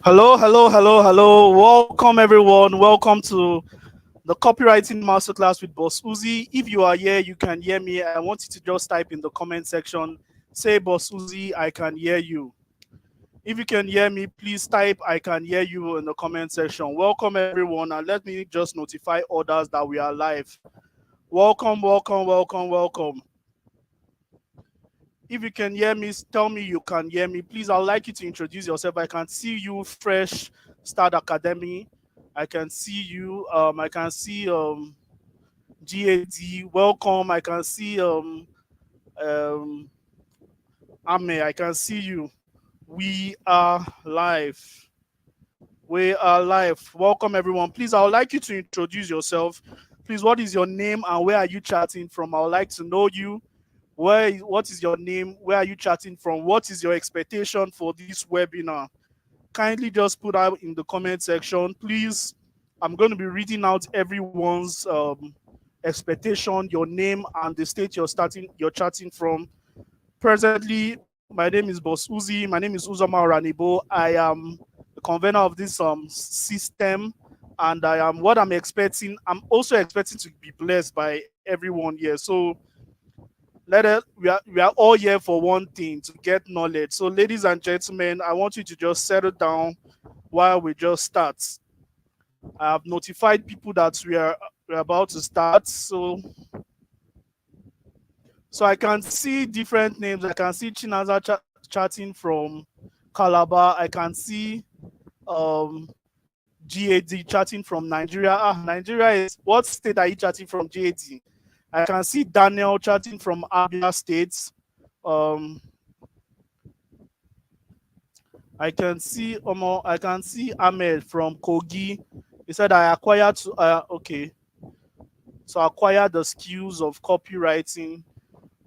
Hello, hello, hello, hello. Welcome, everyone. Welcome to the copywriting masterclass with Bossuhzi. If you are here, you can hear me. I want you to just type in the comment section, say Bossuhzi, I can hear you. If you can hear me, please type I can hear you in the comment section. Welcome, everyone, and let me just notify others that we are live. Welcome, welcome, welcome, welcome. If you can hear me, tell me you can hear me. Please, I'd like you to introduce yourself. I can see you, Fresh Start Academy. I can see you. I can see GAD. Welcome. I can see um Ame. I can see you. We are live. We are live. Welcome, everyone. Please, I would like you to introduce yourself. Please, what is your name and where are you chatting from? I would like to know you. What is your name? Where are you chatting from? What is your expectation for this webinar? Kindly just put out in the comment section. Please, I'm going to be reading out everyone's expectation, your name, and the state you're chatting from. Presently, my name is Bossuhzi. My name is Uzoma Oranibo. I am the convener of this system, and I am what I'm expecting. I'm also expecting to be blessed by everyone here. So we are all here for one thing, to get knowledge. So ladies and gentlemen, I want you to just settle down while we just start. I have notified people that we're about to start. So I can see different names. I can see Chinaza chatting from Calabar. I can see um GAD chatting from Nigeria. Nigeria is, what state are you chatting from, GAD? I can see Daniel chatting from Abia State. um I can see Ahmed from Kogi. He said I acquired to okay. So acquire the skills of copywriting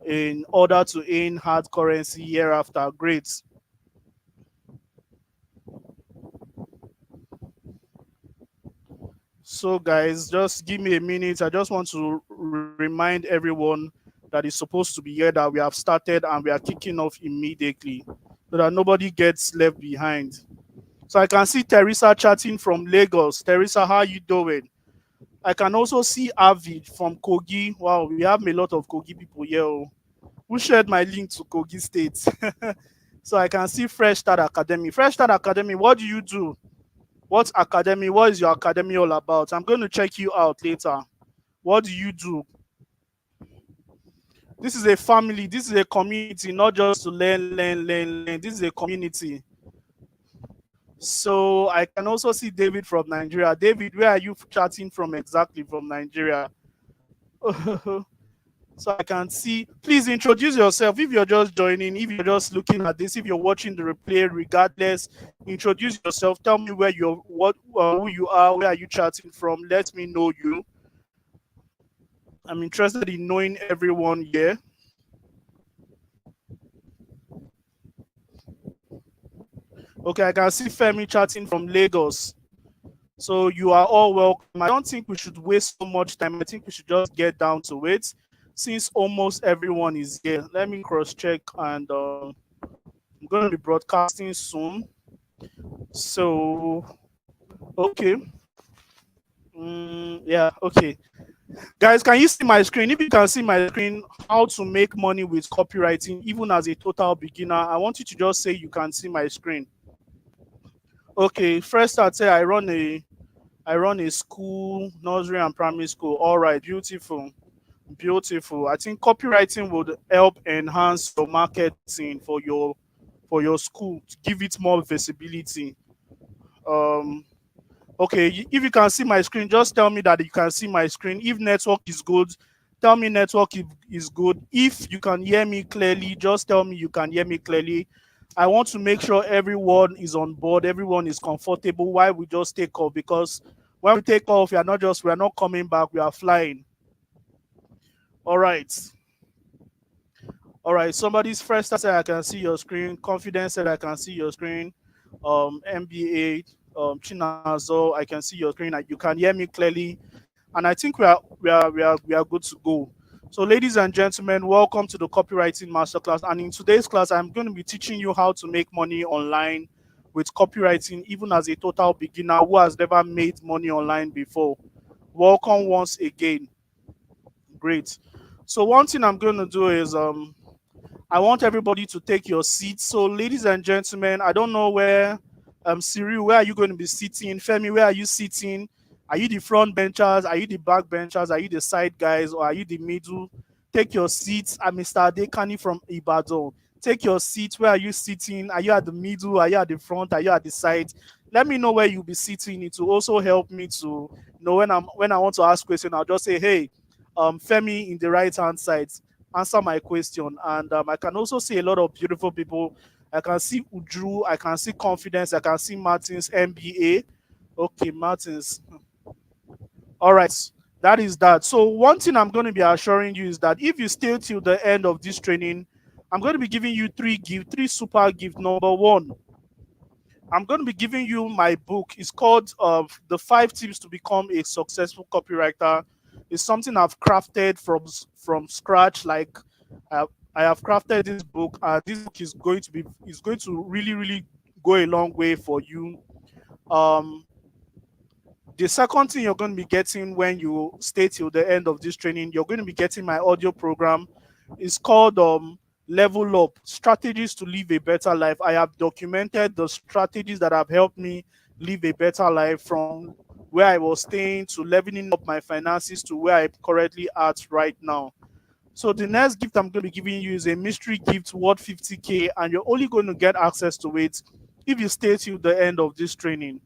in order to earn hard currency year after. Great. So guys, just give me a minute. I just want to remind everyone that is supposed to be here that we have started and we are kicking off immediately so that nobody gets left behind. So I can see Teresa chatting from Lagos. Teresa, how are you doing? I can also see Avid from Kogi. Wow, we have a lot of Kogi people here. Who shared my link to Kogi State? So I can see Fresh Start Academy. Fresh Start Academy, what do you do? What academy? What is your academy all about? I'm going to check you out later. What do you do? This is a family. This is a community, not just to learn. This is a community. So I can also see David from Nigeria. David, where are you chatting from exactly from Nigeria? So I can see, please introduce yourself. If you're just joining, if you're just looking at this, if you're watching the replay, regardless, introduce yourself. Tell me where you're, who you are, where are you chatting from. Let me know you. I'm interested in knowing everyone here. Okay, I can see Femi chatting from Lagos. So you are all welcome. I don't think we should waste so much time. I think we should just get down to it since almost everyone is here. Let me cross check, and I'm going to be broadcasting soon. So, okay. Yeah, okay. Guys, can you see my screen? If you can see my screen, how to make money with copywriting, even as a total beginner, I want you to just say you can see my screen. Okay, first I'd say I run a school, nursery and primary school. All right, beautiful. Beautiful. I think copywriting would help enhance your marketing for your school to give it more visibility. Um, okay, if you can see my screen, just tell me that you can see my screen. If network is good, tell me network is good. If you can hear me clearly, just tell me you can hear me clearly. I want to make sure everyone is on board, everyone is comfortable while we just take off, because when we take off, we are not coming back, we are flying. All right. All right, somebody's first said I can see your screen. Confidence said I can see your screen. MBA, Chinazo, I can see your screen. You can hear me clearly, and I think we are good to go. So, ladies and gentlemen, welcome to the copywriting masterclass. And in today's class, I'm going to be teaching you how to make money online with copywriting, even as a total beginner who has never made money online before. Welcome once again. Great. So one thing I'm going to do is I want everybody to take your seats. So, ladies and gentlemen, I don't know where Cyril, where are you going to be sitting? Femi, where are you sitting? Are you the front benchers? Are you the back benchers? Are you the side guys? Or are you the middle? Take your seats. I'm Mr. Adekani from Ibadan. Take your seat. Where are you sitting? Are you at the middle? Are you at the front? Are you at the side? Let me know where you'll be sitting. It will also help me to know when I want to ask question. I'll just say, hey, Femi in the right hand side, answer my question. And I can also see a lot of beautiful people. I can see Udru, I can see Confidence, I can see Martins, MBA. Okay, Martins. All right, that is that. So one thing I'm going to be assuring you is that if you stay till the end of this training, I'm going to be giving you three super gifts. Number one, I'm going to be giving you my book. It's called The 5 Tips to Become a Successful Copywriter. It's something I've crafted from scratch. Like I have crafted this book, and this book is going to really go a long way for you. The second thing you're going to be getting when you stay till the end of this training, you're going to be getting my audio program. It's called Level Up, Strategies to Live a Better Life. I have documented the strategies that have helped me live a better life, from where I was staying to leveling up my finances to where I'm currently at right now. So the next gift I'm going to be giving you is a mystery gift worth 50K, and you're only going to get access to it if you stay till the end of this training.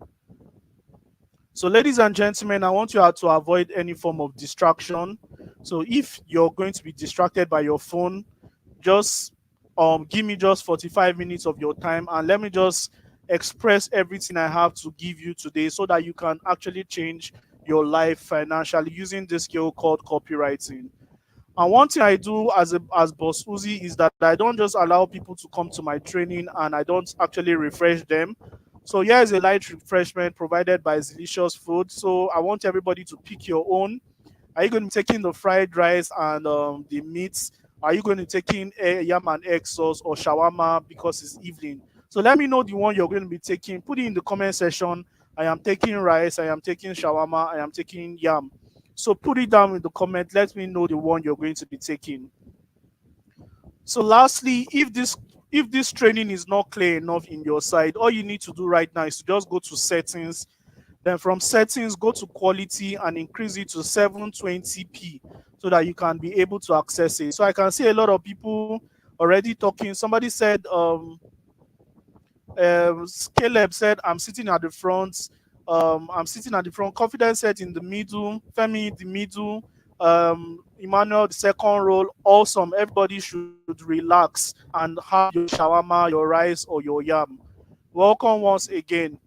So, ladies and gentlemen, I want you to avoid any form of distraction. So if you're going to be distracted by your phone, just give me just 45 minutes of your time, and let me just express everything I have to give you today so that you can actually change your life financially using this skill called copywriting. And one thing I do as Bossuhzi is that I don't just allow people to come to my training and I don't actually refresh them. So here is a light refreshment provided by Delicious Food. So I want everybody to pick your own. Are you going to be taking the fried rice and the meats? Are you going to be taking a yam and egg sauce or shawarma because it's evening? So let me know the one you're going to be taking. Put it in the comment section. I am taking rice, I am taking shawarma, I am taking yam. So put it down in the comment. Let me know the one you're going to be taking. So lastly, if this training is not clear enough in your side, all you need to do right now is to just go to settings. Then from settings, go to quality and increase it to 720p so that you can be able to access it. So I can see a lot of people already talking. Somebody said, Caleb said, I'm sitting at the front. I'm sitting at the front. Confidence said in the middle. Femi, the middle. Emmanuel, the second row. Awesome. Everybody should relax and have your shawarma, your rice, or your yam. Welcome once again.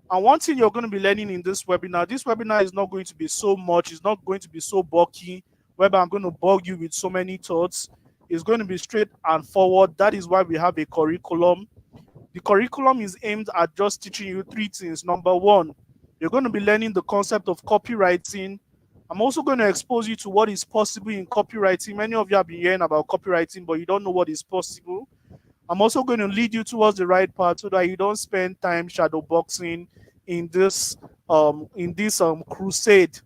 And one thing you're going to be learning in this webinar is not going to be so much. It's not going to be so bulky, whereby I'm going to bug you with so many thoughts. It's going to be straight and forward. That is why we have a curriculum. The curriculum is aimed at just teaching you 3 things. Number one, you're going to be learning the concept of copywriting. I'm also going to expose you to what is possible in copywriting. Many of you have been hearing about copywriting, but you don't know what is possible. I'm also going to lead you towards the right path so that you don't spend time shadow boxing in this crusade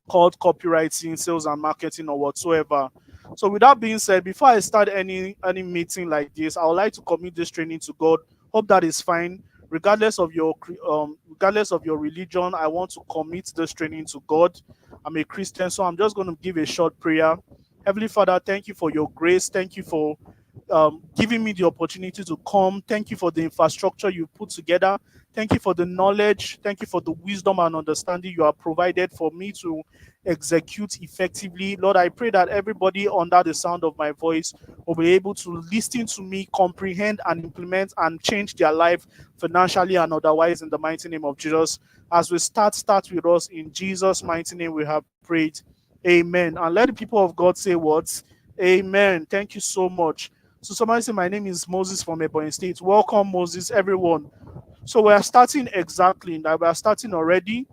called copywriting, sales and marketing, or whatsoever. So with that being said, before I start any meeting like this, I would like to commit this training to God. Hope that is fine. Regardless of your religion, I want to commit this training to God. I'm a Christian, so I'm just going to give a short prayer. Heavenly Father, thank you for your grace. Thank you for giving me the opportunity to come. Thank you for the infrastructure you put together. Thank you for the knowledge. Thank you for the wisdom and understanding you have provided for me to execute effectively. Lord, I pray that everybody under the sound of my voice will be able to listen to me, comprehend and implement and change their life financially and otherwise in the mighty name of Jesus. As we start with us in Jesus' mighty name we have prayed. Amen. And let the people of God say what? Amen. Thank you so much. So somebody say, my name is Moses from Ebonyi State. Welcome, Moses, everyone. So we are starting exactly. Now we are starting already.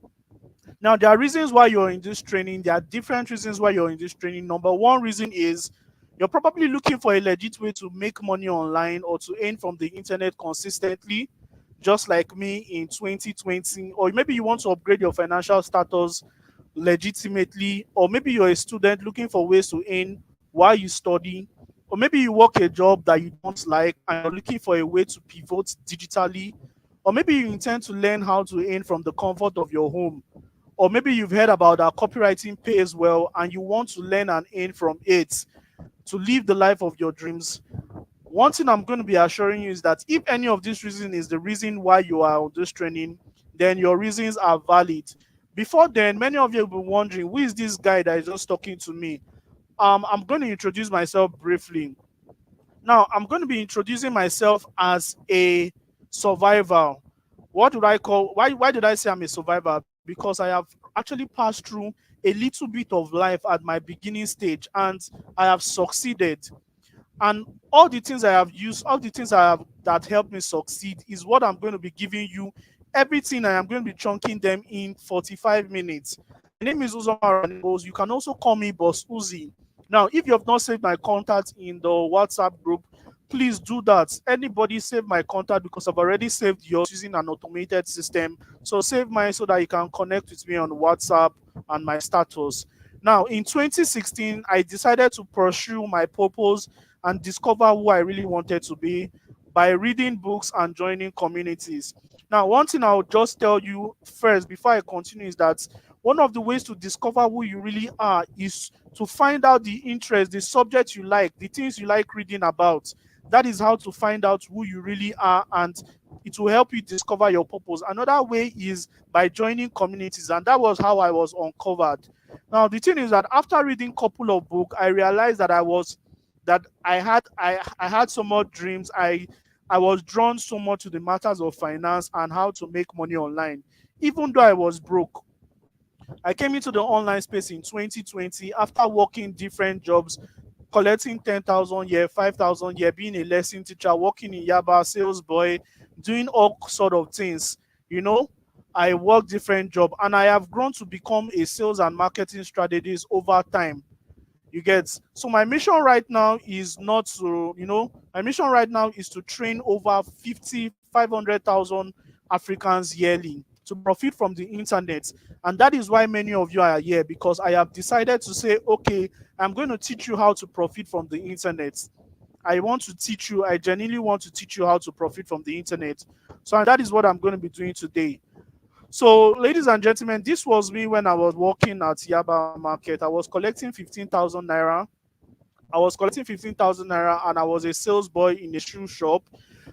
Now, there are reasons why you're in this training. There are different reasons why you're in this training. Number one reason is you're probably looking for a legit way to make money online or to earn from the internet consistently. just like me in 2020, or maybe you want to upgrade your financial status legitimately, or maybe you're a student looking for ways to earn while you study, or maybe you work a job that you don't like and you're looking for a way to pivot digitally, or maybe you intend to learn how to earn from the comfort of your home, or maybe you've heard about that copywriting pays well and you want to learn and earn from it to live the life of your dreams. One thing I'm going to be assuring you is that if any of this reason is the reason why you are on this training, then your reasons are valid. Before then, many of you will be wondering, who is this guy that is just talking to me? I'm going to introduce myself briefly. Now, I'm going to be introducing myself as a survivor. What do I call? Why did I say I'm a survivor? Because I have actually passed through a little bit of life at my beginning stage, and I have succeeded. And all the things I have used, all the things I have that helped me succeed is what I'm going to be giving you. Everything I am going to be chunking them in 45 minutes. My name is Uzoma Ranibos. You can also call me Bossuhzi. Now, if you have not saved my contact in the WhatsApp group, please do that. Anybody save my contact because I've already saved yours using an automated system. So save mine so that you can connect with me on WhatsApp and my status. Now, in 2016, I decided to pursue my purpose and discover who I really wanted to be by reading books and joining communities. Now, one thing I'll just tell you first before I continue is that one of the ways to discover who you really are is to find out the interest, the subject you like, the things you like reading about. That is how to find out who you really are, and it will help you discover your purpose. Another way is by joining communities, and that was how I was uncovered. Now, the thing is that after reading a couple of books, I realized that I had so much dreams. I was drawn so much to the matters of finance and how to make money online. Even though I was broke, I came into the online space in 2020 after working different jobs, collecting 10,000 year, 5,000 year, being a lesson teacher, working in Yaba, sales boy, doing all sort of things. You know, I work different job, and I have grown to become a sales and marketing strategist over time. You get. So my mission right now is not to, my mission right now is to train over 500,000 Africans yearly to profit from the internet. And that is why many of you are here, because I have decided to say, okay, I'm going to teach you how to profit from the internet. I want to teach you, I genuinely want to teach you how to profit from the internet. So that is what I'm going to be doing today. So, ladies and gentlemen, this was me when I was working at Yaba Market. I was collecting 15,000 naira. I was collecting 15,000 naira, and I was a sales boy in a shoe shop.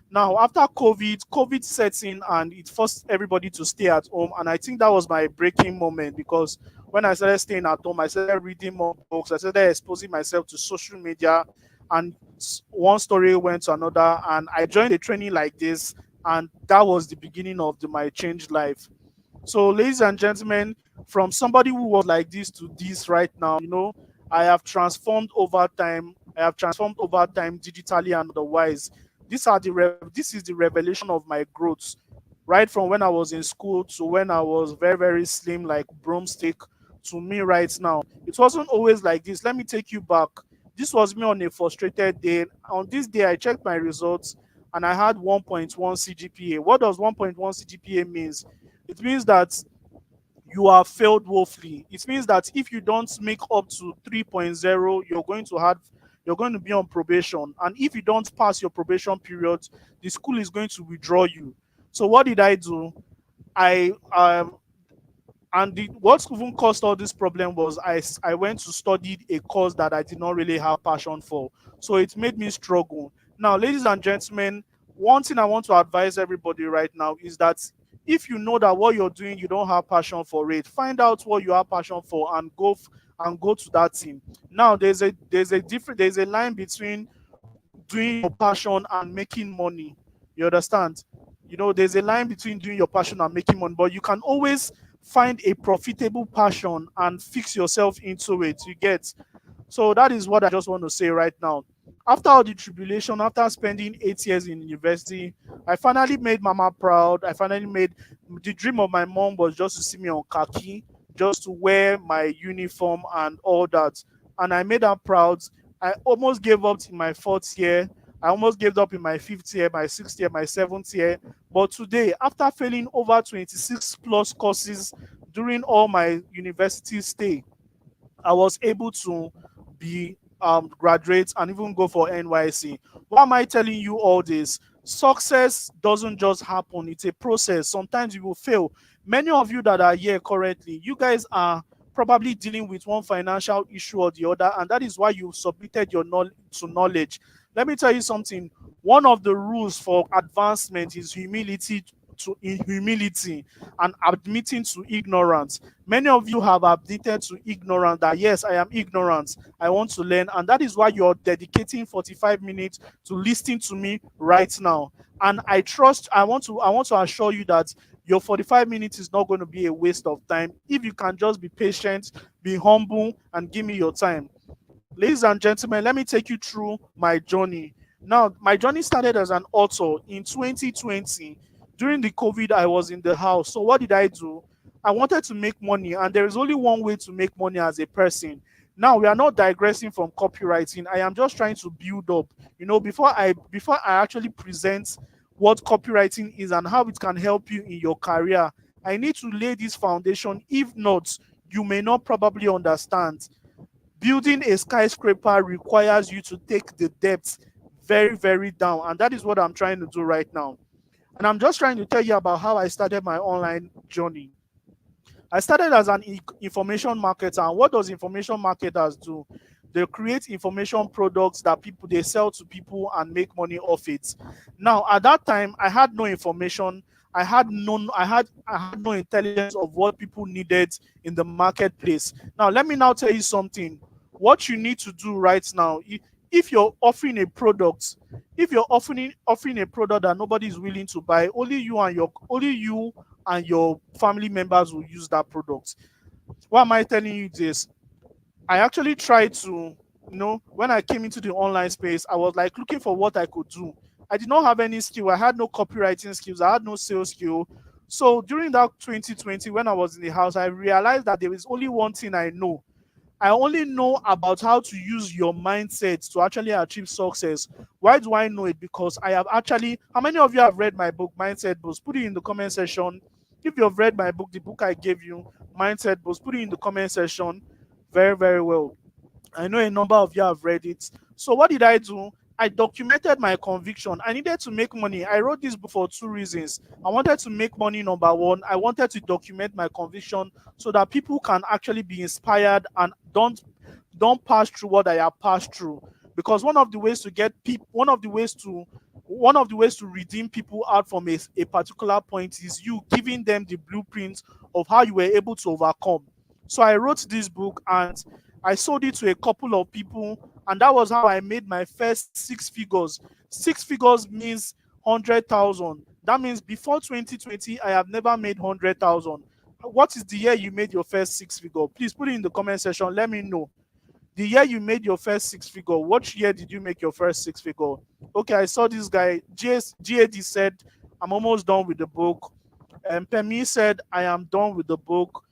Now, after COVID sets in and it forced everybody to stay at home. And I think that was my breaking moment, because when I started staying at home, I started reading more books. I started exposing myself to social media, and one story went to another. And I joined a training like this, and that was the beginning of my changed life. So, ladies and gentlemen, from somebody who was like this to this right now, I have transformed over time. I have transformed over time digitally and otherwise. This is the revelation of my growth, right from when I was in school to when I was very, very slim, like broomstick, to me right now. It wasn't always like this. Let me take you back. This was me on a frustrated day. On this day, I checked my results and I had 1.1 CGPA. What does 1.1 CGPA means? It means that you have failed woefully. It means that if you don't make up to 3.0, you're going to be on probation. And if you don't pass your probation period, the school is going to withdraw you. So what did I do? I what even caused all this problem was I went to study a course that I did not really have passion for. So it made me struggle. Now, ladies and gentlemen, one thing I want to advise everybody right now is that if you know that what you're doing, you don't have passion for it, find out what you have passion for and go to that thing. Now, there's a line between doing your passion and making money. You understand? There's a line between doing your passion and making money, but you can always find a profitable passion and fix yourself into it. You get? So that is what I just want to say right now. After all the tribulation, after spending 8 years in university, I finally made mama proud. I finally made the dream of my mom was just to see me on khaki, just to wear my uniform and all that. And I made her proud. I almost gave up in my fourth year. I almost gave up in my fifth year, my sixth year, my seventh year. But today, after failing over 26 plus courses during all my university stay, I was able to be graduate and even go for NYC. Why am I telling you all this? Success doesn't just happen, it's a process. Sometimes you will fail. Many of you that are here currently, you guys are probably dealing with one financial issue or the other, and that is why you submitted your knowledge to knowledge. Let me tell you something. One of the rules for advancement is humility to in humility and admitting to ignorance. Many of you have admitted to ignorance that yes, I am ignorant. I want to learn, and that is why you're dedicating 45 minutes to listening to me right now. And I trust. I want to assure you that your 45 minutes is not going to be a waste of time if you can just be patient, be humble, and give me your time. Ladies and gentlemen, let me take you through my journey. Now, my journey started as an author in 2020. During the COVID, I was in the house. So, what did I do? I wanted to make money, and there is only one way to make money as a person. Now, we are not digressing from copywriting. I am just trying to build up. Before I actually present what copywriting is and how it can help you in your career, I need to lay this foundation. If not, you may not probably understand. Building a skyscraper requires you to take the depth very, very down. And that is what I'm trying to do right now. And I'm just trying to tell you about how I started my online journey. I started as an information marketer. And what does information marketers do? They create information products that people they sell to people and make money off it. Now, at that time, I had no information. I had no intelligence of what people needed in the marketplace. Now, let me now tell you something. What you need to do right now, if you're offering a product, if you're offering a product that nobody is willing to buy, only you and your family members will use that product. Why am I telling you this? I actually tried to, when I came into the online space, I was like looking for what I could do. I did not have any skill. I had no copywriting skills. I had no sales skill. So during that 2020, when I was in the house, I realized that there is only one thing I know. I only know about how to use your mindset to actually achieve success. Why do I know it? Because I have actually, how many of you have read my book, Mindset Boost? Put it in the comment section. If you have read my book, the book I gave you, Mindset Boost, put it in the comment section. Very, very well. I know a number of you have read it. So what did I do? I documented my conviction. I needed to make money. I wrote this book for two reasons. I wanted to make money, number one. I wanted to document my conviction so that people can actually be inspired and don't pass through what I have passed through. Because one of the ways to get people, one of the ways to redeem people out from a particular point is you giving them the blueprint of how you were able to overcome. So I wrote this book and I sold it to a couple of people, and that was how I made my first six figures. Six figures means 100,000. That means before 2020, I have never made 100,000. What is the year you made your first six figure? Please put it in the comment section. Let me know. The year you made your first six figure, what year did you make your first six figure? Okay, I saw this guy. GAD said, I'm almost done with the book. Pemi said, I am done with the book.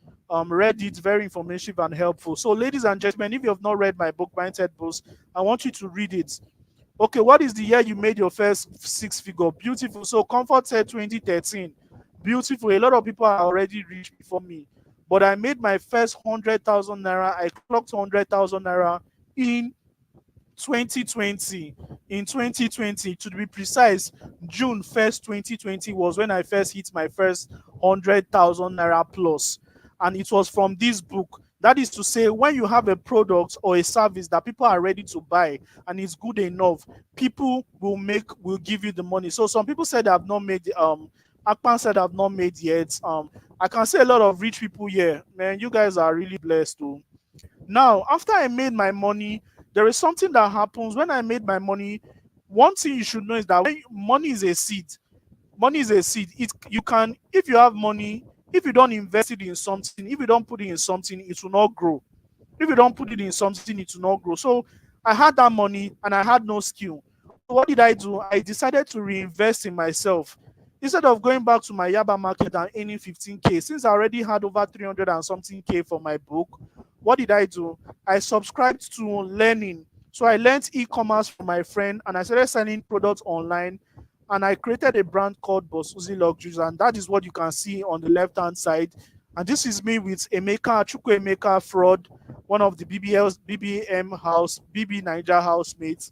Read it, very informative and helpful. So, ladies and gentlemen, if you have not read my book, Mindset Boost, I want you to read it. Okay, what is the year you made your first six figure? Beautiful. So, Comfort said 2013. Beautiful. A lot of people are already rich before me. But I made my first 100,000 naira. I clocked 100,000 naira in 2020. In 2020, to be precise, June 1st, 2020 was when I first hit my first 100,000 naira plus. And it was from this book. That is to say, when you have a product or a service that people are ready to buy and it's good enough, people will give you the money. So some people said I've not made Akpan said I've not made yet. I can see a lot of rich people here. Man, you guys are really blessed too. Now, after I made my money, there is something that happens when I made my money. One thing you should know is that money is a seed. Money is a seed. You can, if you have money, if you don't invest it in something, if you don't put it in something, it will not grow. If you don't put it in something, it will not grow. So I had that money and I had no skill. So what did I do? I decided to reinvest in myself. Instead of going back to my Yaba market and earning 15K, since I already had over 300 and something K for my book, what did I do? I subscribed to So I learned e-commerce from my friend, and I started selling products online. And I created a brand called Bossuhzi Luxuries, and that is what you can see on the left-hand side. And this is me with Emeka, Chukwu Emeka Fraud, one of the BBM house, BB Niger housemates.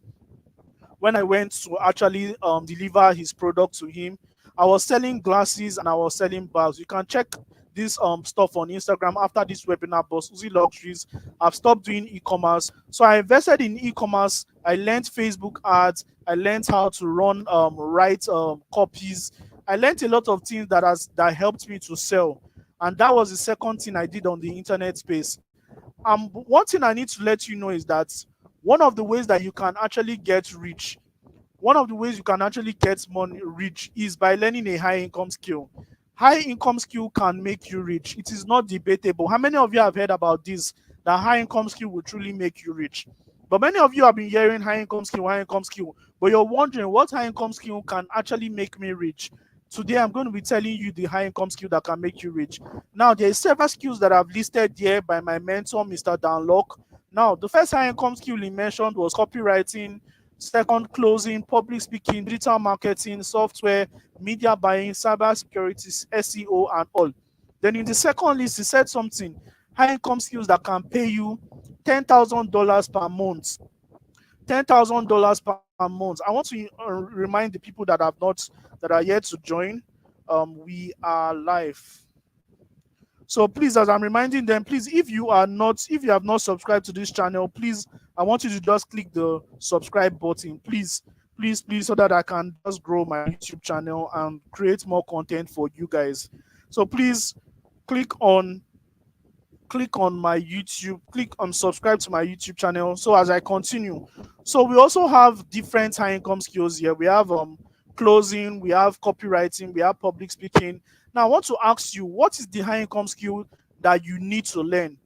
When I went to actually deliver his product to him, I was selling glasses and I was selling bags. You can check this stuff on Instagram after this webinar. Bossuhzi Luxuries. I've stopped doing e-commerce, so I invested in e-commerce. I learned Facebook ads. I learned how to run write copies. I learned a lot of things that helped me to sell, and that was the second thing I did on the internet space. One thing I need to let you know is that one of the ways that you can actually get rich, one of the ways you can actually get money rich is by learning a high income skill. High income skill can make you rich. It is not debatable. How many of you have heard about this? That high income skill will truly make you rich. But many of you have been hearing high income skill, but you're wondering what high income skill can actually make me rich. Today, I'm going to be telling you the high income skill that can make you rich. Now, there are several skills that I've listed here by my mentor, Mr. Danlock. Now, the first high income skill he mentioned was copywriting, second, closing, public speaking, digital marketing, software, media buying, cyber security, SEO, and all. Then in the second list, he said something, high income skills that can pay you $10,000 per month. $10,000 per month. I want to remind the people that are yet to join. We are live. So please, as I'm reminding them, please, if you have not subscribed to this channel, please, I want you to just click the subscribe button, please, so that I can just grow my YouTube channel and create more content for you guys. So please click on my YouTube, click on subscribe to my YouTube channel. So as I continue, so we also have different high income skills here. We have closing, we have copywriting, we have public speaking. Now I want to ask you, what is the high income skill that you need to learn?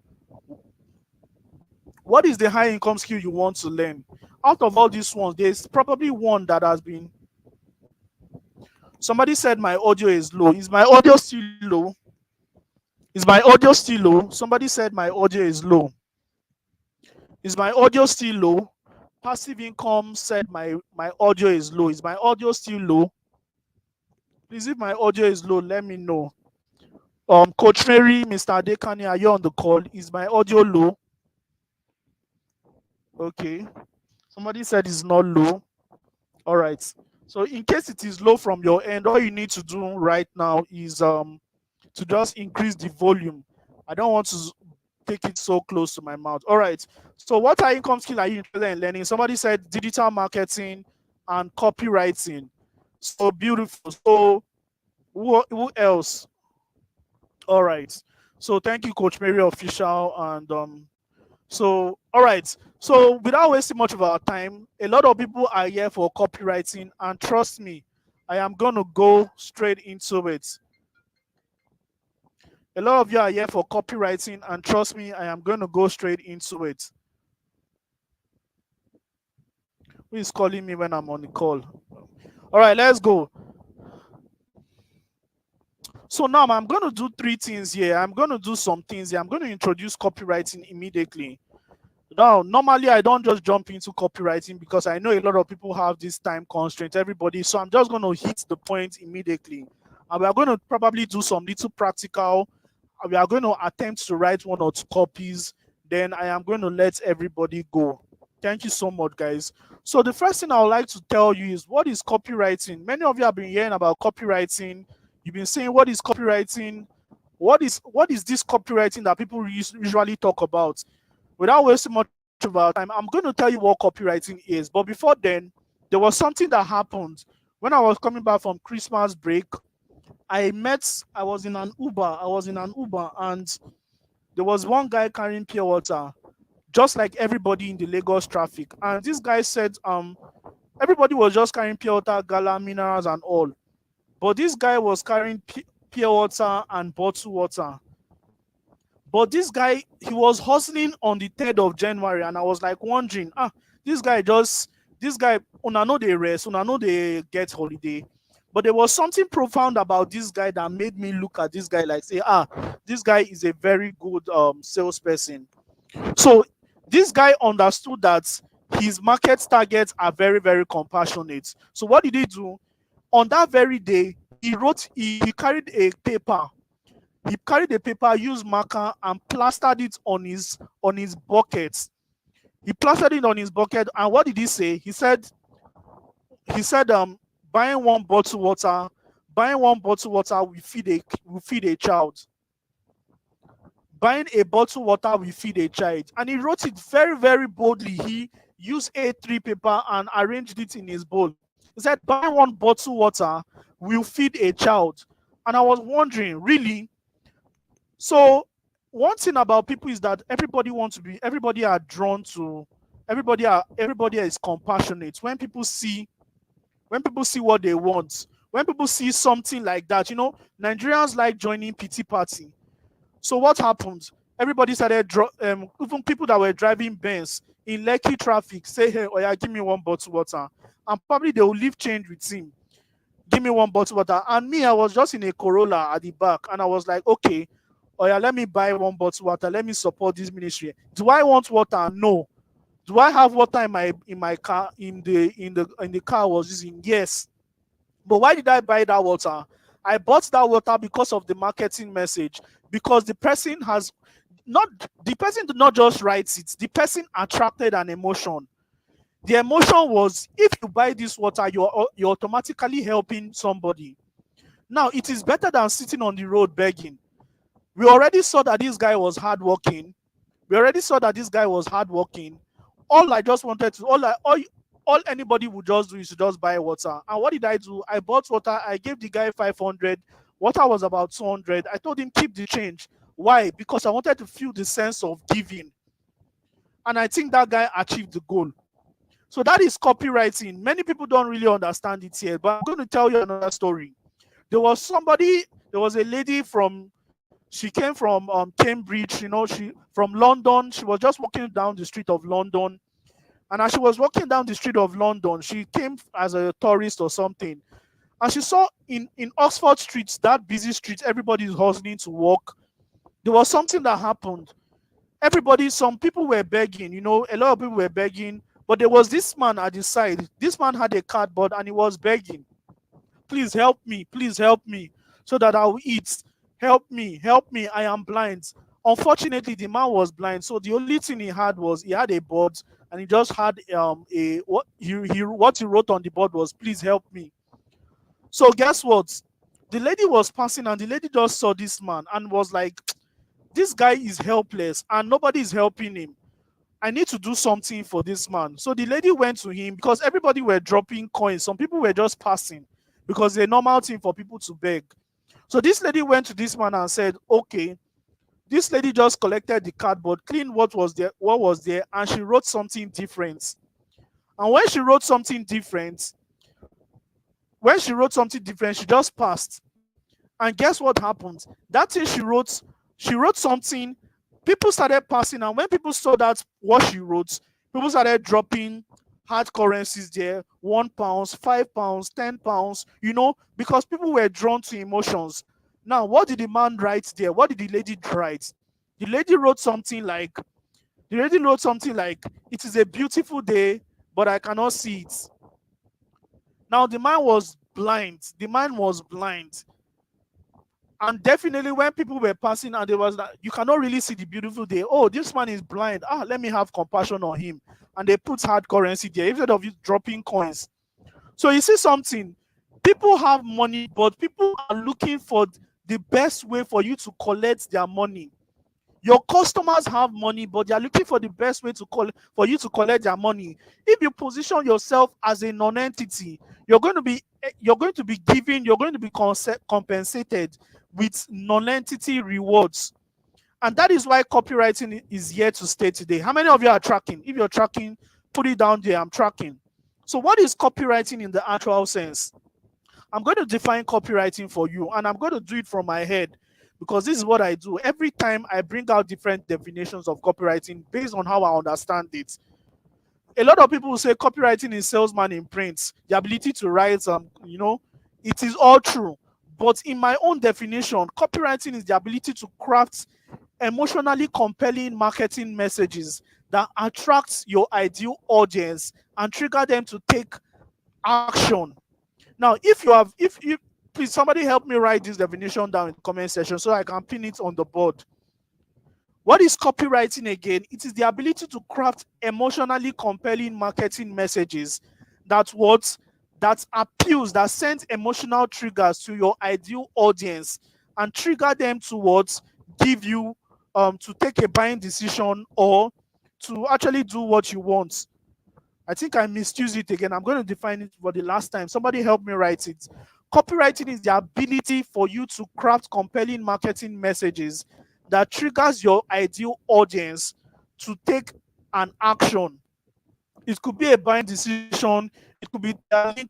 What is the high income skill you want to learn? Out of all these ones, there's probably one that has been. Somebody said my audio is low. Is my audio still low? Is my audio still low? Somebody said my audio is low. Is my audio still low? Passive income said my audio is low. Is my audio still low? Please, if my audio is low, let me know. Coach Mary, Mr. Adekani, are you on the call? Is my audio low? Okay. Somebody said it's not low. All right. So in case it is low from your end, all you need to do right now is to just increase the volume. I don't want to take it so close to my mouth. All right. So what high income skill are you interested in learning? Somebody said digital marketing and copywriting. So beautiful. So who else? All right. So thank you, Coach Mary Official. And so all right. So without wasting much of our time, a lot of people are here for copywriting, and trust me, I am gonna go straight into it. A lot of you are here for copywriting, and trust me, I am going to go straight into it. Who is calling me when I'm on the call? All right, let's go. So now I'm going to do three things here. I'm going to do some things here. I'm going to introduce copywriting immediately. Now, normally I don't just jump into copywriting because I know a lot of people have this time constraint, everybody. So I'm just going to hit the point immediately. And we are going to probably do some little practical. We are going to attempt to write one or two copies. Then I am going to let everybody go. Thank you so much, guys. So the first thing I would like to tell you is, what is copywriting? Many of you have been hearing about copywriting. You've been saying, what is copywriting? What is this copywriting that people usually talk about? Without wasting much of our time, I'm going to tell you what copywriting is. But before then, there was something that happened. When I was coming back from Christmas break, I was in an Uber, and there was one guy carrying pure water, just like everybody in the Lagos traffic. And this guy said, everybody was just carrying pure water, gala, minerals, and all. But this guy was carrying pure water and bottled water. But this guy, he was hustling on the 3rd of January, and I was like wondering, this guy, una know they rest, una know they get holiday. But there was something profound about this guy that made me look at this guy like, say, this guy is a very good salesperson. So this guy understood that his market targets are very, very compassionate. So what did he do? On that very day, he carried a paper. He carried a paper, used marker, and plastered it on his bucket. He plastered it on his bucket, and what did he say? He said, buying one bottle water, will feed a child. Buying a bottle water will feed a child. And he wrote it very, very boldly. He used A3 paper and arranged it in his bowl. He said, buying one bottle water will feed a child. And I was wondering, really? So one thing about people is that everybody are drawn to, everybody is compassionate. When people see what they want, when people see something like that, Nigerians like joining pity party. So what happened? Everybody started, even people that were driving Benz in Lekki traffic, say, hey, oh yeah, give me one bottle water. And probably they will leave change with him. Give me one bottle water. And me, I was just in a Corolla at the back. And I was like, okay, oh yeah, let me buy one bottle water. Let me support this ministry. Do I want water? No. Do I have water in my car, in the car I was using? Yes. But why did I buy that water? I bought that water because of the marketing message. Because the person did not just write it, the person attracted an emotion. The emotion was, if you buy this water, you're automatically helping somebody. Now, it is better than sitting on the road begging. We already saw that this guy was hardworking. All I just wanted to, all anybody would just do is to just buy water. And what did I do? I bought water. I gave the guy 500. Water was about 200. I told him, keep the change. Why? Because I wanted to feel the sense of giving. And I think that guy achieved the goal. So that is copywriting. Many people don't really understand it yet, but I'm going to tell you another story. There was a lady she came from Cambridge, she from London. She was just walking down the street of London. And as she was walking down the street of London, she came as a tourist or something. And she saw in Oxford Street, that busy street, everybody is hustling to walk. There was something that happened. Some people were begging, a lot of people were begging. But there was this man at the side. This man had a cardboard and he was begging. Please help me, so that I will eat. Help me, I am blind. Unfortunately, the man was blind, so the only thing he had a board, and he just had what he wrote on the board was, please help me. So guess what? The lady was passing and the lady just saw this man and was like, this guy is helpless and nobody is helping him. I need to do something for this man. So the lady went to him because everybody were dropping coins. Some people were just passing because it's a normal thing for people to beg. So this lady went to this man and said, okay. This lady just collected the cardboard, cleaned what was there, and she wrote something different. And when she wrote something different, she just passed. And guess what happened? That thing she wrote something, people started passing, and when people saw that what she wrote, people started dropping hard currencies there, £1, £5, £10, because people were drawn to emotions. Now, what did the man write there? What did the lady write? The lady wrote something like, it is a beautiful day, but I cannot see it. Now, the man was blind. And definitely when people were passing and there was that, you cannot really see the beautiful day. Oh, this man is blind. Let me have compassion on him. And they put hard currency there instead of you dropping coins. So you see something. People have money, but people are looking for the best way for you to collect their money. Your customers have money, but they are looking for the best way for you to collect their money. If you position yourself as a non-entity, you're going to be compensated with non-entity rewards. And that is why copywriting is here to stay today. How many of you are tracking? If you're tracking, put it down there. I'm tracking. So what is copywriting in the actual sense? I'm going to define copywriting for you, and I'm going to do it from my head because this is what I do. Every time I bring out different definitions of copywriting based on how I understand it. A lot of people will say copywriting is salesman in print, the ability to write, it is all true. But in my own definition, copywriting is the ability to craft emotionally compelling marketing messages that attracts your ideal audience and trigger them to take action. Now, if you please somebody help me write this definition down in the comment section so I can pin it on the board. What is copywriting again? It is the ability to craft emotionally compelling marketing messages that appeals, that sends emotional triggers to your ideal audience and trigger them towards give you to take a buying decision or to actually do what you want. I think I misused it again. I'm going to define it for the last time. Somebody help me write it. Copywriting is the ability for you to craft compelling marketing messages that triggers your ideal audience to take an action. It could be a buying decision. It could be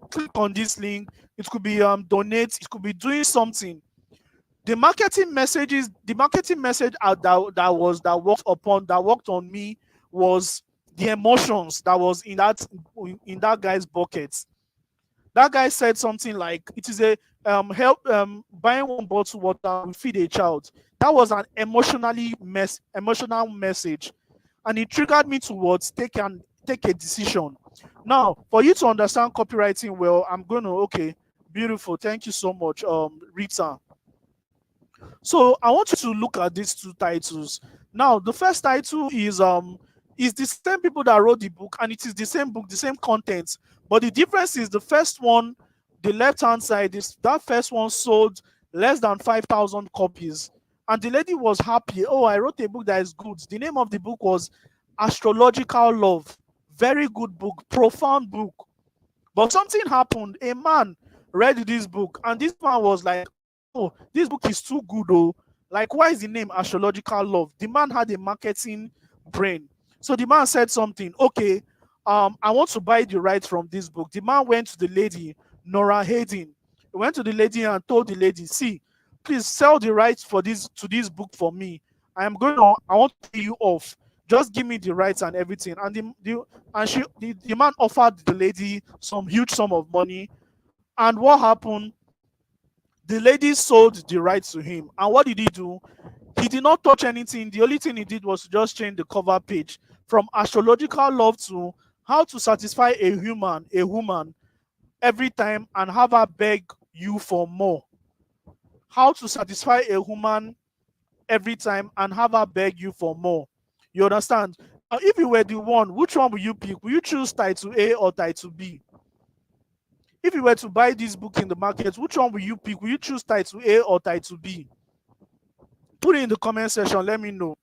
click on this link. It could be donate. It could be doing something. The marketing message that worked on me was the emotions that was in that guy's bucket. That guy said something like, "It is a help buying one bottle water will feed a child." That was an emotional message, and it triggered me towards take a decision. Now, for you to understand copywriting well, I'm going to okay, beautiful. Thank you so much, Rita. So I want you to look at these two titles. Now, the first title is the same people that wrote the book, and it is the same book, the same content. But the difference is the first one, the left-hand side, is that first one sold less than 5,000 copies. And the lady was happy. Oh, I wrote a book that is good. The name of the book was Astrological Love. Very good book, profound book. But something happened. A man read this book, and this man was like, "Oh, this book is too good. Oh, like, why is the name Astrological Love?" The man had a marketing brain. So the man said something. Okay, I want to buy the rights from this book. The man went to the lady, Nora Hayden. He went to the lady and told the lady, "See, please sell the rights for this to this book for me. I want to pay you off. Just give me the rights and everything." And the man offered the lady some huge sum of money. And what happened? The lady sold the rights to him. And what did he do? He did not touch anything. The only thing he did was to just change the cover page from Astrological Love to how to satisfy a woman every time and have her beg you for more. How to satisfy a woman every time and have her beg you for more. You understand? Now, if you were the one, which one will you pick? Will you choose title A or title B? If you were to buy this book in the market, which one will you pick? Will you choose title A or title B? Put it in the comment section. Let me know.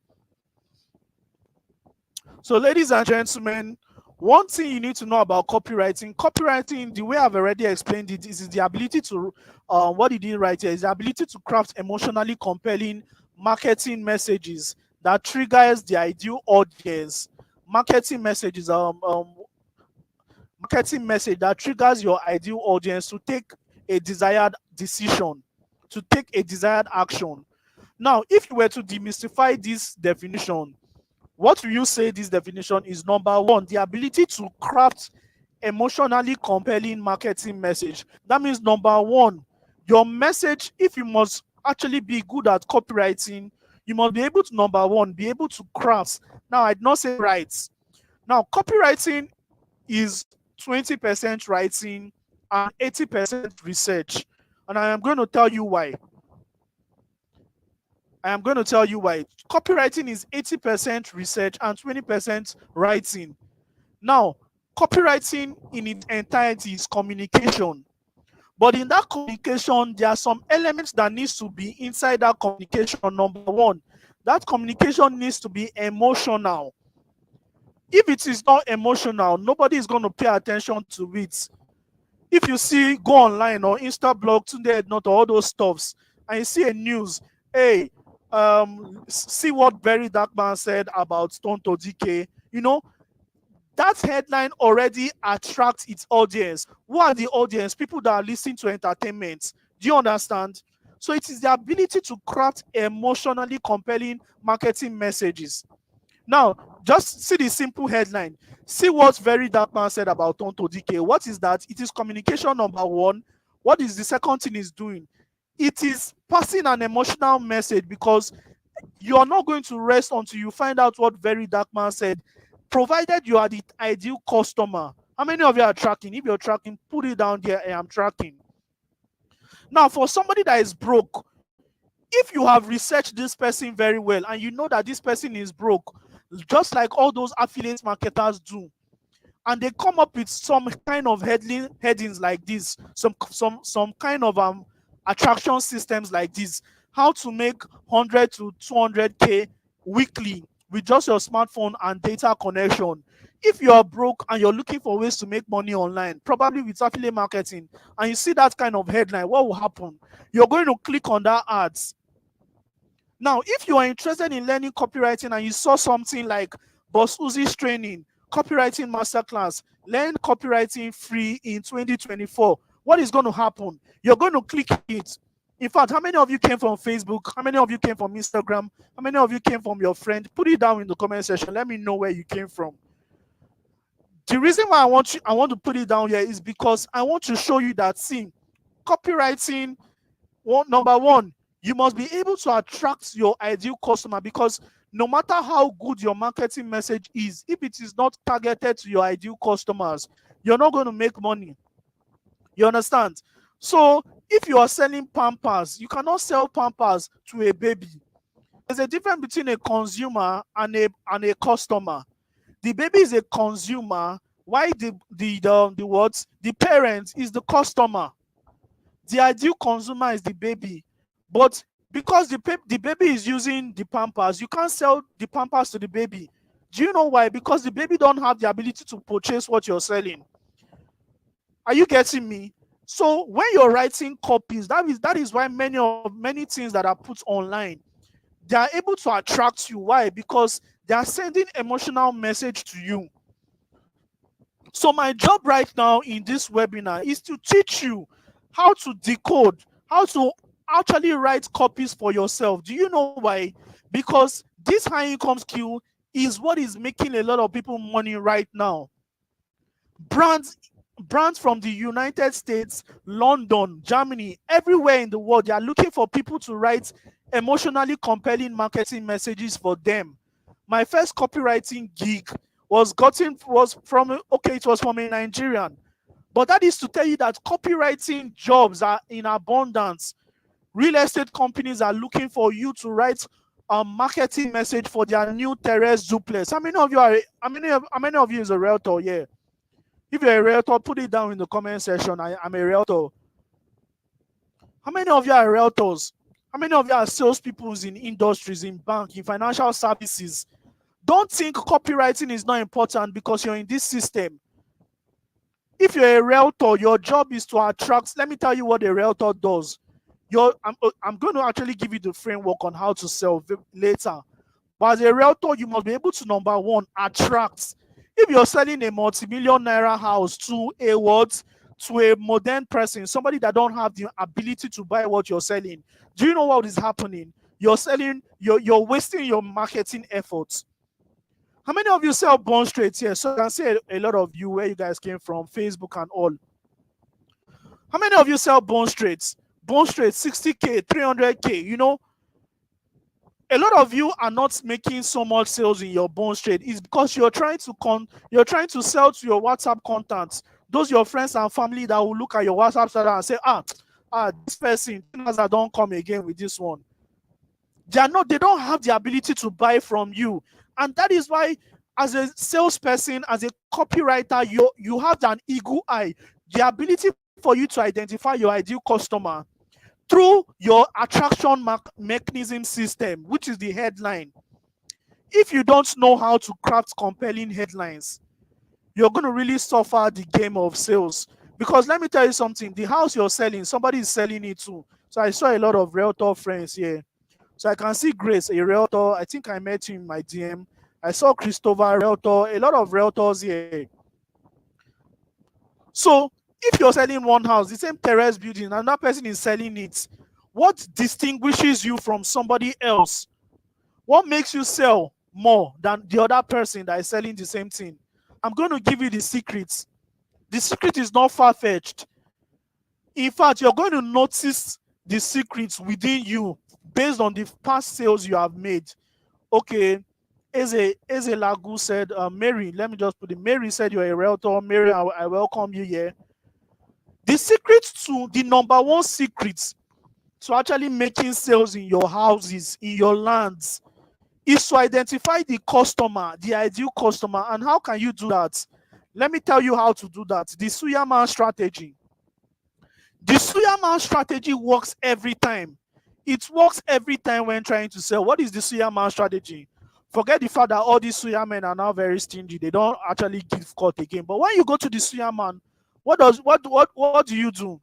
So, ladies and gentlemen, one thing you need to know about copywriting, the way I've already explained it, is the ability to, what did he write here? Is the ability to craft emotionally compelling marketing messages that triggers the ideal audience. Marketing messages, marketing message that triggers your ideal audience to take a desired decision, to take a desired action. Now, if you were to demystify this definition, what will you say this definition is? Number one, the ability to craft emotionally compelling marketing message. That means number one, your message, if you must actually be good at copywriting, you must be able to, number one, be able to craft. Now, I did not say write. Now, copywriting is 20% writing and 80% research. And I am going to tell you why. Copywriting is 80% research and 20% writing. Now, copywriting in its entirety is communication. But in that communication, there are some elements that needs to be inside that communication. Number one, that communication needs to be emotional. If it is not emotional, nobody is going to pay attention to it. If you see, go online or Instablog, Tunde not all those stuffs, and you see a news, hey, see what Very Dark Man said about Tonto DK, you know, that headline already attracts its audience. Who are the audience? People that are listening to entertainment. Do you understand? So it is the ability to craft emotionally compelling marketing messages. Now, just see the simple headline. See what Very Dark Man said about Tonto DK. What is that? It is communication, number one. What is the second thing is doing? It is passing an emotional message, because You are not going to rest until you find out what very dark man said, provided you are the ideal customer. How many of you are tracking? If you're tracking, put it down there. I am tracking. Now, for somebody that is broke, if you have researched this person very well and you know that this person is broke, just like all those affiliate marketers do, and they come up with some kind of headings like this, some kind of attraction systems like this, how to make 100 to 200k weekly with just your smartphone and data connection. If you are broke and you're looking for ways to make money online, probably with affiliate marketing, and you see that kind of headline, what will happen? You're going to click on that ads. Now, if you are interested in learning copywriting and you saw something like Bossuhzi's training, copywriting masterclass, learn copywriting free in 2024, what is going to happen? You're going to click it. In fact, how many of you came from Facebook? How many of you came from Instagram? How many of you came from your friend? Put it down in the comment section. Let me know where you came from. The reason why I want to put it down here is because I want to show you that, see, copywriting, number one, you must be able to attract your ideal customer, because no matter how good your marketing message is, if it is not targeted to your ideal customers, you're not going to make money. You understand? So if you are selling Pampers, you cannot sell Pampers to a baby. There's a difference between a consumer and a customer. The baby is a consumer, while the parent is the customer. The ideal consumer is the baby. But because the baby is using the Pampers, you can't sell the Pampers to the baby. Do you know why? Because the baby don't have the ability to purchase what you're selling. Are you getting me? So when you're writing copies, that is why many things that are put online, they are able to attract you. Why? Because they are sending emotional message to you. So my job right now in this webinar is to teach you how to decode, how to actually write copies for yourself. Do you know why? Because this high income skill is what is making a lot of people money right now. Brands from the United States, London, Germany, everywhere in the world, they are looking for people to write emotionally compelling marketing messages for them. My first copywriting gig was from a Nigerian. But that is to tell you that copywriting jobs are in abundance. Real estate companies are looking for you to write a marketing message for their new terrace duplex. How many of you is a realtor? Yeah. If you're a realtor, put it down in the comment section. I'm a realtor. How many of you are realtors? How many of you are salespeople in industries, in bank, in financial services? Don't think copywriting is not important because you're in this system. If you're a realtor, your job is to attract. Let me tell you what a realtor does. I'm going to actually give you the framework on how to sell later. But as a realtor, you must be able to, number one, attract. If you're selling a multi-million naira house to a modern person, somebody that don't have the ability to buy what you're selling, do you know what is happening? You're wasting your marketing efforts. How many of you sell bond straight here? So I can see a lot of you where you guys came from, Facebook and all. How many of you sell bond straights? Bond straight 60k, 300k. You know, a lot of you are not making so much sales in your bond straight. It's because you're trying to sell to your WhatsApp contacts. Those your friends and family that will look at your WhatsApp status and say, this person don't come again with this one. They don't have the ability to buy from you. And that is why, as a salesperson, as a copywriter, you have an eagle eye, the ability for you to identify your ideal customer through your attraction mechanism system, which is the headline. If you don't know how to craft compelling headlines, you're going to really suffer the game of sales. Because let me tell you something, the house you're selling, somebody is selling it too. So I saw a lot of realtor friends here. So I can see Grace, a realtor. I think I met you in my DM. I saw Christopher, realtor, a lot of realtors here. So if you're selling one house, the same terrace building, another person is selling it, what distinguishes you from somebody else? What makes you sell more than the other person that is selling the same thing? I'm going to give you the secrets. The secret is not far-fetched. In fact, you're going to notice the secrets within you based on the past sales you have made. Okay, Eze Lagu said, Mary, let me just put it. Mary said you're a realtor. Mary, I welcome you here. The secret to the number one secret to actually making sales in your houses, in your lands, is to identify the customer, the ideal customer. And how can you do that? Let me tell you how to do that. The Suyaman strategy. The Suyaman strategy works every time. It works every time when trying to sell. What is the Suyaman strategy? Forget the fact that all these Suya men are now very stingy. They don't actually give cut again. But when you go to the Suya man, what do you do?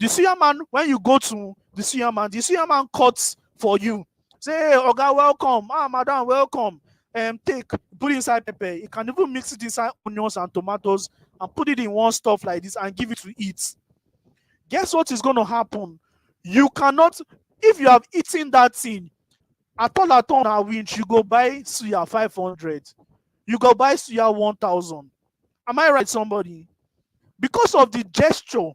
The Suya man, when you go to the Suya man cuts for you. Say, hey, Oga, welcome. Ah, madam, welcome. Take, put it inside pepper. You can even mix it inside onions and tomatoes and put it in one stuff like this and give it to eat. Guess what is going to happen? You cannot, if you have eaten that thing, at all a winch, you go buy suya 500. You go buy suya 1,000. Am I right, somebody? Because of the gesture.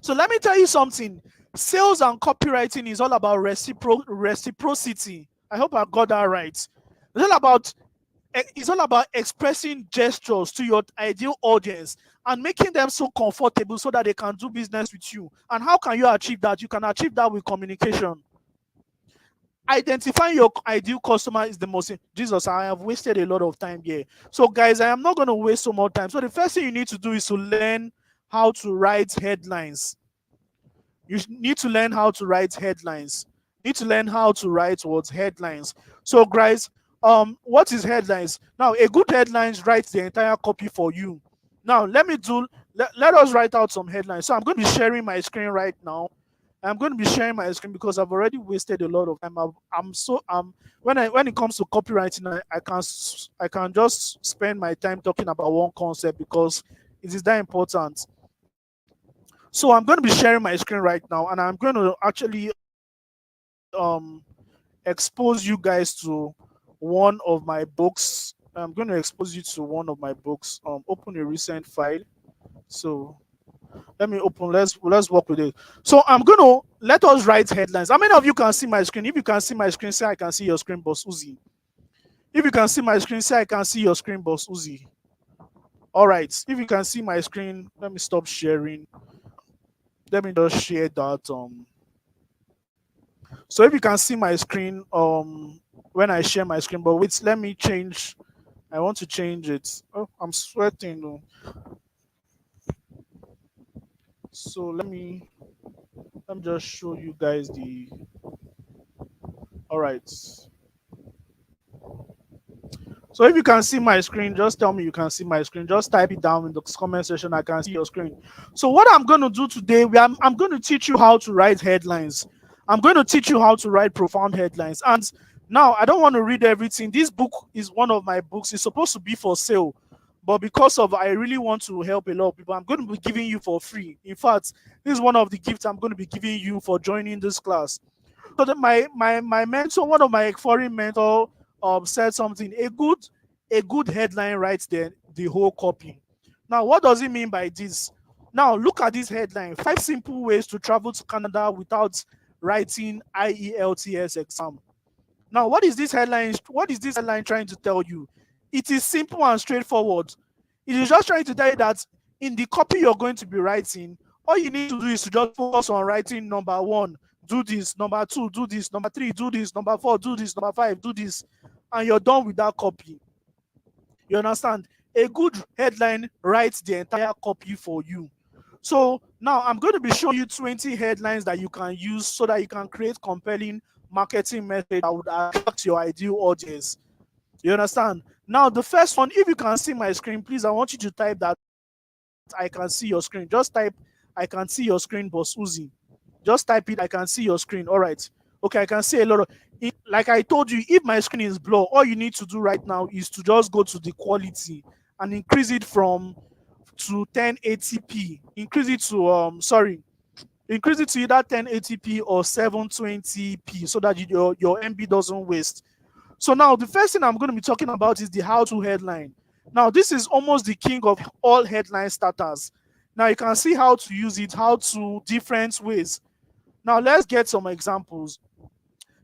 So let me tell you something. Sales and copywriting is all about reciprocity. I hope I got that right. It's all about expressing gestures to your ideal audience and making them so comfortable so that they can do business with you. And how can you achieve that? You can achieve that with communication. Identifying your ideal customer is the most. Jesus, I have wasted a lot of time here. So guys, I am not going to waste so much time. So the first thing you need to do is to learn how to write headlines. You need to learn how to write headlines. You need to learn how to write what headlines. So guys, what is headlines? Now, a good headlines writes the entire copy for you. Now, let us write out some headlines. So I'm going to be sharing my screen right now. I'm going to be sharing my screen because I've already wasted a lot of time. When it comes to copywriting, I can just spend my time talking about one concept because it is that important. So I'm going to be sharing my screen right now, and I'm going to actually expose you guys to one of my books. I'm going to expose you to one of my books. Open a recent file. So let me open. Let's work with it. So I'm going to let us write headlines. How many of you can see my screen? If you can see my screen, say I can see your screen, Bossuhzi. If you can see my screen, say I can see your screen, Bossuhzi. All right. If you can see my screen, let me stop sharing. Let me just share that. So if you can see my screen, when I share my screen, but wait, let me change. I want to change it. Oh, I'm sweating. So let me just show you guys the. All right. So if you can see my screen, just tell me you can see my screen. Just type it down in the comment section. I can see your screen. So what I'm going to do today, I'm going to teach you how to write headlines. I'm going to teach you how to write profound headlines. And now I don't want to read everything. This book is one of my books. It's supposed to be for sale, but because of I really want to help a lot of people, I'm going to be giving you for free. In fact, this is one of the gifts I'm going to be giving you for joining this class. So that my mentor, one of my foreign mentor, said something. A good headline writes the whole copy. Now, what does it mean by this? Now, look at this headline: 5 simple ways to travel to Canada without writing IELTS exam. Now, what is this headline? What is this headline trying to tell you? It is simple and straightforward. It is just trying to tell you that in the copy you're going to be writing, all you need to do is to just focus on writing number 1, do this, number 2, do this, number 3, do this, number 4, do this, number 5, do this, and you're done with that copy. You understand? A good headline writes the entire copy for you. So now I'm going to be showing you 20 headlines that you can use so that you can create compelling marketing message that would attract your ideal audience. You understand? Now, the first one, if you can see my screen, please, I want you to type that I can see your screen. Just type I can see your screen, Bossuhzi. Just type it, I can see your screen. All right. Okay, I can see a lot of it. Like I told you, if my screen is blurred, all you need to do right now is to just go to the quality and increase it to 1080p. Increase it to increase it to either 1080p or 720p so that your MB doesn't waste. So now the first thing I'm going to be talking about is the how-to headline. Now this is almost the king of all headline starters. Now you can see how to use it, how to different ways. Now let's get some examples.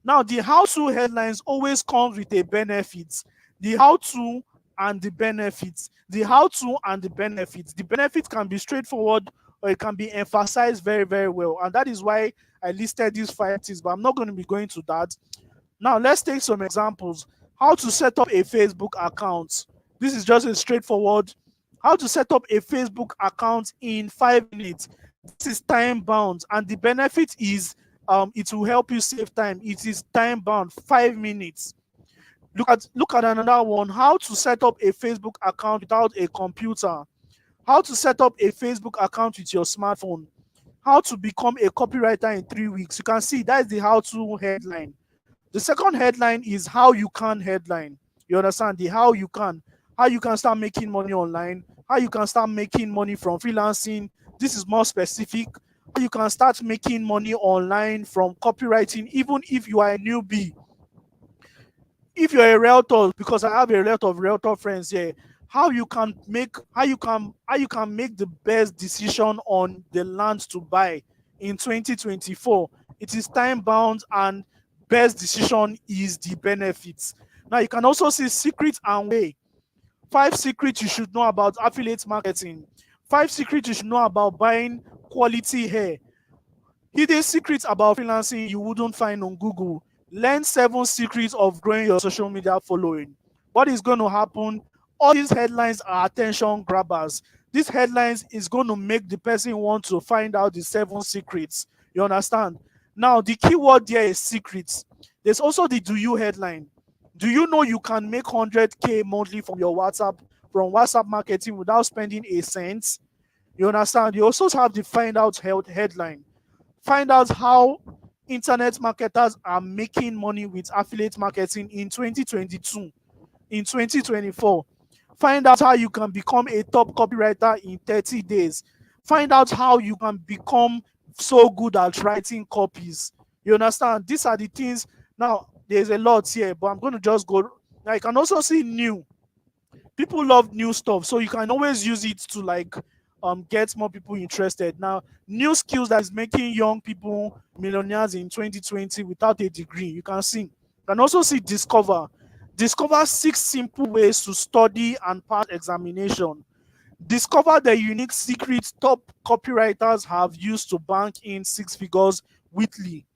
Now, the how-to headlines always comes with a benefit. The how-to and the benefits. The how-to and the benefits. The benefit can be straightforward or it can be emphasized very, very well. And that is why I listed these 5 things, but I'm not going to be going to that. Now, let's take some examples. How to set up a Facebook account. This is just a straightforward how to set up a Facebook account in 5 minutes. This is time bound, and the benefit is it will help you save time. It is time bound, 5 minutes. Look at another one. How to set up a Facebook account without a computer. How to set up a Facebook account with your smartphone. How to become a copywriter in 3 weeks. You can see that is the how-to headline. The second headline is how you can headline. You understand the how you can start making money online, how you can start making money from freelancing. This is more specific. How you can start making money online from copywriting, even if you are a newbie. If you're a realtor, because I have a lot of realtor friends here, how you can make the best decision on the land to buy in 2024. It is time bound, and best decision is the benefits. Now you can also see secrets and way. 5 secrets you should know about affiliate marketing. 5 secrets you should know about buying quality hair. Hidden secrets about freelancing you wouldn't find on Google. Learn 7 secrets of growing your social media following. What is going to happen? All these headlines are attention grabbers. These headlines is going to make the person want to find out the 7 secrets. You understand? Now, the keyword there is secrets. There's also the do you headline. Do you know you can make 100K monthly from WhatsApp marketing without spending a cent? You understand? You also have the find out headline. Find out how internet marketers are making money with affiliate marketing in 2022, in 2024. Find out how you can become a top copywriter in 30 days. Find out how you can become so good at writing copies. You understand? These are the things. Now, there's a lot here, but I'm going to just go. Now, you can also see new. People love new stuff, so you can always use it to get more people interested. Now, new skills that is making young people millionaires in 2020 without a degree. You can see. You can also see discover. Discover 6 simple ways to study and pass examination. Discover the unique secrets top copywriters have used to bank in 6 figures weekly.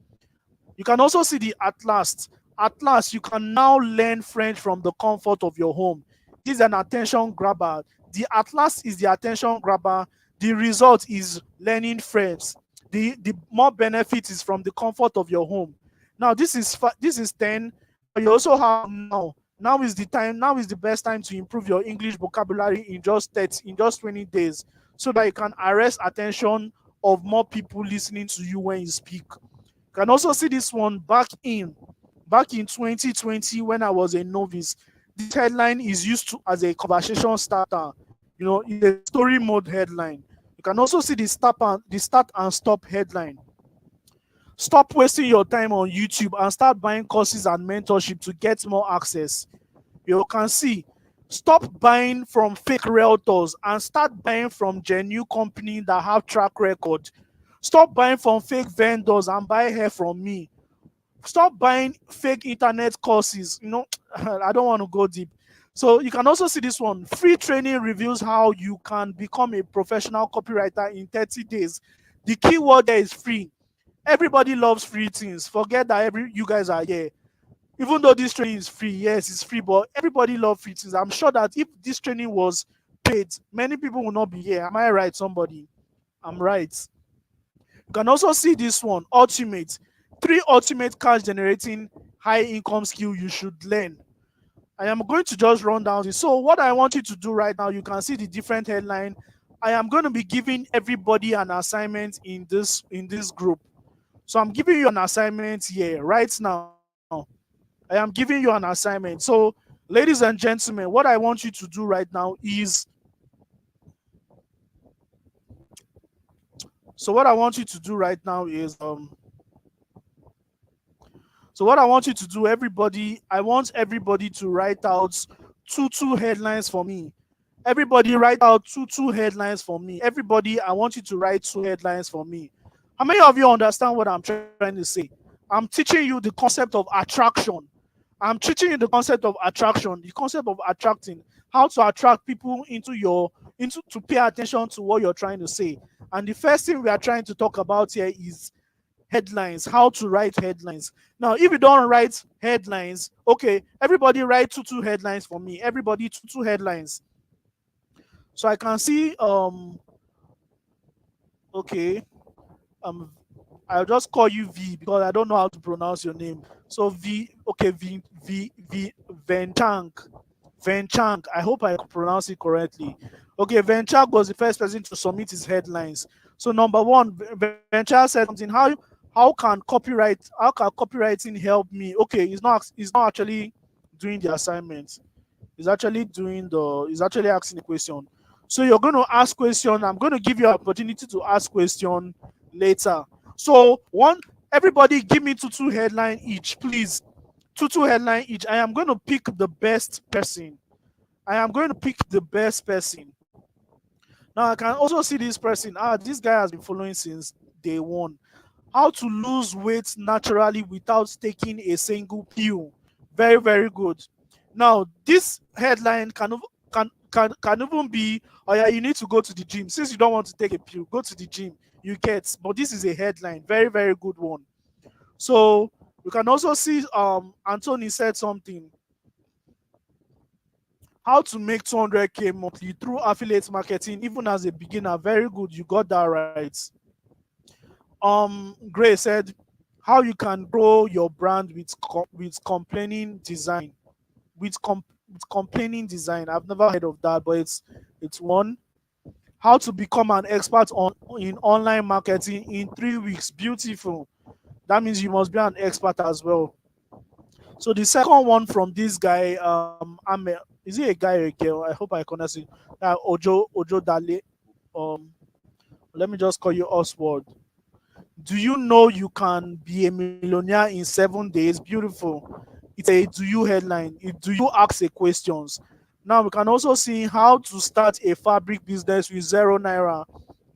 You can also see the at last. At last, you can now learn French from the comfort of your home. This is an attention grabber. The at last is the attention grabber. The result is learning French. The more benefit is from the comfort of your home. Now, this is 10. You also have now. Now is the time. Now is the best time to improve your English vocabulary in just 20 days, so that you can arrest attention of more people listening to you when you speak. You can also see this one back in 2020 when I was a novice. This headline is used as a conversation starter. It's a story mode headline. You can also see the start and stop headline. Stop wasting your time on YouTube and start buying courses and mentorship to get more access. You can see, stop buying from fake realtors and start buying from genuine companies that have track record. Stop buying from fake vendors and buy hair from me. Stop buying fake internet courses. I don't want to go deep. So you can also see this one. Free training reveals how you can become a professional copywriter in 30 days. The keyword there is free. Everybody loves free things. Forget that you guys are here. Even though this training is free, yes, it's free, but everybody loves free things. I'm sure that if this training was paid, many people will not be here. Am I right, somebody? I'm right. You can also see this one, ultimate. 3 ultimate cash generating high income skill you should learn. I am going to just run down this. So what I want you to do right now, you can see the different headline. I am going to be giving everybody an assignment in this group. So I'm giving you an assignment here right now. I am giving you an assignment. So, ladies and gentlemen, what I want you to do right now is everybody, I want everybody to write out two headlines for me. Everybody write out two headlines for me. Everybody, I want you to write 2 headlines for me. How many of you understand what I'm trying to say? I'm teaching you the concept of attraction. I'm teaching you the concept of attraction, the concept of attracting, how to attract people into to pay attention to what you're trying to say. And the first thing we are trying to talk about here is headlines, how to write headlines. Now, if you don't write headlines, okay, everybody write two headlines for me. Everybody two headlines. So I can see okay, um I'll just call you V because I don't know how to pronounce your name. So V, okay, V Venchang. Venchang. I hope I pronounce it correctly. Okay, Venchang was the first person to submit his headlines. So number one, Venchang said something. How can copywriting help me? Okay, he's not actually doing the assignment. He's actually asking a question. So you're going to ask question. I'm going to give you an opportunity to ask question later. So one, everybody give me two headline each, please. Two headline each. I am going to pick the best person. I am going to pick the best person. Now I can also see this person. This guy has been following since day one. How to lose weight naturally without taking a single pill. Very, very good. Now, this headline can even be, oh yeah, you need to go to the gym. Since you don't want to take a pill, go to the gym. You get, but this is a headline. Very, very good one. So you can also see Anthony said something. How to make 200k monthly through affiliate marketing, even as a beginner. Very good. You got that right. Gray said how you can grow your brand with complaining design. With complaining design. I've never heard of that, but it's one. How to become an expert in online marketing in 3 weeks. Beautiful. That means you must be an expert as well. So the second one from this guy, is he a guy or a girl? I hope I pronounce it. Ojo Dale. Um, Let me just call you Oswald. Do you know you can be a millionaire in 7 days? Beautiful. It's a do you headline. Do you ask a questions? Now we can also see how to start a fabric business with 0 naira.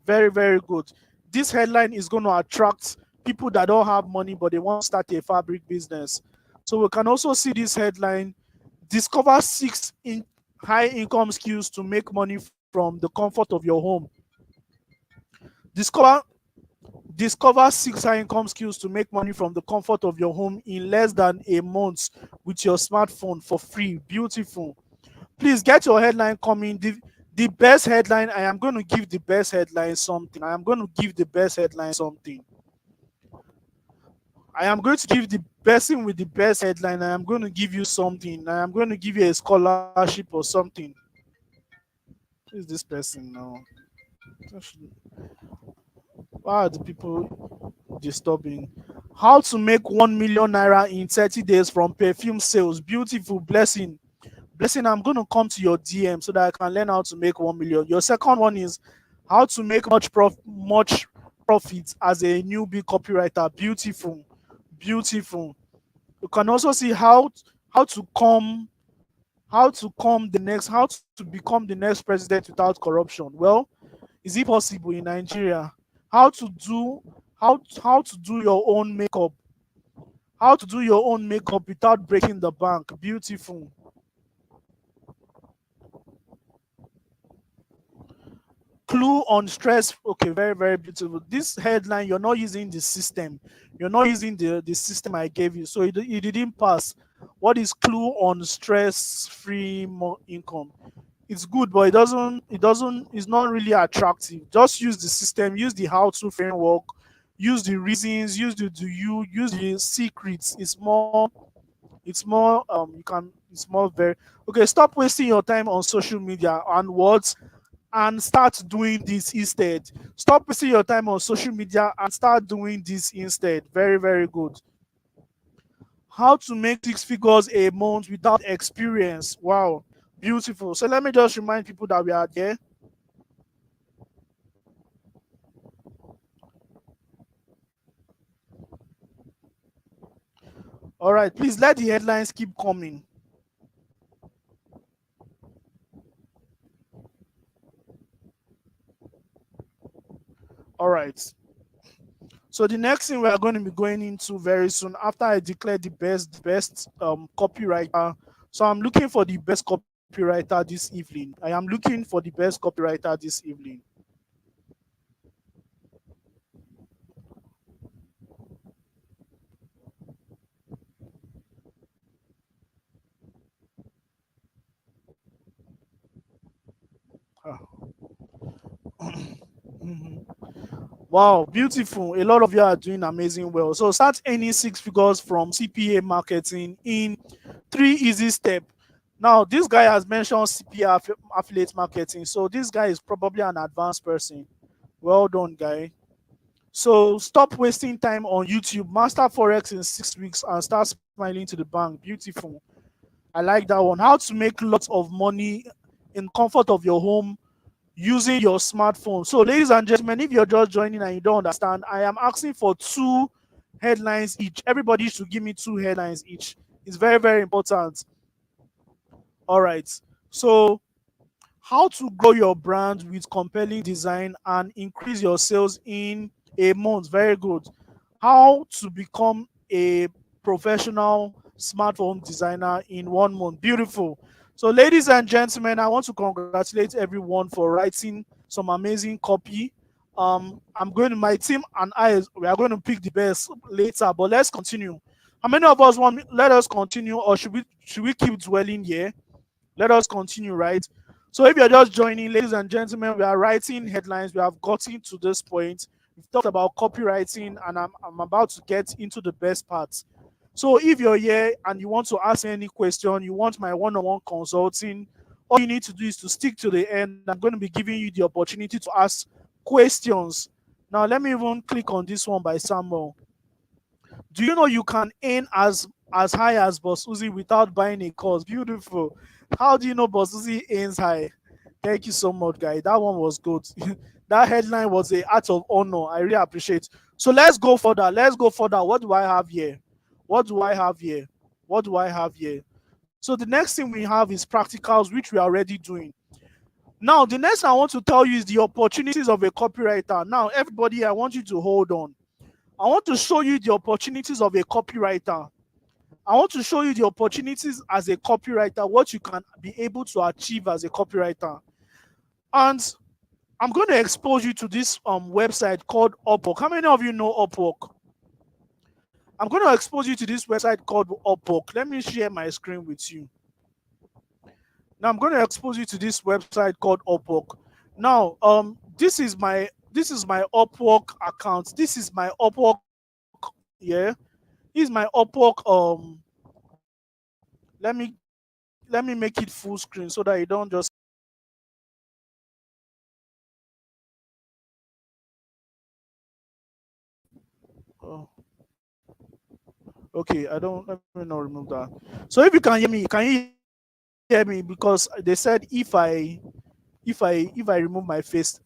Very, very good. This headline is going to attract people that don't have money but they want to start a fabric business. So we can also see this headline: discover high income skills to make money from the comfort of your home. Discover Discover 6 high income skills to make money from the comfort of your home in less than a month with your smartphone for free. Beautiful. Please get your headline coming. The best headline, I am going to give the best headline something. I am going to give the best headline something. I am going to give the person with the best headline, I am going to give you something. I am going to give you a scholarship or something. Who is this person now? Why are the people disturbing? How to make 1 million naira in 30 days from perfume sales. Beautiful. Blessing. Blessing, I'm going to come to your DM so that I can learn how to make 1 million. Your second one is how to make much profit as a newbie copywriter. Beautiful. Beautiful. You can also see how to come how to become the next president without corruption. Well, is it possible in Nigeria? How to do how to do your own makeup. How to do your own makeup without breaking the bank. Beautiful. Clue on stress. Okay, very, very beautiful. This headline, you're not using the system. You're not using the system I gave you. So it didn't pass. What is clue on stress-free income? It's good, but it's not really attractive. Just use the system, use the how-to framework, use the reasons, use the do you, use the secrets. It's more very okay. Stop wasting your time on social media and what and start doing this instead. Stop wasting your time on social media and start doing this instead. Very, very good. How to make 6 figures a month without experience. Wow, beautiful. So let me just remind people that we are there. All right, please let the headlines keep coming. All right. So the next thing we are going to be going into very soon, after I declare the best copywriter. So I'm looking for the best copywriter this evening. I am looking for the best copywriter this evening. Ah. Mhm. Wow, beautiful. A lot of you are doing amazing well. So start earning six figures from CPA marketing in 3 easy steps. Now, this guy has mentioned CPA affiliate marketing. So this guy is probably an advanced person. Well done, guy. So stop wasting time on YouTube. Master Forex in 6 weeks and start smiling to the bank. Beautiful. I like that one. How to make lots of money in comfort of your home using your smartphone. So, ladies and gentlemen, if you're just joining and you don't understand, I am asking for 2 headlines each. Everybody should give me 2 headlines each. It's very, very important. All right. So, how to grow your brand with compelling design and increase your sales in a month. Very good. How to become a professional smartphone designer in 1 month. Beautiful. So, ladies and gentlemen, I want to congratulate everyone for writing some amazing copy. I'm going to, my team and I, we are going to pick the best later, but let's continue. How many of us want, let us continue, or should we keep dwelling here? Let us continue, right? So if you're just joining, ladies and gentlemen, we are writing headlines. We have gotten to this point. We've talked about copywriting, and I'm about to get into the best parts. So if you're here and you want to ask me any question, you want my one-on-one consulting, all you need to do is to stick to the end. I'm going to be giving you the opportunity to ask questions. Now, let me even click on this one by Samuel. Do you know you can earn as high as Bossuhzi without buying a course? Beautiful. How do you know Bossuhzi earns high? Thank you so much, guy. That one was good. That headline was a act of honor. I really appreciate. So let's go further. Let's go further. What do I have here? What do I have here? What do I have here? So the next thing we have is practicals, which we are already doing. Now, the next I want to tell you is the opportunities of a copywriter. Now, everybody, I want you to hold on. I want to show you the opportunities of a copywriter. I want to show you the opportunities as a copywriter, what you can be able to achieve as a copywriter. And I'm going to expose you to this website called Upwork. How many of you know Upwork? I'm going to expose you to this website called Upwork. Let me share my screen with you. Now I'm going to expose you to this website called Upwork. Now, this is my Upwork account. This is my Upwork. Yeah, this is my Upwork. Let me make it full screen so that you don't just. Oh, okay, I don't. Let me not remove that. So if you can hear me, can you hear me? Because they said if I remove my face,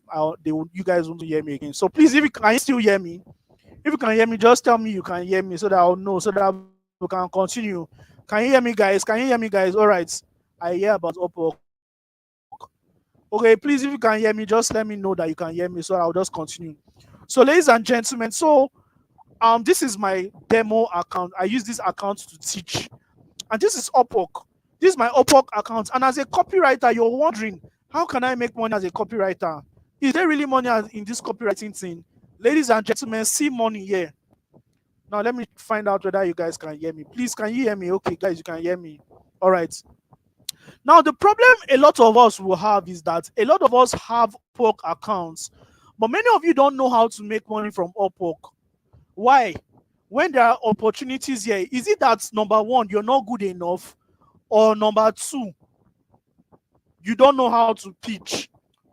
you guys won't hear me again. So please, if you can you still hear me, if you can hear me, just tell me you can hear me so that I'll know, so that we can continue. Can you hear me, guys? Can you hear me, guys? All right. I hear about Upwork. Okay, please, if you can hear me, just let me know that you can hear me, so I'll just continue. So, ladies and gentlemen, so this is my demo account. I use this account to teach, and this is Upwork. This is my Upwork account. And as a copywriter, you're wondering, how can I make money as a copywriter? Is there really money in this copywriting thing? Ladies and gentlemen, see money here. Now let me find out whether you guys can hear me. Please, can you hear me? Okay, guys, you can hear me. All right. Now the problem a lot of us will have is that a lot of us have Upwork accounts, but many of you don't know how to make money from Upwork. Why? When there are opportunities here, is it that number one, you're not good enough, or number two, you don't know how to pitch,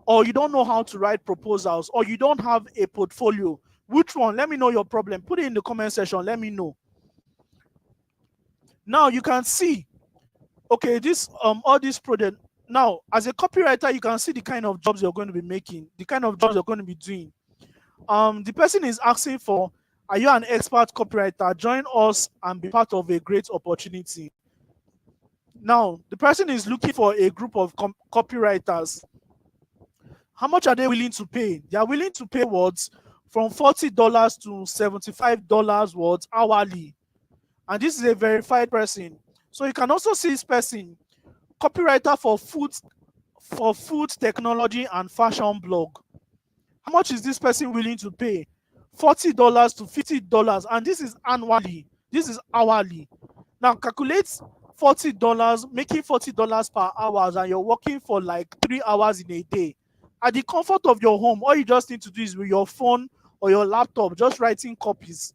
or you don't know how to write proposals, or you don't have a portfolio? Which one? Let me know your problem. Put it in the comment section. Let me know. Now you can see, okay, this all these projects. Now, as a copywriter, you can see the kind of jobs you're going to be making, the kind of jobs you're going to be doing. The person is asking for, are you an expert copywriter? Join us and be part of a great opportunity. Now, the person is looking for a group of copywriters. How much are they willing to pay? They are willing to pay what? from $40 to $75 worth hourly. And this is a verified person. So you can also see this person, copywriter for food technology and fashion blog. How much is this person willing to pay? $40 to $50, and this is annually. This is hourly. Now calculate $40, making $40 per hour, and you're working for like 3 hours in a day. At the comfort of your home, all you just need to do is with your phone or your laptop, just writing copies.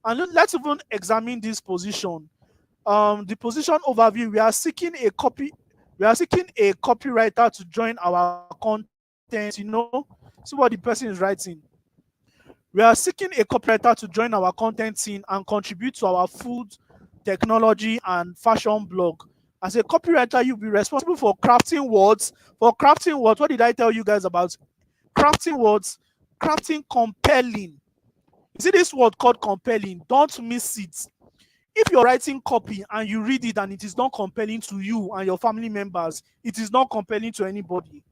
And let's even examine this position. The position overview, we are seeking a copywriter to join our content. See what the person is writing. We are seeking a copywriter to join our content team and contribute to our food, technology, and fashion blog. As a copywriter, you'll be responsible for crafting words. For crafting words, what did I tell you guys about? Crafting words, crafting compelling. You see this word called compelling? Don't miss it. If you're writing copy and you read it and it is not compelling to you and your family members, it is not compelling to anybody.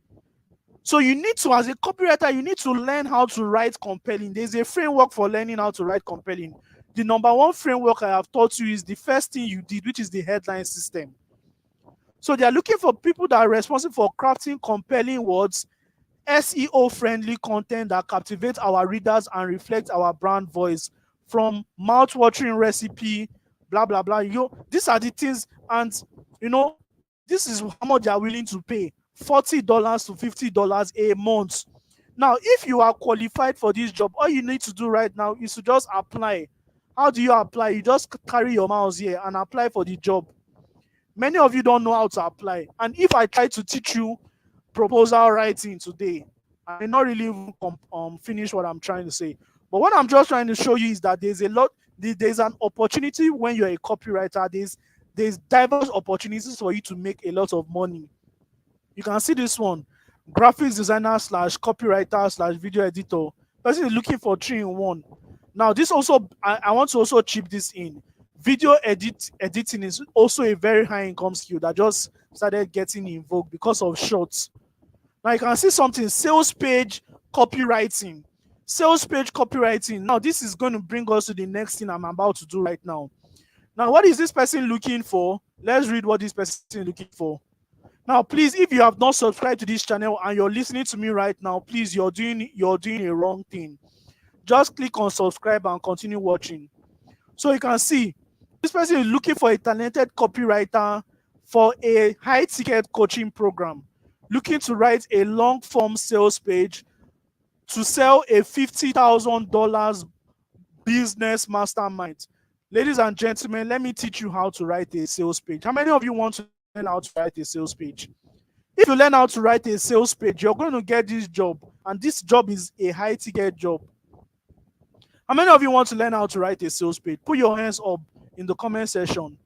So you need to, as a copywriter, you need to learn how to write compelling. There's a framework for learning how to write compelling. The number one framework I have taught you is the first thing you did, which is the headline system. So they are looking for people that are responsible for crafting compelling words, SEO-friendly content that captivates our readers and reflects our brand voice, from mouth-watering recipe, blah, blah, blah. These are the things, and, this is how much they are willing to pay. $40 to $50 a month. Now, if you are qualified for this job, all you need to do right now is to just apply. How do you apply? You just carry your mouse here and apply for the job. Many of you don't know how to apply. And if I try to teach you proposal writing today, I may not really finish what I'm trying to say. But what I'm just trying to show you is that there's an opportunity when you're a copywriter. There's diverse opportunities for you to make a lot of money. You can see this one, graphics designer / copywriter / video editor. Person is looking for 3-in-1. Now, this also, I want to also chip this in. Video editing is also a very high income skill that just started getting in vogue because of shorts. Now you can see something, sales page copywriting. Sales page copywriting. Now this is going to bring us to the next thing I'm about to do right now. Now, what is this person looking for? Let's read what this person is looking for. Now, please, if you have not subscribed to this channel and you're listening to me right now, please, you're doing a wrong thing. Just click on subscribe and continue watching. So you can see this person is looking for a talented copywriter for a high-ticket coaching program, looking to write a long-form sales page to sell a $50,000 business mastermind. Ladies and gentlemen, let me teach you how to write a sales page. How many of you want to learn how to write a sales page? If you learn how to write a sales page, you're going to get this job, and this job is a high-ticket job. How many of you want to learn how to write a sales page? Put your hands up in the comment section.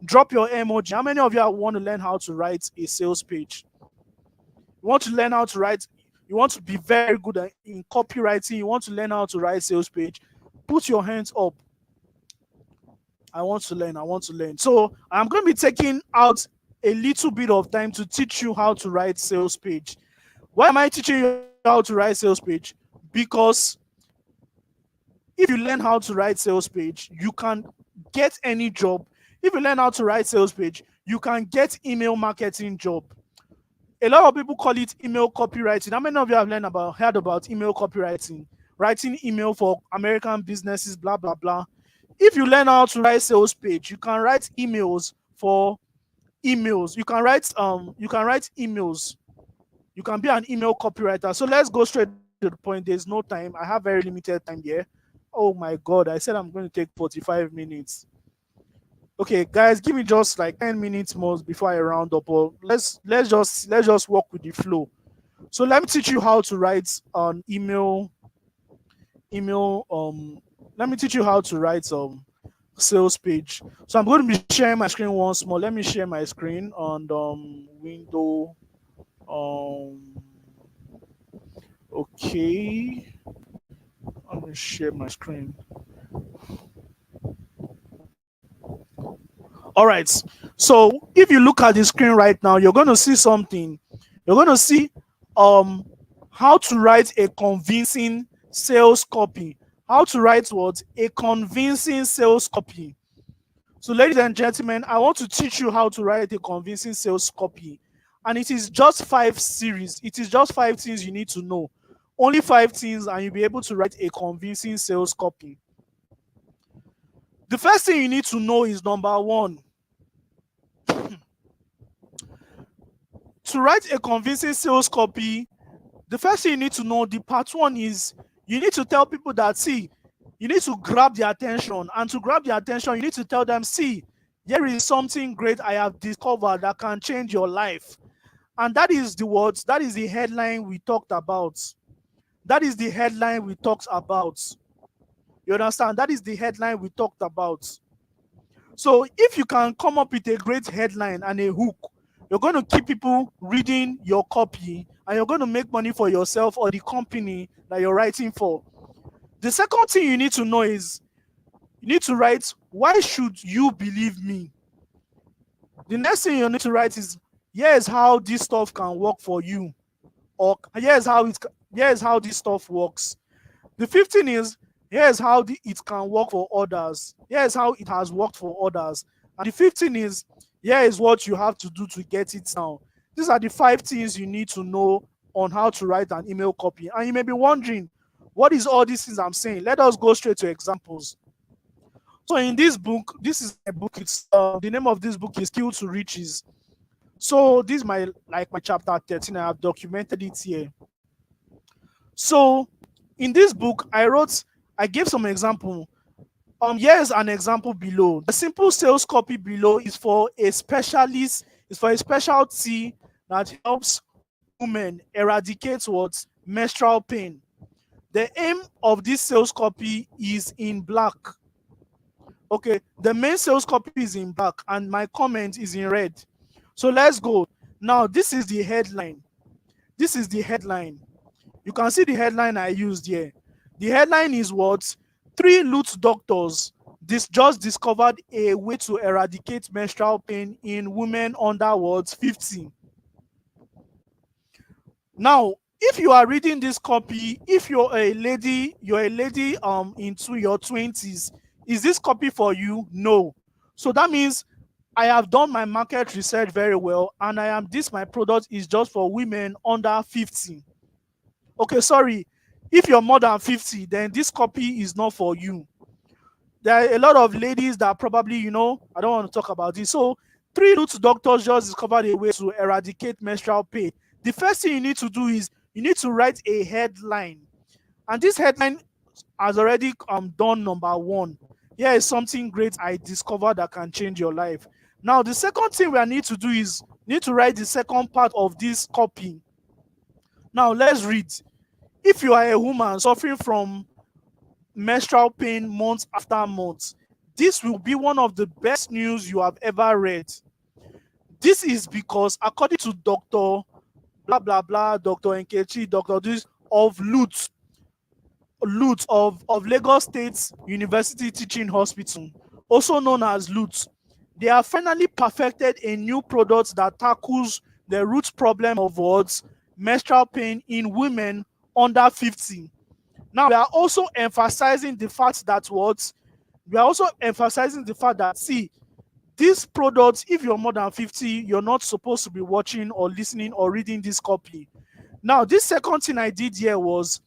Drop your emoji. How many of you want to learn how to write a sales page? You want to learn how to write, you want to be very good in copywriting, you want to learn how to write sales page? Put your hands up. I want to learn. So I'm going to be taking out a little bit of time to teach you how to write sales page. Why am I teaching you how to write sales page? Because if you learn how to write sales page, you can get any job. If you learn how to write sales page, you can get email marketing job. A lot of people call it email copywriting. How many of you have heard about email copywriting? Writing email for American businesses, blah, blah, blah. If you learn how to write sales page, you can write emails for emails. You can write emails. You can be an email copywriter. So let's go straight to the point. There's no time. I have very limited time here. Oh my God, I said I'm going to take 45 minutes. Okay, guys, give me just like 10 minutes more before I round up. Or let's just walk with the flow. So let me teach you how to write an email. Let me teach you how to write sales page. So I'm going to be sharing my screen once more. Let me share my screen on window. Okay. I'm going to share my screen. All right. So if you look at the screen right now, you're going to see something. You're going to see how to write a convincing sales copy. How to write what? A convincing sales copy. So, ladies and gentlemen, I want to teach you how to write a convincing sales copy. And it is just 5 series. It is just 5 things you need to know. Only 5 things, and you'll be able to write a convincing sales copy. The first thing you need to know is number 1. To write a convincing sales copy, the first thing you need to know, the part 1 is you need to tell people that, see, you need to grab their attention. And to grab their attention, you need to tell them, see, here is something great I have discovered that can change your life. And that is the words, that is the headline we talked about. That is the headline we talked about. You understand? That is the headline we talked about. So if you can come up with a great headline and a hook, you're going to keep people reading your copy, and you're going to make money for yourself or the company that you're writing for. The second thing you need to know is you need to write, why should you believe me? The next thing you need to write is, here's how this stuff can work for you, or here's how this stuff works. The fifth thing is, here's how it can work for others. Here's how it has worked for others. And the fifth thing is, here is what you have to do to get it now. These are the 5 things you need to know on how to write an email copy. And you may be wondering, what is all these things I'm saying? Let us go straight to examples. So in this book, this is a book. It's the name of this book is Skill to Riches. So this is my chapter 13. I have documented it here. So in this book, I gave some example. Here's an example below. The simple sales copy below is for a specialist. It's for a specialty that helps women eradicate what? Menstrual pain. The aim of this sales copy is in black. Okay, the main sales copy is in black and my comment is in red. So let's go. Now, this is the headline. This is the headline. You can see the headline I used here. The headline is what? 3 loot doctors just discovered a way to eradicate menstrual pain in women under what? 50. Now, if you are reading this copy, if you're a lady into your 20s, is this copy for you? No. So that means I have done my market research very well, and my product is just for women under 50. Okay, sorry. If you're more than 50, then this copy is not for you. There are a lot of ladies that probably, I don't want to talk about this. So 3 loot doctors just discovered a way to eradicate menstrual pain. The first thing you need to do is you need to write a headline. And this headline has already done number 1. Here is something great I discovered that can change your life. Now, the second thing we need to do is need to write the second part of this copy. Now, let's read. If you are a woman suffering from menstrual pain month after month, this will be one of the best news you have ever read. This is because, according to Dr. blah blah blah, Dr. Nkechi, Dr. this of LUT of Lagos State University Teaching Hospital, also known as LUT, they have finally perfected a new product that tackles the root problem of what? Menstrual pain in women under 50. Now, we are also emphasizing the fact that see, this product, if you're more than 50, you're not supposed to be watching or listening or reading this copy. Now, this second thing I did here was,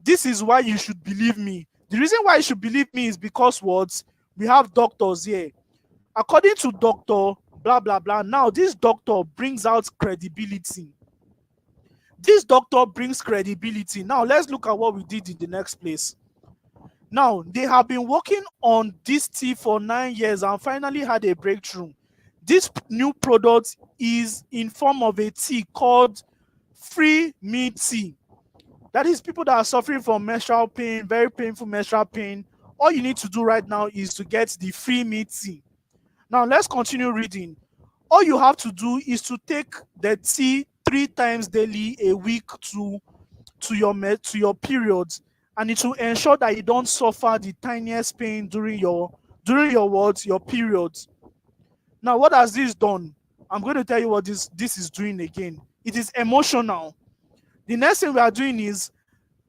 this is why you should believe me. The reason why you should believe me is because we have doctors here. According to Dr. blah blah blah, now this doctor brings out credibility. This doctor brings credibility. Now, let's look at what we did in the next place. Now, they have been working on this tea for 9 years and finally had a breakthrough. This new product is in form of a tea called Free Me Tea. That is, people that are suffering from menstrual pain, very painful menstrual pain. All you need to do right now is to get the Free Me Tea. Now, let's continue reading. All you have to do is to take the tea 3 times daily a week to your periods, and it will ensure that you don't suffer the tiniest pain during your periods. Now, what has this done? I'm going to tell you what this is doing again. It is emotional. The next thing we are doing is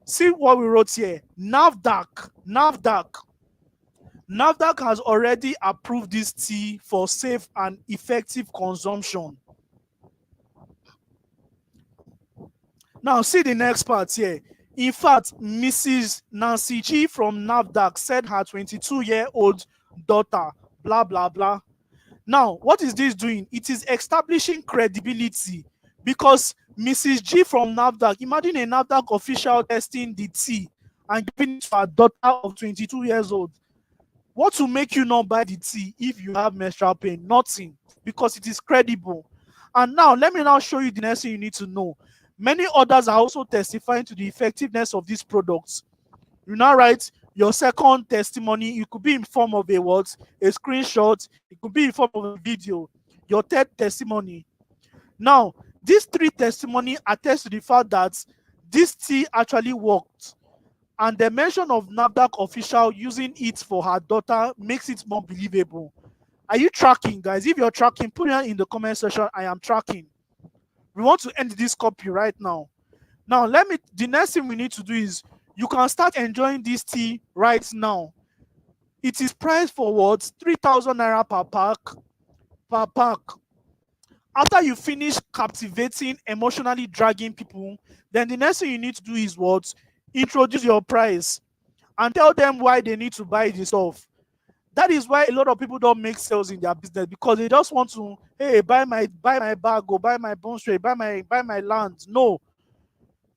See what we wrote here. NAFDAC has already approved this tea for safe and effective consumption. Now, see the next part here. In fact, Mrs. Nancy G from NAFDAC said her 22-year-old daughter, blah, blah, blah. Now, what is this doing? It is establishing credibility, because Mrs. G from NAFDAC, imagine a NAFDAC official testing the tea and giving it to her daughter of 22 years old. What will make you not buy the tea if you have menstrual pain? Nothing, because it is credible. And now, let me now show you the next thing you need to know. Many others are also testifying to the effectiveness of these products. You now write your second testimony. It could be in form of a what? A screenshot. It could be in form of a video. Your third testimony. Now, these three testimony attest to the fact that this tea actually worked. And the mention of NAFDAC official using it for her daughter makes it more believable. Are you tracking, guys? If you're tracking, put it in the comment section. I am tracking. We want to end this copy right now. Now, the next thing we need to do is, you can start enjoying this tea right now. It is priced for what? 3,000 naira per pack. After you finish captivating, emotionally dragging people, then the next thing you need to do is what? Introduce your price and tell them why they need to buy this stuff. That is why a lot of people don't make sales in their business, because they just want to, hey, buy my bag, or buy my bone straight, buy my land. No.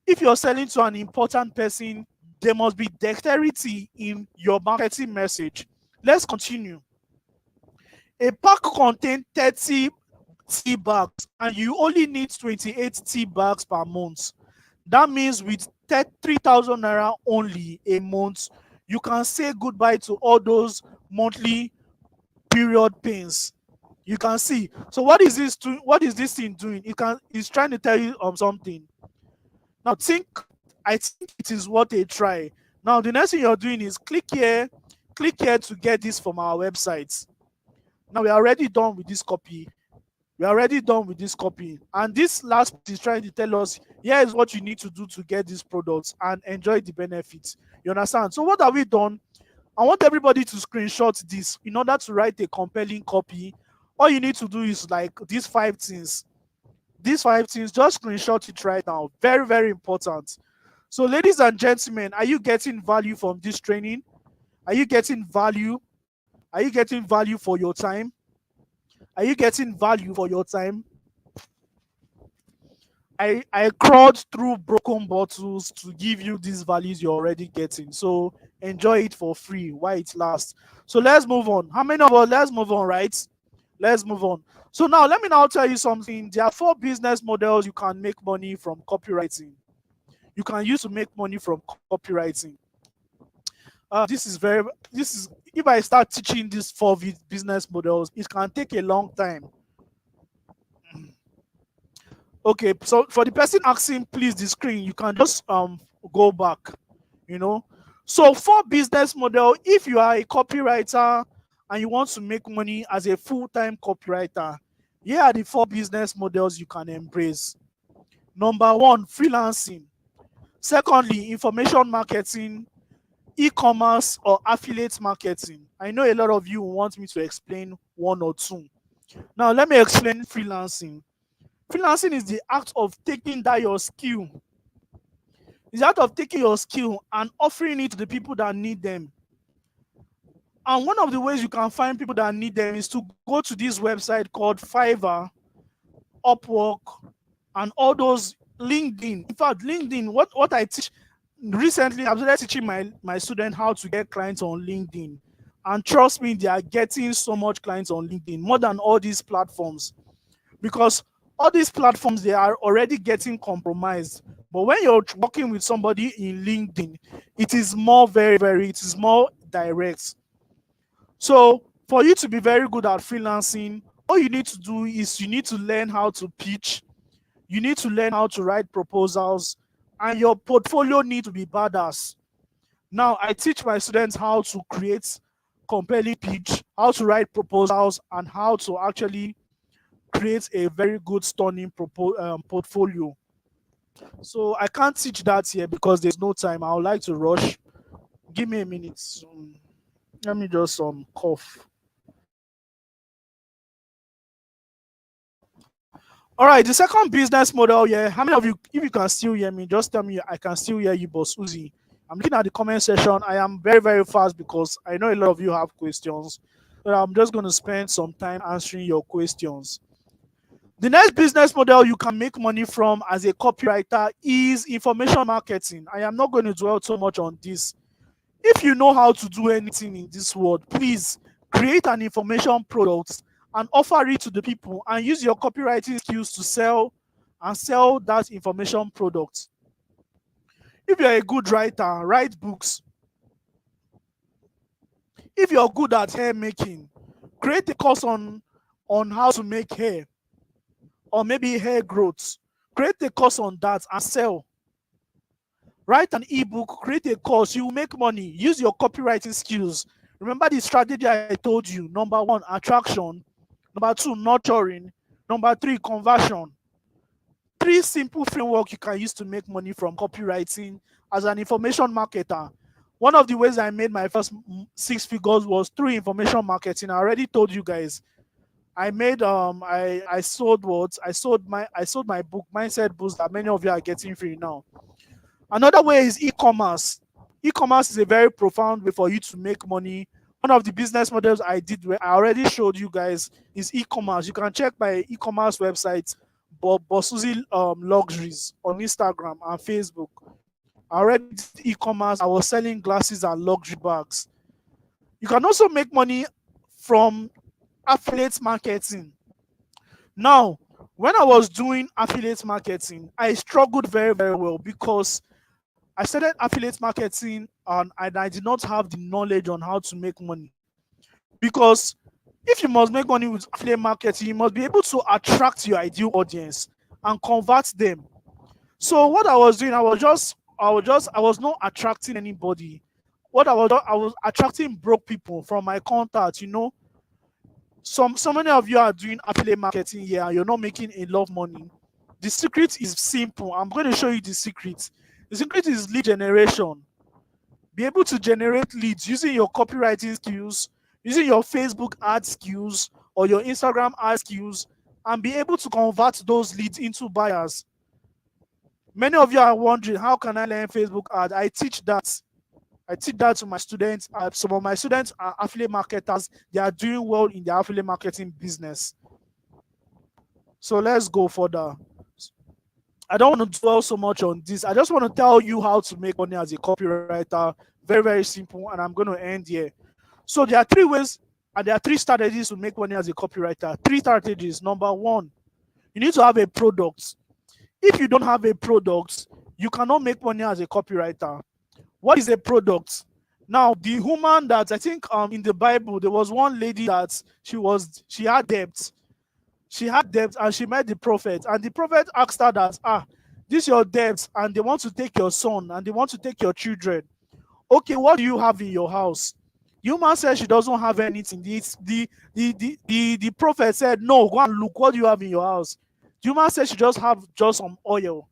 If you're selling to an important person, there must be dexterity in your marketing message. Let's continue. A pack contains 30 tea bags, and you only need 28 tea bags per month. That means with 3,000 naira only a month, you can say goodbye to all those monthly period pains. You can see. So what is this doing? What is this thing doing? It's trying to tell you something. Now I think it is worth a try. Now the next thing you're doing is click here to get this from our website. Now we are already done with this copy. And this last part is trying to tell us, here is what you need to do to get these products and enjoy the benefits. You understand? So what have we done? I want everybody to screenshot this in order to write a compelling copy. All you need to do is like these 5 things. Just screenshot it right now. Very, very important. So ladies and gentlemen, are you getting value from this training? Are you getting value? Are you getting value for your time? Are you getting value for your time? I crawled through broken bottles to give you these values you're already getting. So enjoy it for free while it lasts. So let's move on. How many of us? Let's move on, right? Let's move on. So now let me now tell you something. There are 4 business models you can make money from copywriting. You can use to make money from copywriting. If I start teaching these 4 business models, it can take a long time. Okay, so for the person asking, please, the screen, you can just go back, So 4 business model, if you are a copywriter and you want to make money as a full-time copywriter, here are the 4 business models you can embrace. Number 1, freelancing. Secondly, information marketing, e-commerce or affiliate marketing. I know a lot of you want me to explain 1 or 2. Now let me explain freelancing. Freelancing is the act of taking your skill. It's the act of taking your skill and offering it to the people that need them. And one of the ways you can find people that need them is to go to this website called Fiverr, Upwork, and all those LinkedIn. In fact, LinkedIn, what I teach recently, I've started teaching my students how to get clients on LinkedIn. And trust me, they are getting so much clients on LinkedIn, more than all these platforms. Because all these platforms, they are already getting compromised. But when you're working with somebody in LinkedIn, it is more it is more direct. So for you to be very good at freelancing, all you need to do is you need to learn how to pitch. You need to learn how to write proposals, and your portfolio needs to be badass. Now, I teach my students how to create compelling pitch, how to write proposals, and how to actually create a very good, stunning portfolio. So I can't teach that here because there's no time. I would like to rush. Give me a minute. Let me just cough. All right, the second business model here. How many of you, if you can still hear me, just tell me I can still hear you, Bossuhzi. I'm looking at the comment section. I am very, very fast because I know a lot of you have questions. But I'm just going to spend some time answering your questions. The next business model you can make money from as a copywriter is information marketing. I am not going to dwell so much on this. If you know how to do anything in this world, please create an information product and offer it to the people and use your copywriting skills to sell that information product. If you're a good writer, write books. If you're good at hair making, create a course on how to make hair or maybe hair growth. Create a course on that and sell. Write an ebook, create a course, you will make money. Use your copywriting skills. Remember the strategy I told you. Number one, attraction. Number two, nurturing. Number three, conversion. Three simple framework you can use to make money from copywriting as an information marketer. One of the ways I made my first 6 figures was through information marketing. I already told you guys. I made I sold what? I sold my book, Mindset Boost, that many of you are getting free now. Another way is e-commerce. E-commerce is a very profound way for you to make money. One of the business models I did, where I already showed you guys, is e-commerce. You can check my e-commerce website, Bossuhzi Luxuries, on Instagram and Facebook. I already did e-commerce. I was selling glasses and luxury bags. You can also make money from affiliate marketing. Now, when I was doing affiliate marketing, I struggled very, very well because I started affiliate marketing and I did not have the knowledge on how to make money. Because if you must make money with affiliate marketing, you must be able to attract your ideal audience and convert them. So what I was doing, I was not attracting anybody. I was attracting broke people from my contacts. So many of you are doing affiliate marketing here and you're not making a lot of money. The secret is simple. I'm going to show you the secret. The secret is lead generation. Be able to generate leads using your copywriting skills, using your Facebook ad skills or your Instagram ad skills, and be able to convert those leads into buyers. Many of you are wondering, how can I learn Facebook ad? I teach that. I teach that to my students. Some of my students are affiliate marketers. They are doing well in their affiliate marketing business. So let's go further. I don't want to dwell so much on this. I just want to tell you how to make money as a copywriter. Very, very simple. And I'm going to end here. So there are 3 ways and there are 3 strategies to make money as a copywriter. 3 strategies. Number one, you need to have a product. If you don't have a product, you cannot make money as a copywriter. What is a product? Now, the woman that I think in the Bible, there was one lady that she had debt. She had debt and she met the prophet. And the prophet asked her that, this is your debt, and they want to take your son and they want to take your children. Okay, what do you have in your house? The woman said she doesn't have anything. The prophet said, no, go and look. What do you have in your house? The woman said she just some oil.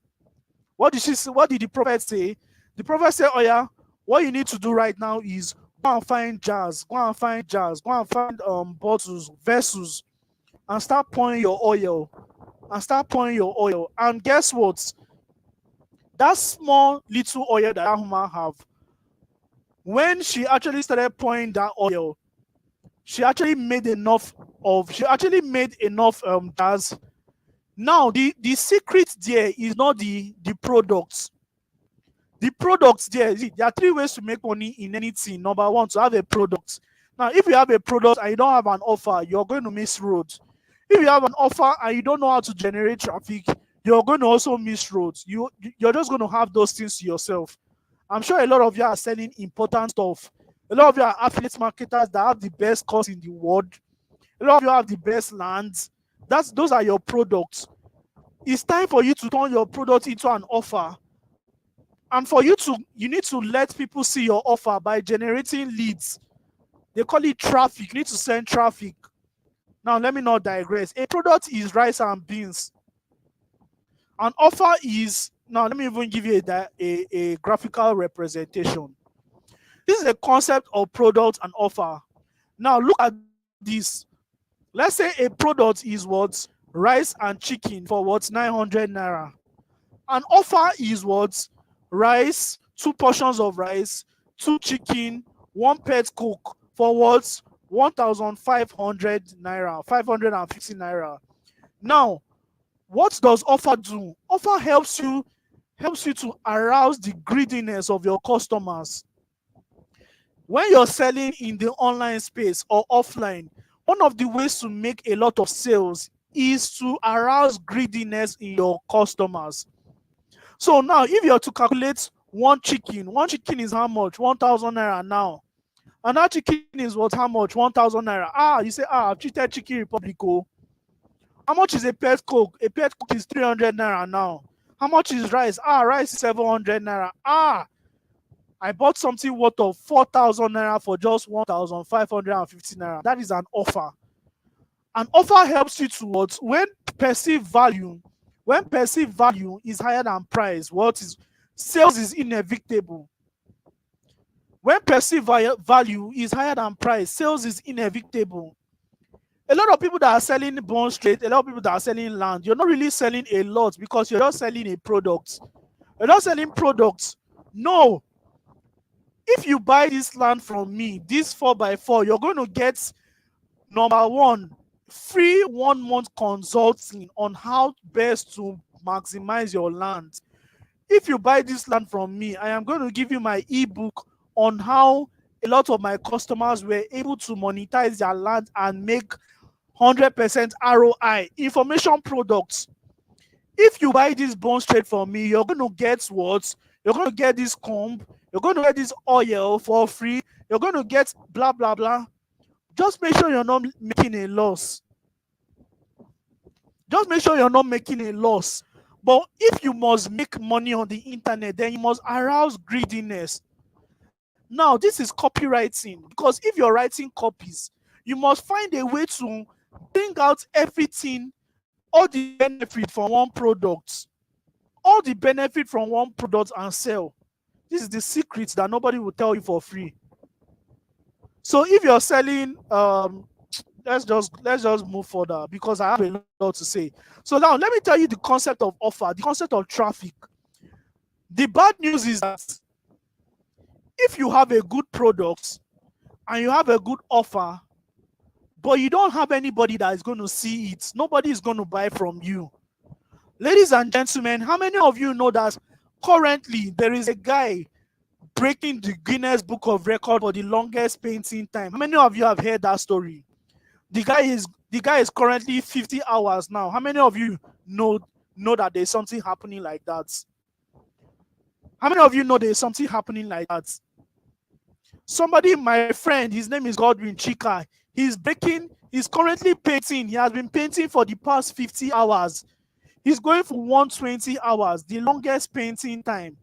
What did she say? What did the prophet say? The prophet said, oh yeah, what you need to do right now is go and find jars, go and find bottles, vessels, and start pouring your oil. And guess what? That small little oil that woman have, when she actually started pouring that oil, she actually made enough jars. Now the secret there is not the products. The products there are 3 ways to make money in anything. Number one, to have a product. Now, if you have a product and you don't have an offer, you're going to miss roads. If you have an offer and you don't know how to generate traffic, you're going to also miss roads. You're just going to have those things to yourself. I'm sure a lot of you are selling important stuff. A lot of you are affiliate marketers that have the best course in the world. A lot of you have the best lands. Those are your products. It's time for you to turn your product into an offer. And you need to let people see your offer by generating leads. They call it traffic. You need to send traffic. Now, let me not digress. A product is rice and beans. An offer is Now, let me even give you a graphical representation. This is a concept of product and offer. Now, look at this. Let's say a product is what? Rice and chicken for what? 900 naira. An offer is what? Rice, two portions of rice, two chicken, one pet coke for what? 1,500 naira, 550 naira. Now, what does offer do? Offer helps you to arouse the greediness of your customers. When you're selling in the online space or offline, one of the ways to make a lot of sales is to arouse greediness in your customers. So now, if you're to calculate one chicken is how much? 1,000 naira now. And that chicken is what? How much? 1,000 naira. You say, I've treated Chicken Republic. Oh. How much is a pet coke? A pet coke is 300 naira now. How much is rice? Rice is 700 naira. I bought something worth of 4,000 naira for just 1,550 naira. That is an offer. An offer helps you to what? When perceived value is higher than price, sales is inevitable. When perceived value is higher than price, sales is inevitable. A lot of people that are selling bond straight, a lot of people that are selling land, you're not really selling a lot because you're just selling a product. You're not selling products. No. If you buy this land from me, this 4x4, you're going to get, number one, free 1 month consulting on how best to maximize your land. If you buy this land from me, I am going to give you my ebook on how a lot of my customers were able to monetize their land and make 100% ROI. Information products. If you buy this bone straight from me, you're going to get what? You're going to get this comb. You're going to get this oil for free. You're going to get blah, blah, blah. Just make sure you're not making a loss. Just make sure you're not making a loss. But if you must make money on the internet, then you must arouse greediness. Now, this is copywriting, because if you're writing copies, you must find a way to bring out everything, all the benefit from one product, and sell. This is the secret that nobody will tell you for free. So if you're selling, let's just move further because I have a lot to say. So now let me tell you the concept of offer, the concept of traffic. The bad news is that if you have a good product and you have a good offer, but you don't have anybody that is going to see it, nobody is going to buy from you. Ladies and gentlemen, how many of you know that currently there is a guy breaking the Guinness Book of Record for the longest painting time? How many of you have heard that story? The guy is currently 50 hours now. How many of you know that there's something happening like that? How many of you know there's something happening like that? Somebody, my friend, his name is Godwin Chika. He's currently painting. He has been painting for the past 50 hours. He's going for 120 hours, the longest painting time.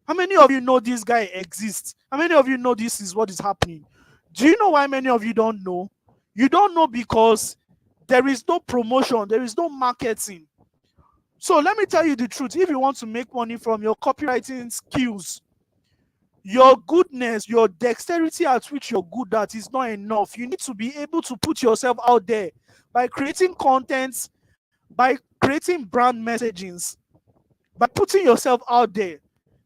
How many of you know this guy exists? How many of you know this is what is happening? Do you know why many of you don't know? You don't know because there is no promotion, there is no marketing. So let me tell you the truth. If you want to make money from your copywriting skills, your goodness, your dexterity at which you're good at is not enough. You need to be able to put yourself out there by creating content, by creating brand messagings, by putting yourself out there.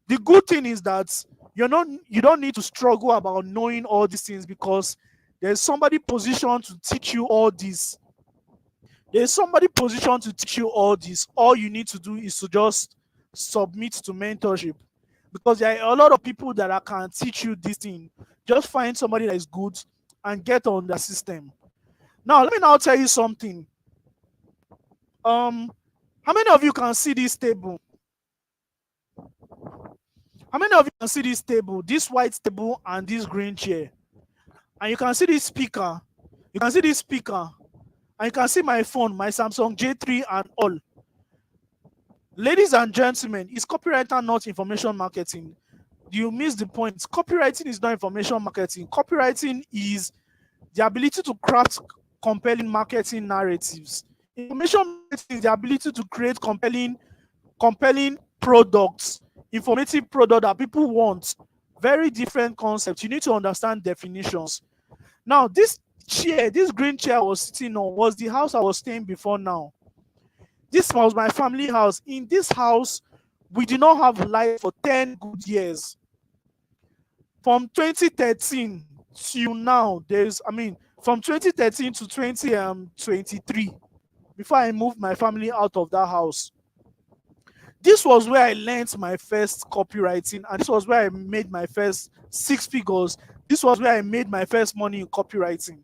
The good thing is that you don't need to struggle about knowing all these things because there's somebody positioned to teach you all this. There's somebody positioned to teach you all this. All you need to do is to just submit to mentorship. Because there are a lot of people that can teach you this thing. Just find somebody that is good and get on the system. Now, let me now tell you something. How many of you can see this table? How many of you can see this table? This white table and this green chair. And you can see this speaker. You can see this speaker. And you can see my phone, my Samsung J3 and all. Ladies and gentlemen, is copywriter not information marketing? You missed the point. Copywriting is not information marketing. Copywriting is the ability to craft compelling marketing narratives. Information marketing is the ability to create compelling compelling products, informative product that people want. Very different concepts. You need to understand definitions. Now, this chair, this green chair I was sitting on was the house I was staying before now. This was my family house. In this house, we did not have light for 10 good years. From 2013 till now, from 2013 to 2023, before I moved my family out of that house. This was where I learned my first copywriting, and this was where I made my first 6 figures. This was where I made my first money in copywriting.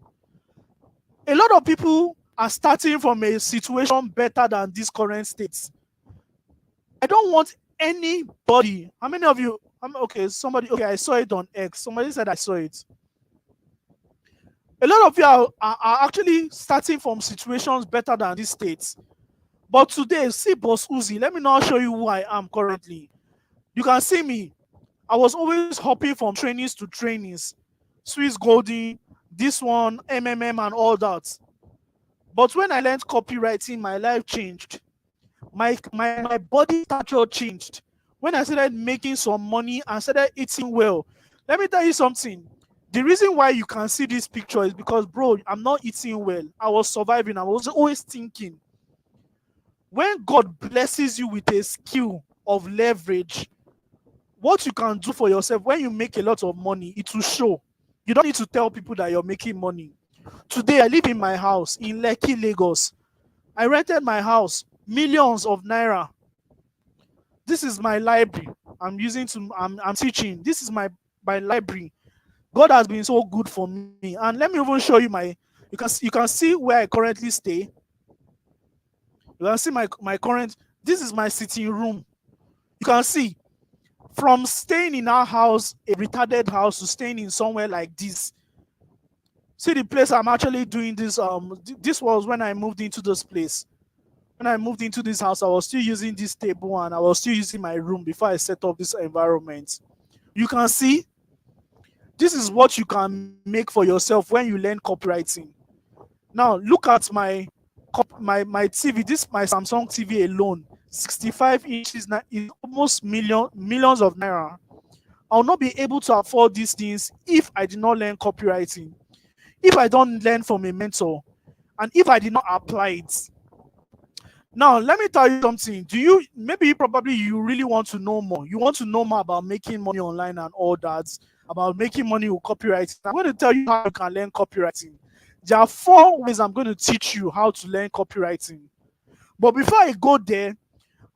A lot of people are starting from a situation better than this current state. I don't want anybody. How many of you? Okay, I saw it on X. Somebody said I saw it. A lot of you are actually starting from situations better than this state. But today, see Bossuhzi. Let me now show you who I am currently. You can see me. I was always hopping from trainings to trainings. Swiss Golden, this one, MMM and all that. But when I learned copywriting, my life changed. My body stature changed. When I started making some money and started eating well. Let me tell you something. The reason why you can see this picture is because, bro, I'm not eating well. I was surviving. I was always thinking. When God blesses you with a skill of leverage, what you can do for yourself when you make a lot of money, it will show. You don't need to tell people that you're making money. Today, I live in my house in Lekki, Lagos. I rented my house, millions of naira. This is my library. I'm teaching. This is my library. God has been so good for me. And let me even show you you can see where I currently stay. You can see my current, this is my sitting room. You can see from staying in our house, a retarded house, to staying in somewhere like this. See the place I'm actually doing this. This was when I moved into this place. When I moved into this house, I was still using this table and I was still using my room before I set up this environment. You can see this is what you can make for yourself when you learn copywriting. Now look at my TV. This my Samsung TV alone, 65 inches, is almost millions of naira. I'll not be able to afford these things if I did not learn copywriting, if I don't learn from a mentor, and if I did not apply it. Now let me tell you something. Probably you really want to know more. You want to know more about making money online and all that, about making money with copywriting. I'm going to tell you how you can learn copywriting. There are 4 ways I'm going to teach you how to learn copywriting. But before I go there,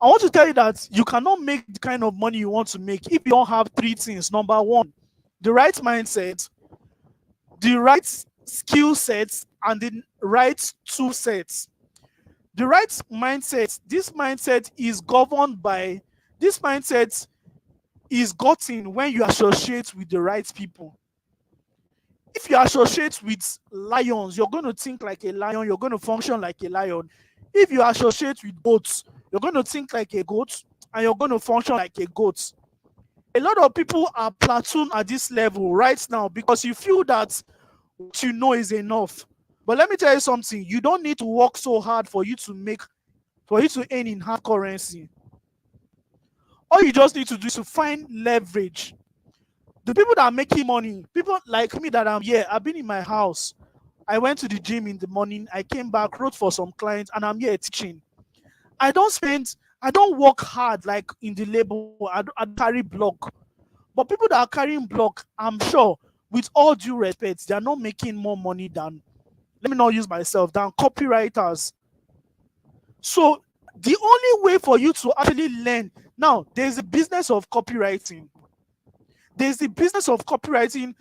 I want to tell you that you cannot make the kind of money you want to make if you don't have 3 things. Number 1, the right mindset, the right skill sets, and the right tool sets. The right mindset, this mindset is gotten when you associate with the right people. If you associate with lions, you're going to think like a lion, you're going to function like a lion. If you associate with goats, you're going to think like a goat and you're going to function like a goat. A lot of people are platoon at this level right now because you feel that what you know is enough. But let me tell you something, you don't need to work so hard for you to earn in hard currency. All you just need to do is to find leverage. The people that are making money, people like me that I'm here, I've been in my house. I went to the gym in the morning, I came back, wrote for some clients, and I'm here teaching. I don't work hard like in the label, I carry block. But people that are carrying block, I'm sure, with all due respect, they are not making more money than, let me not use myself, than copywriters. So the only way for you to actually learn, now there's a business of copywriting. There's the business of copywriting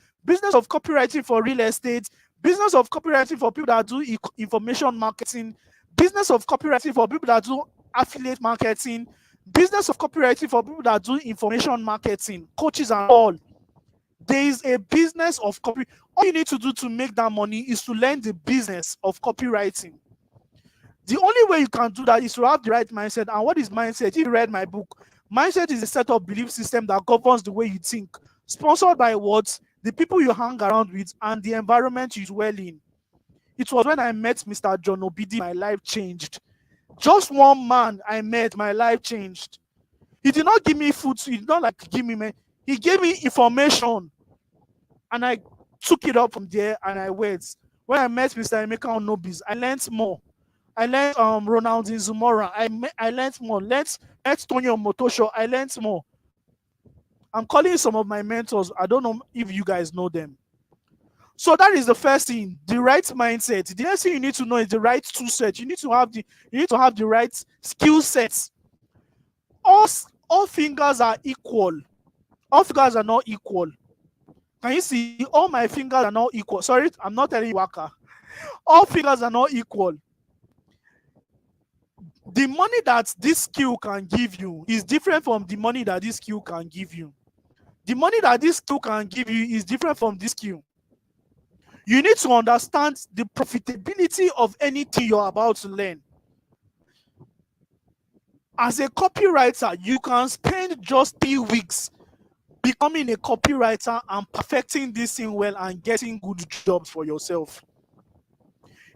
for real estate, business of copywriting for people that do information marketing, business of copywriting for people that do affiliate marketing, business of copywriting for people that do information marketing, coaches and all. There is a business of copy. All you need to do to make that money is to learn the business of copywriting. The only way you can do that is to have the right mindset. And what is mindset? If you read my book, mindset is a set of belief system that governs the way you think, sponsored by what? The people you hang around with and the environment you dwell in. It was when I met Mr. John Obidi, my life changed. Just one man I met, my life changed. He did not give me food. He did not like give me money. He gave me information, and I took it up from there and I went. When I met Mr. Emeka on Novice, I learned more. I learned Ronaldinho Zumora. I learned more. Let's Tony Motosho. I learned more. I'm calling some of my mentors. I don't know if you guys know them. So that is the first thing, the right mindset. The next thing you need to know is the right tool set. You need to have the right skill sets. All fingers are equal. All fingers are not equal. Can you see? All my fingers are not equal. Sorry, I'm not telling you Waka. All fingers are not equal. The money that this skill can give you is different from the money that this skill can give you. The money that this skill can give you is different from this skill. You need to understand the profitability of anything you're about to learn. As a copywriter, you can spend just 3 weeks becoming a copywriter and perfecting this thing well and getting good jobs for yourself.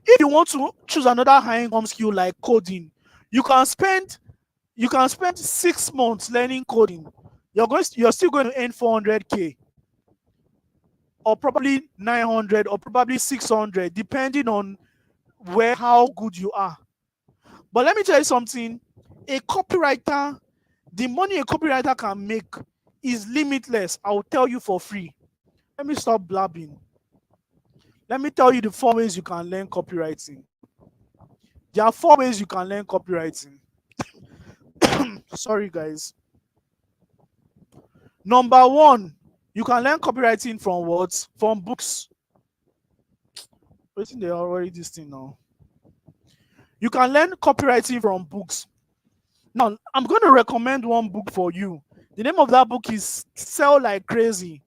If you want to choose another high income skill like coding, you can spend 6 months learning coding. You're still going to earn 400k, or probably 900, or probably 600, depending on how good you are. But let me tell you something. A copywriter, the money a copywriter can make is limitless. I'll tell you for free. Let me stop blabbing. Let me tell you the 4 ways you can learn copywriting. There are 4 ways you can learn copywriting. Sorry, guys. Number 1, you can learn copywriting from what? From books. I think they are already this thing now. You can learn copywriting from books. Now, I'm going to recommend one book for you. The name of that book is Sell Like Crazy.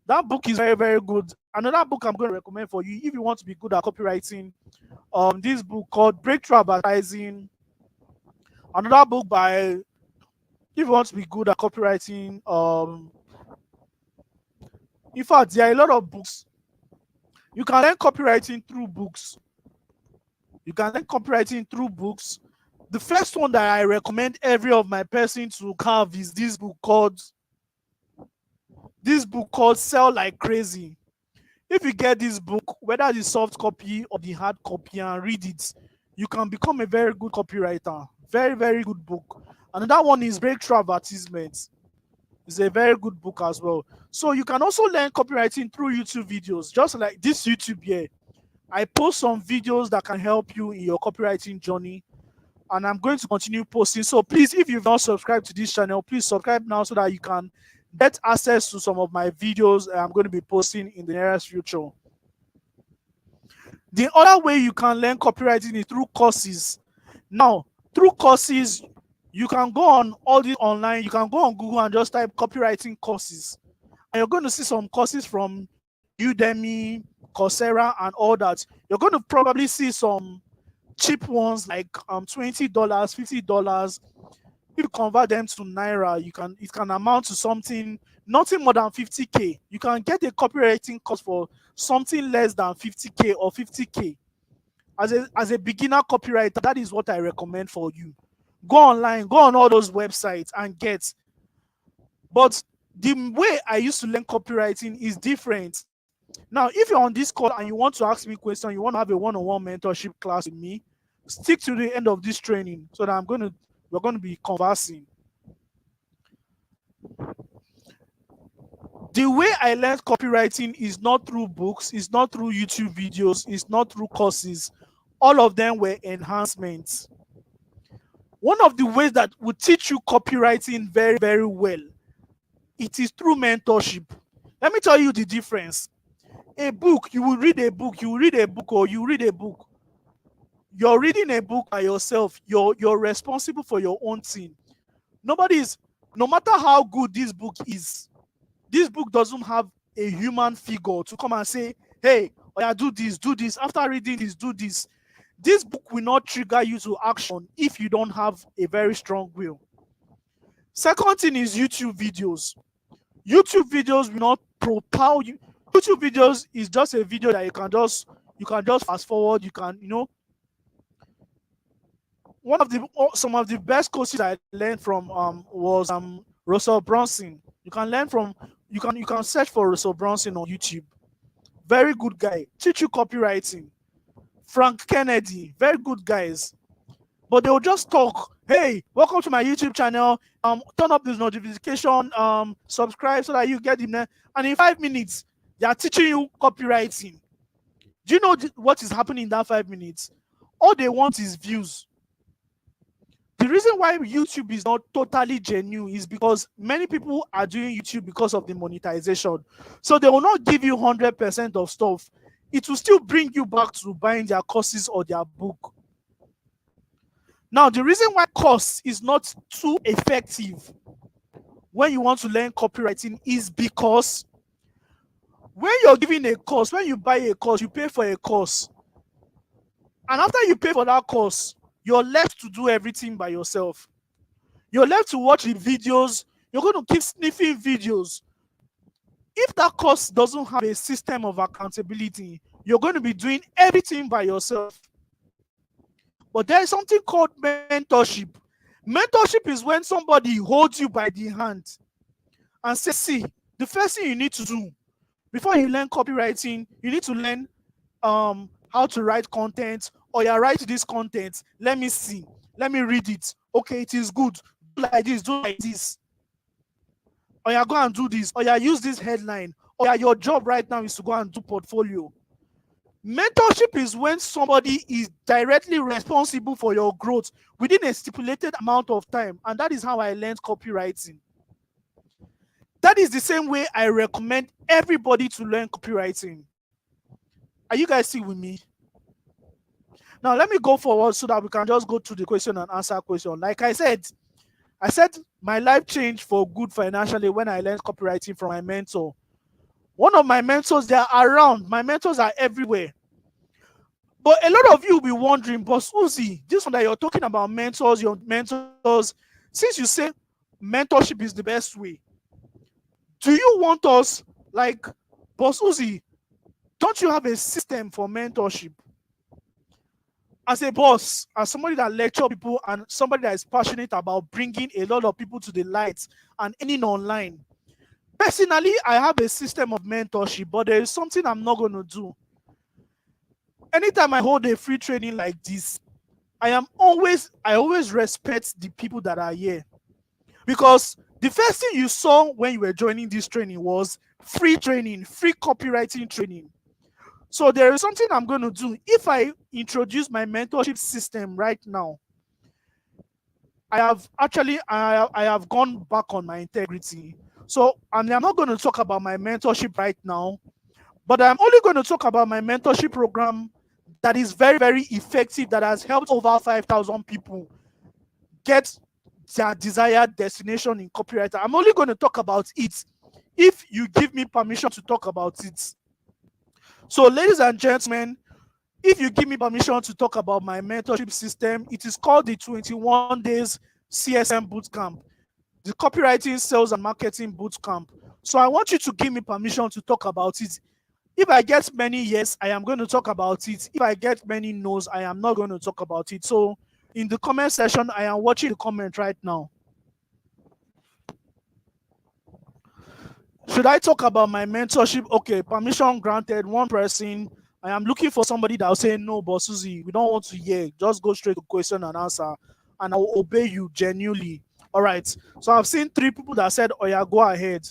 That book is very, very good. Another book I'm going to recommend for you if you want to be good at copywriting, this book called Breakthrough Advertising. Another book by, if you want to be good at copywriting, in fact, there are a lot of books. You can learn copywriting through books. The first one that I recommend every of my person to have is this book called Sell Like Crazy. If you get this book, whether the soft copy or the hard copy, and read it, you can become a very good copywriter. Very, very good book. Another one is Breakthrough Advertisements. It's a very good book as well. So you can also learn copywriting through YouTube videos, just like this YouTube here. I post some videos that can help you in your copywriting journey, and I'm going to continue posting. So please, if you've not subscribed to this channel, please subscribe now so that you can get access to some of my videos I'm going to be posting in the nearest future. The other way you can learn copywriting is through courses. Now, through courses, you can go on all these online. You can go on Google and just type copywriting courses, and you're going to see some courses from Udemy, Coursera, and all that. You're going to probably see some cheap ones like $20, $50. If you convert them to Naira, it can amount to something, nothing more than 50k. You can get a copywriting course for something less than 50k or 50k. As a beginner copywriter, that is what I recommend for you. Go online, go on all those websites and get. But the way I used to learn copywriting is different. Now, if you're on this call and you want to ask me questions, you want to have a one-on-one mentorship class with me, stick to the end of this training so that we're going to be conversing. The way I learned copywriting is not through books, it's not through YouTube videos, it's not through courses. All of them were enhancements. One of the ways that will teach you copywriting very, very well, it is through mentorship. Let me tell you the difference. A book, you will read a book, You're reading a book by yourself. You're responsible for your own thing. No matter how good this book is, this book doesn't have a human figure to come and say, hey, do this. After reading this, do this. This book will not trigger you to action if you don't have a very strong will. Second thing is YouTube videos. YouTube videos will not propel you. YouTube videos is just a video that you can just fast forward. You can some of the best courses I learned from was Russell Brunson. You can search for Russell Brunson on YouTube. Very good guy. Teach you copywriting. Frank Kennedy, very good guys. But they will just talk. Hey, welcome to my YouTube channel. Turn up this notification. Subscribe so that you get them. And in 5 minutes, they are teaching you copywriting. Do you know what is happening in that 5 minutes? All they want is views. The reason why YouTube is not totally genuine is because many people are doing YouTube because of the monetization. So they will not give you 100% of stuff. It will still bring you back to buying their courses or their book. Now, the reason why course is not too effective when you want to learn copywriting is because when you're giving a course, when you buy a course, you pay for a course. And after you pay for that course, you're left to do everything by yourself. You're left to watch the videos. You're going to keep sniffing videos. If that course doesn't have a system of accountability, you're going to be doing everything by yourself. But there is something called mentorship. Mentorship is when somebody holds you by the hand and says, see, the first thing you need to do before you learn copywriting, you need to learn how to write content, or you write this content. Let me see. Let me read it. Okay, it is good. Do like this, do like this. Or you go and do this, or you use this headline, or your job right now is to go and do portfolio. Mentorship is when somebody is directly responsible for your growth within a stipulated amount of time. And that is how I learned copywriting. That is the same way I recommend everybody to learn copywriting. Are you guys still with me? Now, let me go forward so that we can just go to the question and answer question. Like I said my life changed for good financially when I learned copywriting from my mentor. One of my mentors, they are around. My mentors are everywhere. But a lot of you will be wondering, Bossuhzi, this one that you're talking about mentors, your mentors, since you say mentorship is the best way, do you want us, like, Bossuhzi, don't you have a system for mentorship? As a boss, as somebody that lectures people and somebody that is passionate about bringing a lot of people to the light and earning online, personally, I have a system of mentorship, but there is something I'm not going to do. Anytime I hold a free training like this, I always respect the people that are here. Because the first thing you saw when you were joining this training was free training, free copywriting training. So there is something I'm going to do. If I introduce my mentorship system right now, I have gone back on my integrity. So I'm not going to talk about my mentorship right now, but I'm only going to talk about my mentorship program that is very, very effective, that has helped over 5,000 people get their desired destination in copywriter. I'm only going to talk about it if you give me permission to talk about it. So, ladies and gentlemen, if you give me permission to talk about my mentorship system, it is called the 21 Days CSM Bootcamp, the Copywriting, Sales, and Marketing Bootcamp. So I want you to give me permission to talk about it. If I get many yes, I am going to talk about it. If I get many no's, I am not going to talk about it. So in the comment section, I am watching the comment right now. Should I talk about my mentorship? Okay, permission granted, one person. I am looking for somebody that will say, no, Bossuhzi, we don't want to hear. Just go straight to question and answer, and I will obey you genuinely. All right. So I've seen 3 people that said, oh yeah, go ahead.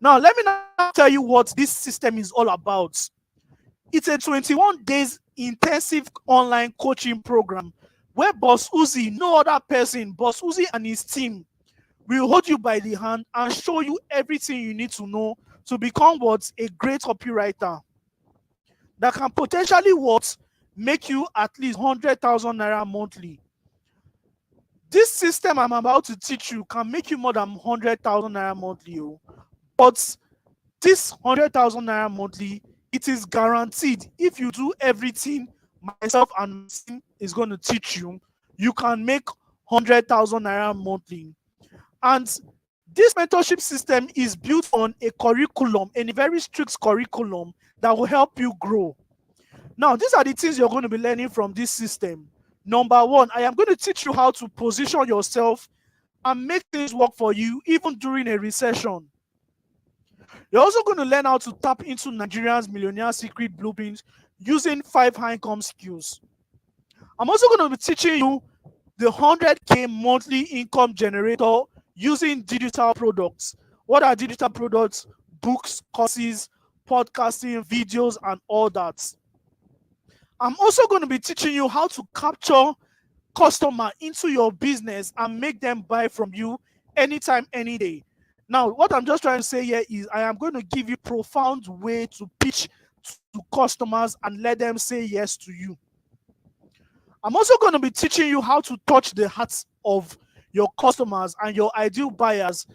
Now, let me now tell you what this system is all about. It's a 21 days intensive online coaching program where Bossuhzi, no other person, Bossuhzi and his team will hold you by the hand and show you everything you need to know to become what? A great copywriter that can potentially what? Make you at least 100,000 naira monthly. This system I'm about to teach you can make you more than 100,000 naira monthly. But this 100,000 naira monthly, it is guaranteed. If you do everything myself and my team is going to teach you, you can make 100,000 naira monthly. And this mentorship system is built on a curriculum, a very strict curriculum that will help you grow. Now, these are the things you're going to be learning from this system. Number one, I am going to teach you how to position yourself and make things work for you even during a recession. You're also going to learn how to tap into Nigerians' millionaire secret blueprints using 5 high income skills. I'm also going to be teaching you the 100K monthly income generator using digital products. What are digital products? Books, courses, podcasting, videos, and all that. I'm also going to be teaching you how to capture customer into your business and make them buy from you anytime, any day. Now, what I'm just trying to say here is I am going to give you profound way to pitch to customers and let them say yes to you. I'm also going to be teaching you how to touch the hearts of your customers and your ideal buyers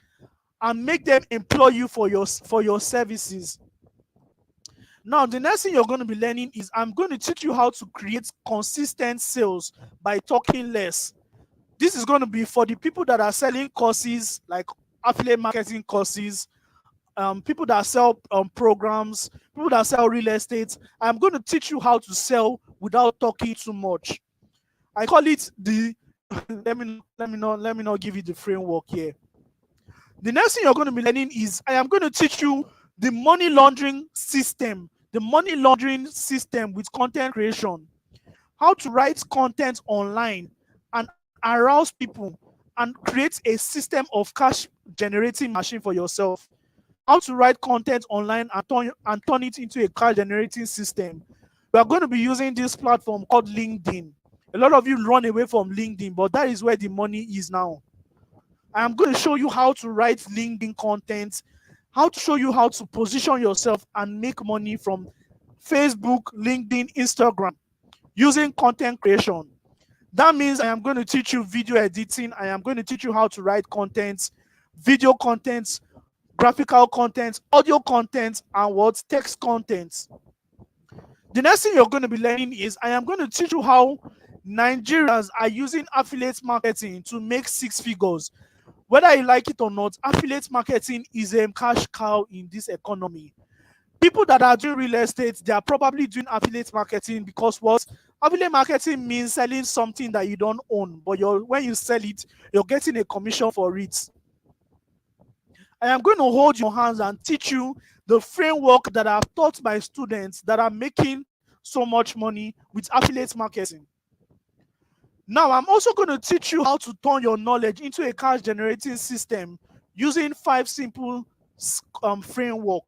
and make them employ you for your services. Now, the next thing you're going to be learning is I'm going to teach you how to create consistent sales by talking less. This is going to be for the people that are selling courses like affiliate marketing courses, people that sell programs, people that sell real estate. I'm going to teach you how to sell without talking too much. I call it the let me not give you the framework here. The next thing you're going to be learning is I am going to teach you the money laundering system with content creation, how to write content online and arouse people and create a system of cash generating machine for yourself. How to write content online and turn it into a cash generating system. We are going to be using this platform called LinkedIn. A lot of you run away from LinkedIn, but that is where the money is now. I am going to show you how to write LinkedIn content, how to show you how to position yourself and make money from Facebook, LinkedIn, Instagram using content creation. That means I am going to teach you video editing. I am going to teach you how to write content, video content, graphical content, audio content, and what text content. The next thing you're going to be learning is I am going to teach you how Nigerians are using affiliate marketing to make 6 figures. Whether you like it or not, affiliate marketing is a cash cow in this economy. People that are doing real estate, they are probably doing affiliate marketing because what? Affiliate marketing means selling something that you don't own, but when you sell it, you're getting a commission for it. I am going to hold your hands and teach you the framework that I've taught my students that are making so much money with affiliate marketing. Now, I'm also going to teach you how to turn your knowledge into a cash generating system using 5 simple framework.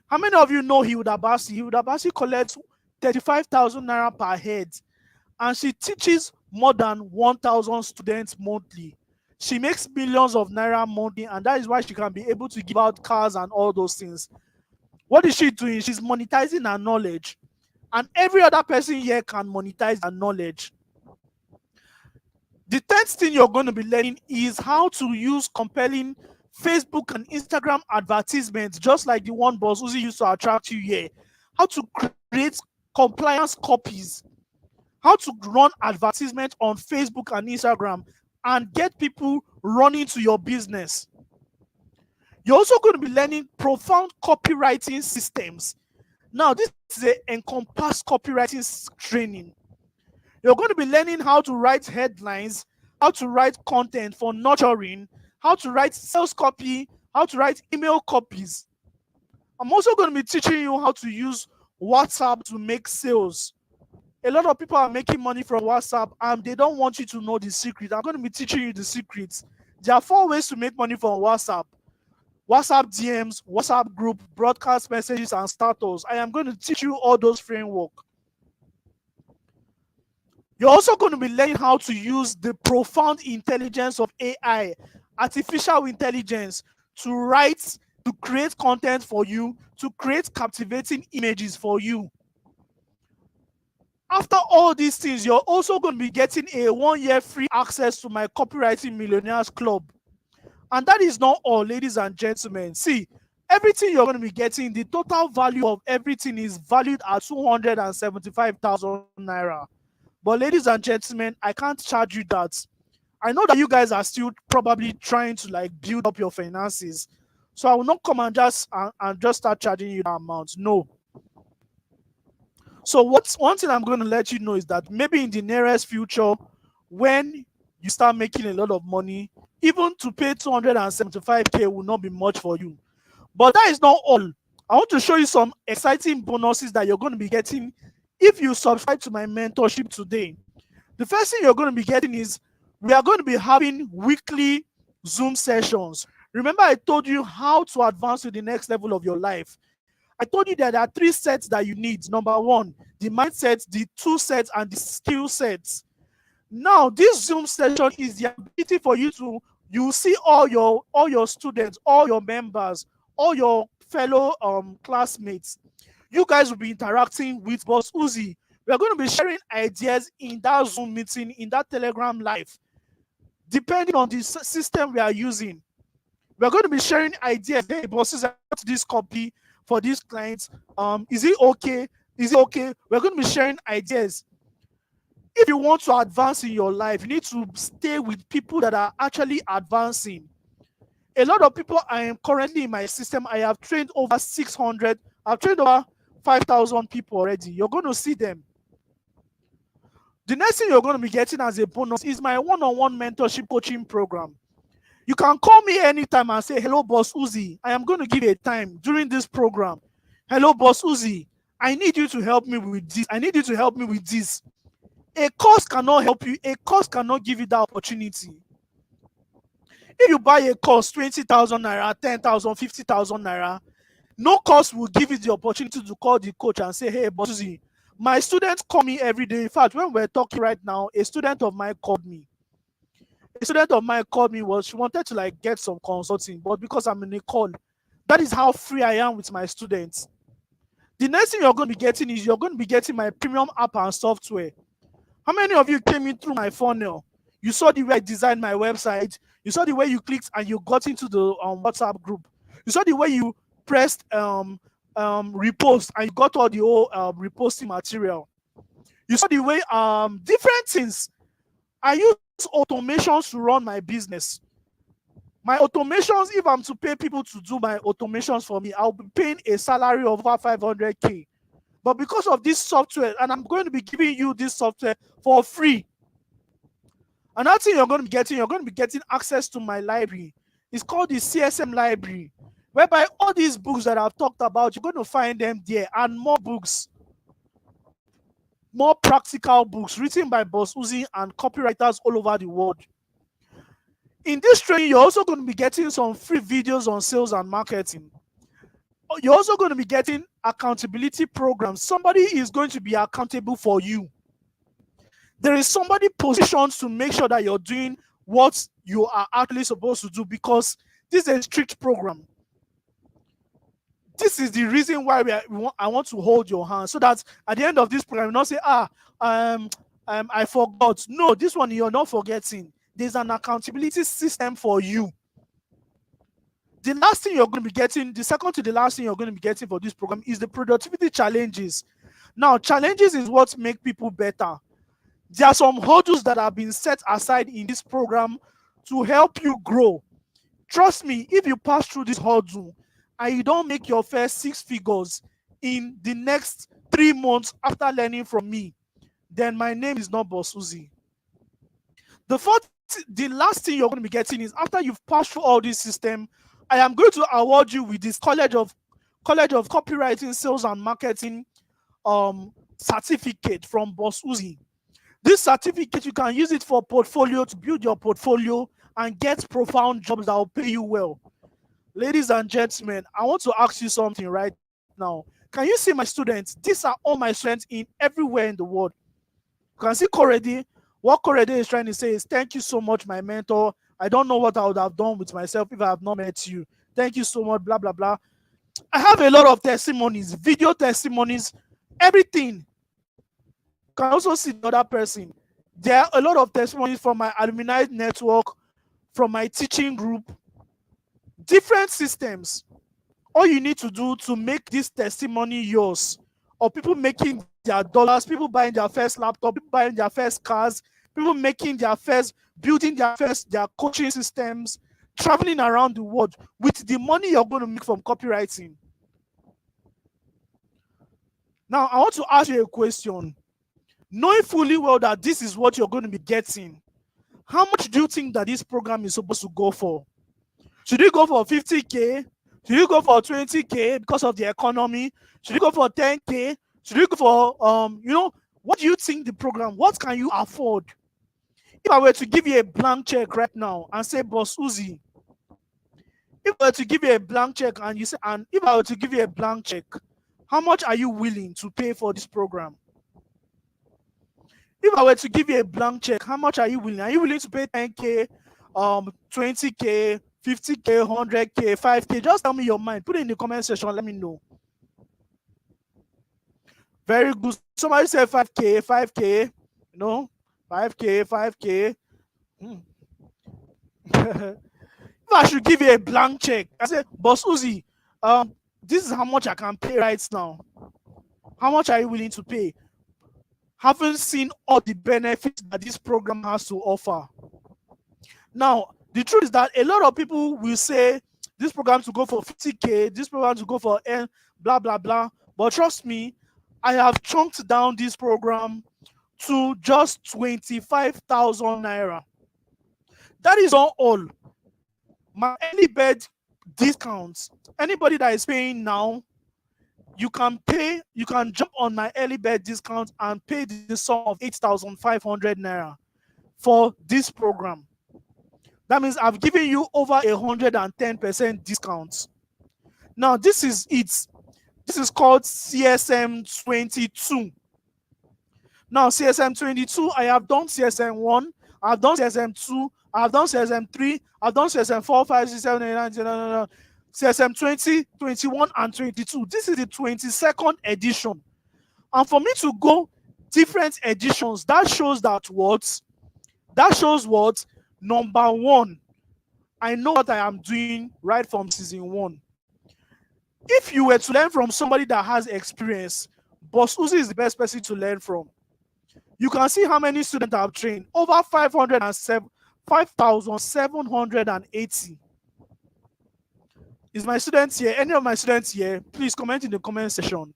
How many of you know Hilda Basi? Hilda Basi collects 35,000 naira per head, and she teaches more than 1,000 students monthly. She makes millions of naira monthly, and that is why she can be able to give out cars and all those things. What is she doing? She's monetizing her knowledge, and every other person here can monetize her knowledge. The 10th thing you're going to be learning is how to use compelling Facebook and Instagram advertisements, just like the one Bossuhzi used to attract you here. How to create compliance copies, how to run advertisement on Facebook and Instagram and get people running to your business. You're also going to be learning profound copywriting systems. Now, this is an encompassed copywriting training. You're going to be learning how to write headlines, how to write content for nurturing, how to write sales copy, how to write email copies. I'm also going to be teaching you how to use WhatsApp to make sales. A lot of people are making money from WhatsApp and they don't want you to know the secret. I'm going to be teaching you the secrets. There are 4 ways to make money from WhatsApp. WhatsApp DMs, WhatsApp group, broadcast messages, and status. I am going to teach you all those framework. You're also going to be learning how to use the profound intelligence of AI, artificial intelligence, to create content for you, to create captivating images for you. After all these things, you're also going to be getting a 1-year free access to my Copywriting Millionaires Club. And that is not all, ladies and gentlemen. See, everything you're going to be getting, the total value of everything is valued at 275,000 naira. But ladies and gentlemen, I can't charge you that. I know that you guys are still probably trying to build up your finances. So I will not come and just start charging you that amount. No. So what's one thing I'm going to let you know is that maybe in the nearest future, when you start making a lot of money, even to pay 275K will not be much for you. But that is not all. I want to show you some exciting bonuses that you're going to be getting if you subscribe to my mentorship today. The first thing you're going to be getting is we are going to be having weekly Zoom sessions. Remember, I told you how to advance to the next level of your life. I told you that there are 3 sets that you need. Number 1, the mindset, the 2 sets, and the skill sets. Now, this Zoom session is the ability for you to see all your students, all your members, all your fellow classmates. You guys will be interacting with Bossuhzi. We are going to be sharing ideas in that Zoom meeting, in that Telegram live, depending on the system we are using. We are going to be sharing ideas. Hey, bosses, I got this copy for these clients. Is it okay? Is it okay? We're going to be sharing ideas. If you want to advance in your life, you need to stay with people that are actually advancing. A lot of people I am currently in my system. I have trained over 600. I've trained over 5,000 people already. You're going to see them. The next thing you're going to be getting as a bonus is my one-on-one mentorship coaching program. You can call me anytime and say, hello, Bossuhzi. I am going to give a time during this program. Hello, Bossuhzi. I need you to help me with this. I need you to help me with this. A course cannot help you. A course cannot give you that opportunity. If you buy a course, 20,000 naira, 10,000, 50,000 naira, no course will give you the opportunity to call the coach and say, hey, Bossuhzi, my students call me every day. In fact, when we're talking right now, a student of mine called me. A student of mine called me. She wanted to get some consulting, but because I'm in a call, that is how free I am with my students. The next thing you're going to be getting is you're going to be getting my premium app and software. How many of you came in through my funnel? You saw the way I designed my website. You saw the way you clicked and you got into the WhatsApp group. You saw the way you pressed repost and you got all the whole reposting material. You saw the way different things. I use automations to run my business. My automations, if I'm to pay people to do my automations for me, I'll be paying a salary of over 500K. But because of this software, and I'm going to be giving you this software for free. Another thing you're going to be getting access to my library. It's called the CSM library, whereby all these books that I've talked about, you're going to find them there, and more books, more practical books written by Bossuhzi and copywriters all over the world. In this training, you're also going to be getting some free videos on sales and marketing. You're also going to be getting accountability programs. Somebody is going to be accountable for you. There is somebody positioned to make sure that you're doing what you are actually supposed to do, because this is a strict program. This is the reason why I want to hold your hand, so that at the end of this program, you not say, I forgot. No, this one you're not forgetting. There's an accountability system for you. The last thing you're going to be getting, the second to the last thing you're going to be getting for this program is the productivity challenges. Now, challenges is what make people better. There are some hurdles that have been set aside in this program to help you grow. Trust me, if you pass through this hurdle and you don't make your first 6 figures in the next 3 months after learning from me, then my name is not Bossuhzi. The last thing you're going to be getting is, after you've passed through all this system, I am going to award you with this College of Copywriting, Sales and Marketing certificate from Bossuhzi. This certificate, you can use it for portfolio, to build your portfolio and get profound jobs that will pay you well. Ladies and gentlemen, I want to ask you something right now. Can you see my students? These are all my students in everywhere in the world. You can see Korede. What Korede is trying to say is, thank you so much, my mentor. I don't know what I would have done with myself if I have not met you. Thank you so much, blah, blah, blah. I have a lot of testimonies, video testimonies, everything. You can also see the other person. There are a lot of testimonies from my alumni network, from my teaching group, different systems. All you need to do to make this testimony yours, or people making their dollars, people buying their first laptop, people buying their first cars, people making their first, building their coaching systems, traveling around the world with the money you're going to make from copywriting. Now, I want to ask you a question. Knowing fully well that this is what you're going to be getting, how much do you think that this program is supposed to go for? Should you go for 50K? Should you go for 20K because of the economy? Should you go for 10K? Should you go for, what do you think the program, what can you afford? If I were to give you a blank check right now and say, Bossuhzi, if I were to give you a blank check and you say, and if I were to give you a blank check, how much are you willing to pay for this program? If I were to give you a blank check, how much are you willing? Are you willing to pay 10K, 20K, 50K, 100K, 5K? Just tell me your mind. Put it in the comment section. Let me know. Very good. Somebody said 5K, 5K. 5K, 5K. If I should give you a blank check, I said, Bossuhzi, this is how much I can pay right now. How much are you willing to pay? Haven't seen all the benefits that this program has to offer. Now, the truth is that a lot of people will say this program to go for 50K, this program to go for N, blah, blah, blah. But trust me, I have chunked down this program to just 25,000 naira. That is not all. My early bird discounts, anybody that is paying now, you can jump on my early bird discount and pay the sum of 8,500 naira for this program. That means I've given you over 110% discount. Now, this is it. This is called CSM 22. Now, CSM 22, I have done CSM 1, I've done CSM 2, I've done CSM 3, I've done CSM 4, 5, 6, 7, 8, 9, 10, 11, CSM 20, 21, and 22. This is the 22nd edition. And for me to go different editions, that shows what? Number one, I know what I am doing right from season 1. If you were to learn from somebody that has experience, Bossuhzi is the best person to learn from. You can see how many students I have trained. Over 5,780. Is my students here? Any of my students here? Please comment in the comment section.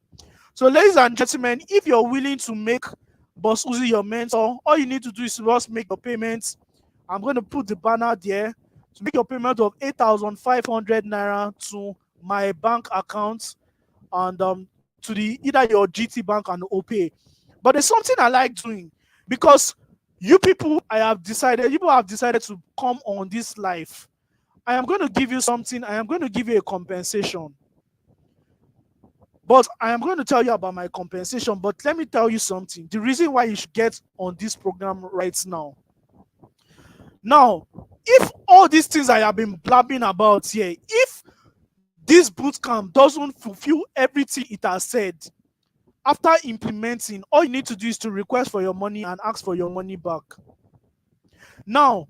So, ladies and gentlemen, if you're willing to make Bossuhzi your mentor, all you need to do is just make your payments. I'm going to put the banner there to make your payment of 8,500 naira to my bank account and to either your GT Bank and OPay. But there's something I like doing because you people have decided to come on this live. I am going to give you something. I am going to give you a compensation. But I am going to tell you about my compensation. But let me tell you something. The reason why you should get on this program right now. Now, if all these things I have been blabbing about here, if this bootcamp doesn't fulfill everything it has said, after implementing, all you need to do is to request for your money and ask for your money back. Now,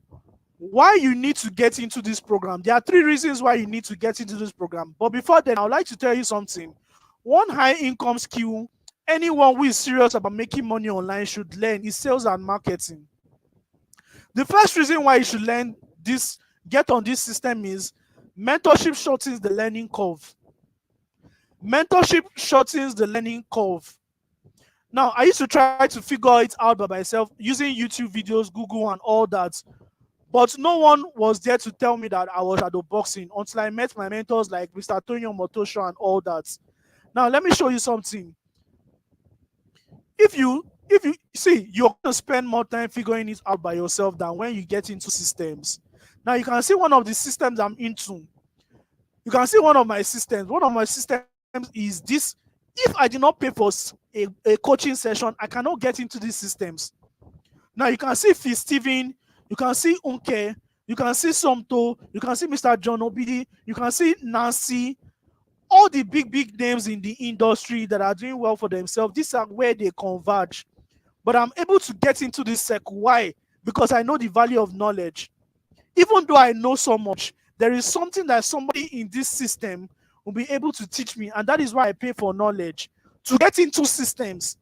why you need to get into this program? There are 3 reasons why you need to get into this program. But before then, I would like to tell you something. One high income skill anyone who is serious about making money online should learn is sales and marketing. The first reason why you should learn this, get on this system, is mentorship shortens the learning curve. Mentorship shortens the learning curve. Now, I used to try to figure it out by myself using YouTube videos, Google, and all that. But no one was there to tell me that I was shadow boxing until I met my mentors like Mr. Tonyo Motosho and all that. Now, let me show you something. If you see, you're going to spend more time figuring it out by yourself than when you get into systems. Now, you can see one of the systems I'm into. You can see one of my systems. One of my systems is this. If I did not pay for a coaching session, I cannot get into these systems. Now, you can see Fee Steven, you can see Unke, you can see Somto, you can see Mr. John Obidi, you can see Nancy, all the big names in the industry that are doing well for themselves. These are where they converge. But I'm able to get into this circle. Why? Because I know the value of knowledge. Even though I know so much, there is something that somebody in this system will be able to teach me, and that is why I pay for knowledge, to get into systems.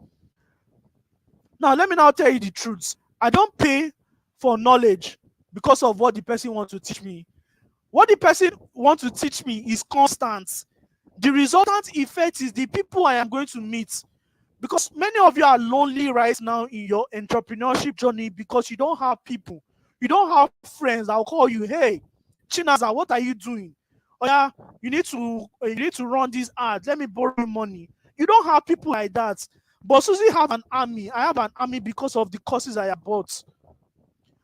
Now, let me now tell you the truth. I don't pay for knowledge because of what the person wants to teach me. What the person wants to teach me is constant. The resultant effect is the people I am going to meet. Because many of you are lonely right now in your entrepreneurship journey because you don't have people. You don't have friends that will call you, hey, Chinaza, what are you doing? Oh yeah, you need to run this ad. Let me borrow you money. You don't have people like that. But Susie have an army. I have an army because of the courses I have bought.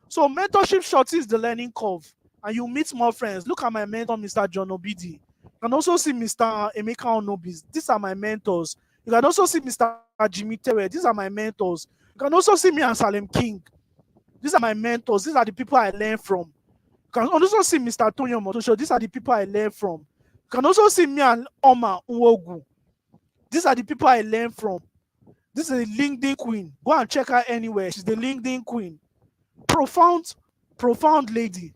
So mentorship shortens the learning curve and you meet more friends. Look at my mentor, Mr. John Obidi. You can also see Mr. Emeka Onobis. These are my mentors. You can also see Mr. Jimmy Tewe. These are my mentors. You can also see me and Salem King. These are my mentors. These are the people I learn from. You can also see Mr. Tonyo Motosho. These are the people I learn from. You can also see me and Oma Nwogu. These are the people I learn from. This is a LinkedIn queen. Go and check her anywhere. She's the LinkedIn queen. Profound lady.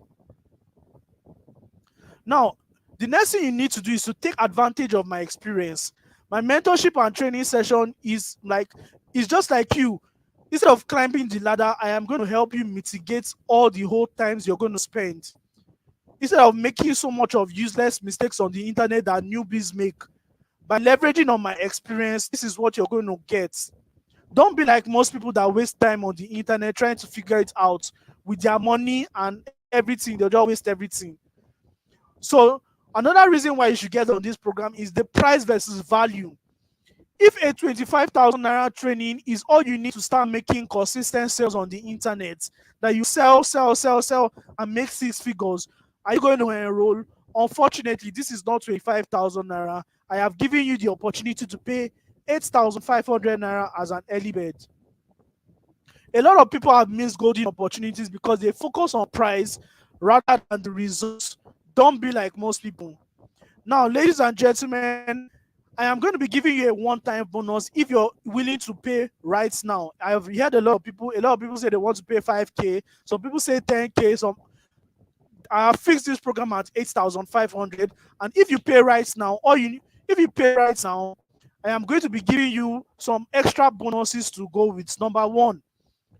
Now, the next thing you need to do is to take advantage of my experience. My mentorship and training session is just like you. Instead of climbing the ladder, I am going to help you mitigate all the whole times you're going to spend. Instead of making so much of useless mistakes on the internet that newbies make, by leveraging on my experience, this is what you're going to get. Don't be like most people that waste time on the internet trying to figure it out with their money and everything. They'll just waste everything. So another reason why you should get on this program is the price versus value. If a 25,000 naira training is all you need to start making consistent sales on the internet, that you sell, and make 6 figures, are you going to enroll? Unfortunately, this is not 25,000 naira. I have given you the opportunity to pay 8,500 naira as an early bird. A lot of people have missed golden opportunities because they focus on price rather than the results. Don't be like most people. Now, ladies and gentlemen, I am going to be giving you a one-time bonus if you're willing to pay right now. I have heard a lot of people say they want to pay 5K. Some people say 10K. I have fixed this program at 8,500. And if you pay right now, I am going to be giving you some extra bonuses to go with. Number one,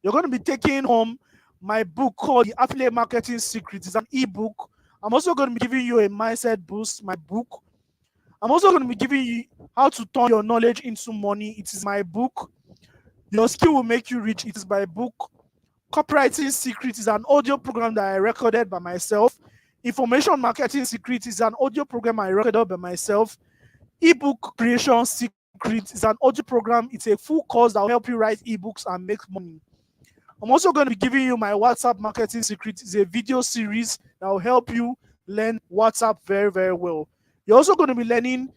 you're going to be taking home my book called The Affiliate Marketing Secret. It's an ebook. I'm also going to be giving you a mindset boost, my book. I'm also going to be giving you how to turn your knowledge into money. It is my book. Your skill will make you rich. It is my book. Copywriting Secret is an audio program that I recorded by myself. Information Marketing Secret is an audio program I recorded by myself. Ebook Creation Secret is an audio program. It's a full course that will help you write ebooks and make money. I'm also going to be giving you my WhatsApp Marketing Secret. It's a video series that will help you learn WhatsApp very, very well. You're also going to be learning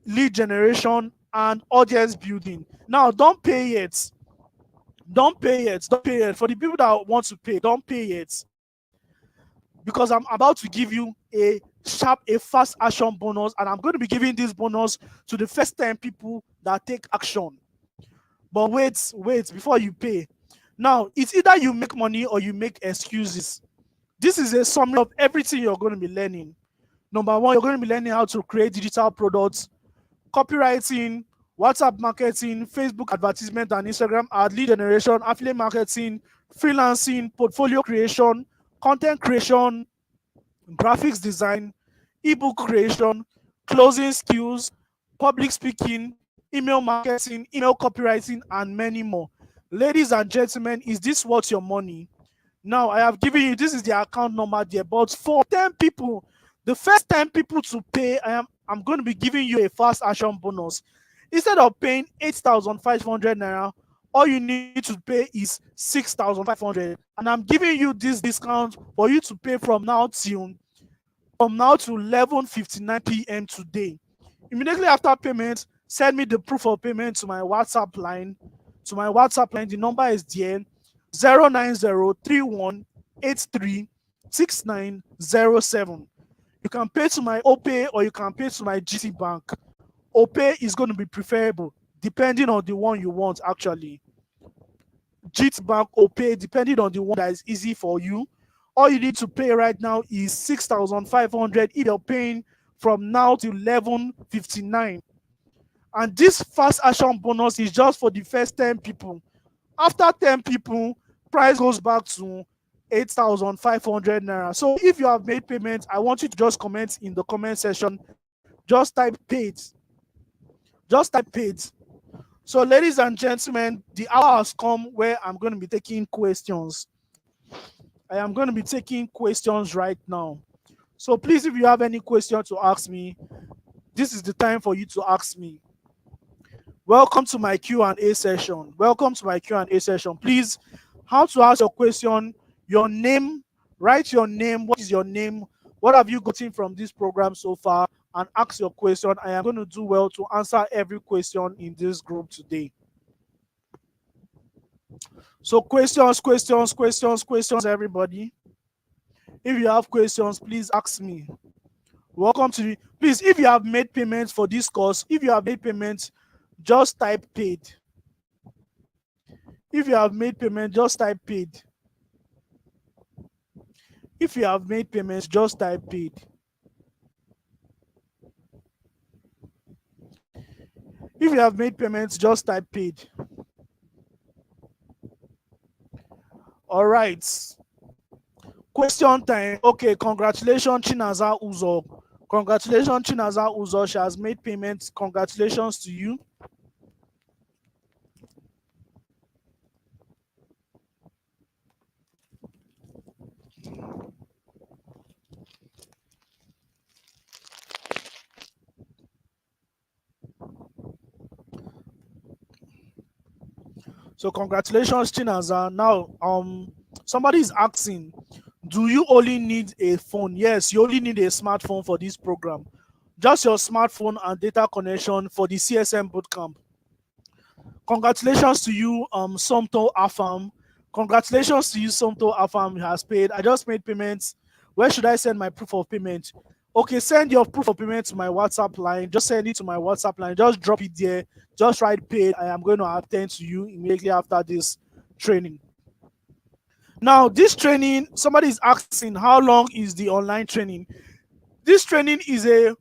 lead generation and audience building. Now, don't pay yet. Don't pay yet. For the people that want to pay, don't pay yet. Because I'm about to give you a fast action bonus, and I'm going to be giving this bonus to the first 10 people that take action. But wait, before you pay. Now, it's either you make money or you make excuses. This is a summary of everything you're going to be learning. Number one, you're going to be learning how to create digital products, copywriting, WhatsApp marketing, Facebook advertisement and Instagram ad, lead generation, affiliate marketing, freelancing, portfolio creation, content creation, graphics design, ebook creation, closing skills, public speaking, email marketing, email copywriting, and many more. Ladies and gentlemen, is this worth your money? Now, I have given you, this is the account number there, but for 10 people, the first 10 people to pay, I'm going to be giving you a fast action bonus. Instead of paying 8,500 naira, all you need to pay is 6,500. And I'm giving you this discount for you to pay from now to 11:59 p.m. today. Immediately after payment, send me the proof of payment to my WhatsApp line. The number is there, 09031836907. You can pay to my OPay or you can pay to my GT Bank. OPay is going to be preferable depending on the one you want, actually. GT Bank, OPay, depending on the one that is easy for you. All you need to pay right now is 6,500 if you're paying from now to 11:59. And this fast action bonus is just for the first 10 people. After 10 people, price goes back to 8,500 naira. So if you have made payment, I want you to just comment in the comment section. Just type paid. So, ladies and gentlemen, the hour has come where I'm going to be taking questions. I am going to be taking questions right now. So, please, if you have any question to ask me, this is the time for you to ask me. Welcome to my Q&A session. Welcome to my Q&A session. Please, how to ask your question, your name, write your name, what is your name, what have you gotten from this program so far, and ask your question. I am going to do well to answer every question in this group today. So questions, everybody. If you have questions, please ask me. Welcome to the, please, if you have made payments for this course, if you have made payments, just type paid. If you have made payments, just type paid. If you have made payments, just type paid. If you have made payments, just type paid. All right. Question time. Okay, congratulations, Chinaza Uzo. Congratulations, Chinaza Uzo. She has made payments. Congratulations to you. So congratulations, Chinaza. Now, somebody is asking, do you only need a phone? Yes, you only need a smartphone for this program. Just your smartphone and data connection for the CSM bootcamp. Congratulations to you, Somto Afam. Congratulations to you, Somto Afam has paid. I just made payments. Where should I send my proof of payment? Okay, send your proof of payment to my WhatsApp line. Just send it to my WhatsApp line. Just drop it there. Just write paid. I am going to attend to you immediately after this training. Now, this training, somebody is asking, how long is the online training? This training is a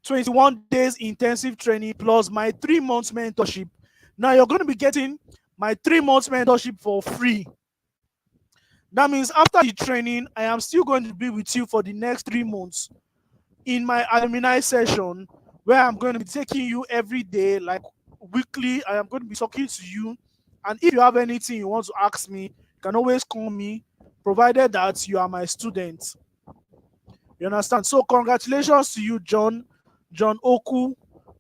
21 days intensive training plus my 3 months mentorship. Now you're going to be getting my 3 months mentorship for free. That means after the training, I am still going to be with you for the next 3 months in my alumni session, where I'm going to be taking you every day, like weekly. I am going to be talking to you. And if you have anything you want to ask me, you can always call me, provided that you are my student. You understand? So congratulations to you, John Oku.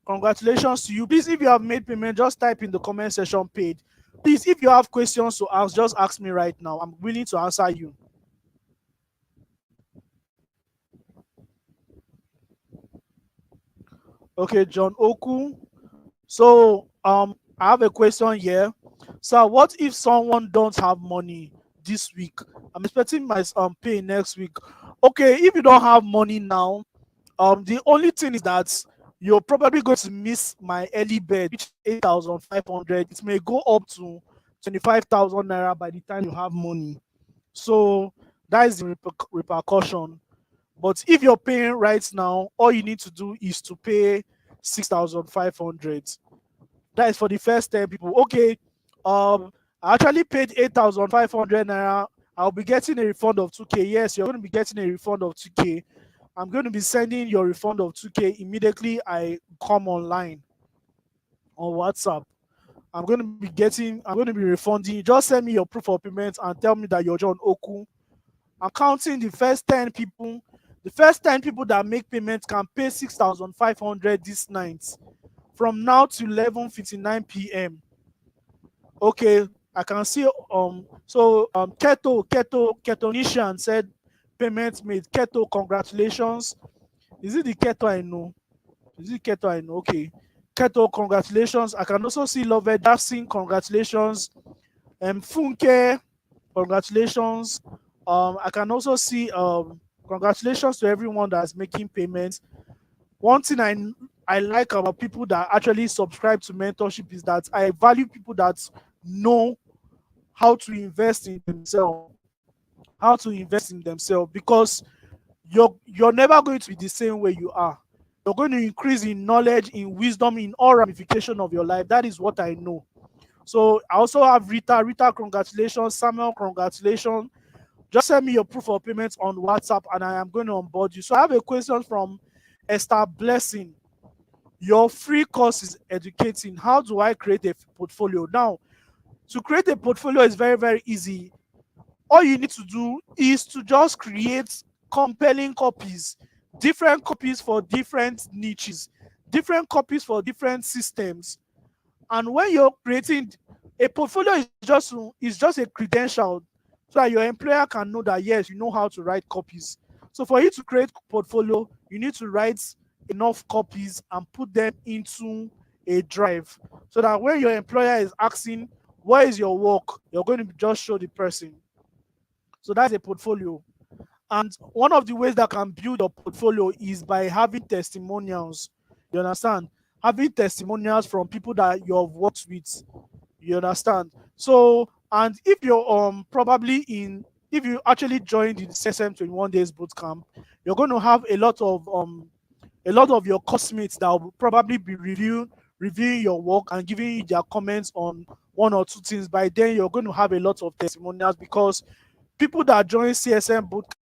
Congratulations to you. Please, if you have made payment, just type in the comment section paid. Please, if you have questions to ask, just ask me right now. I'm willing to answer you. Okay, John Oku. So I have a question here. So what if someone don't have money this week? I'm expecting my pay next week. Okay, if you don't have money now, the only thing is that you're probably going to miss my early bed, which is 8,500. It may go up to 25,000 naira by the time you have money. So that is the repercussion. But if you're paying right now, all you need to do is to pay 6,500. That is for the first 10 people. Okay, I actually paid 8,500 naira. I'll be getting a refund of 2K. Yes, you're going to be getting a refund of 2K. I'm going to be sending your refund of 2K immediately I come online on WhatsApp. I'm going to be refunding you. Just send me your proof of payment and tell me that you're John Oku. I'm counting the first 10 people. The first 10 people that make payments can pay 6,500 this night from now to 11:59 p.m. Okay, I can see Ketonician said payment made. Keto, congratulations. Is it the Keto I know? Is it Keto I know? Okay. Keto, congratulations. I can also see Love Jackson, congratulations. Funke, congratulations. I can also see congratulations to everyone that's making payments. One thing I like about people that actually subscribe to mentorship is that I value people that know how to invest in themselves. How to invest in themselves, because you're never going to be the same way you are. You're going to increase in knowledge, in wisdom, in all ramification of your life. That is what I know. So I also have Rita. Rita, congratulations. Samuel, congratulations. Just send me your proof of payment on WhatsApp and I am going to onboard you. So I have a question from Esther Blessing. Your free course is educating. How do I create a portfolio? Now, to create a portfolio is very, very easy. All you need to do is to just create compelling copies, different copies for different niches, different copies for different systems. And when you're creating a portfolio, is just a credential so that your employer can know that yes, you know how to write copies. So for you to create portfolio, you need to write enough copies and put them into a drive so that when your employer is asking where is your work, you're going to just show the person. So that's a portfolio. And one of the ways that can build your portfolio is by having testimonials. You understand? Having testimonials from people that you have worked with. You understand? So, and if you're probably in, if you actually joined the CSM 21 days bootcamp, you're going to have a lot of your classmates that will probably be reviewing your work and giving you their comments on one or two things. By then, you're going to have a lot of testimonials because people that join CSM bootcamp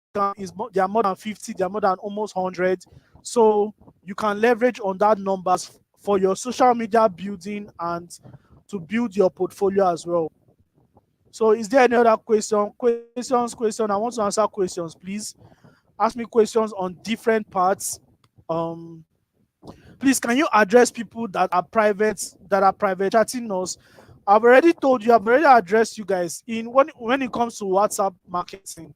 they are more than 50, they are more than almost 100. So you can leverage on that numbers for your social media building and to build your portfolio as well. So is there any other question? I want to answer questions, please. Ask me questions on different parts. Um, please, can you address people that are private chatting us? I've already addressed you guys. In when it comes to WhatsApp marketing,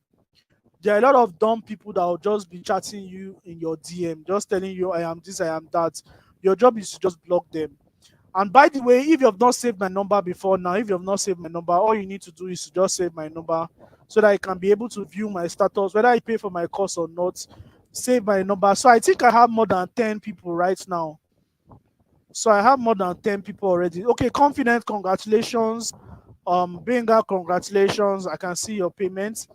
there are a lot of dumb people that will just be chatting you in your DM, just telling you I am this, I am that. Your job is to just block them. And by the way, if you have not saved my number before now, if you have not saved my number, all you need to do is to just save my number so that I can be able to view my status, whether I pay for my course or not. Save my number. So I think I have more than 10 people right now. So I have more than 10 people already. Okay, confident, congratulations. Benga, congratulations. I can see your payment.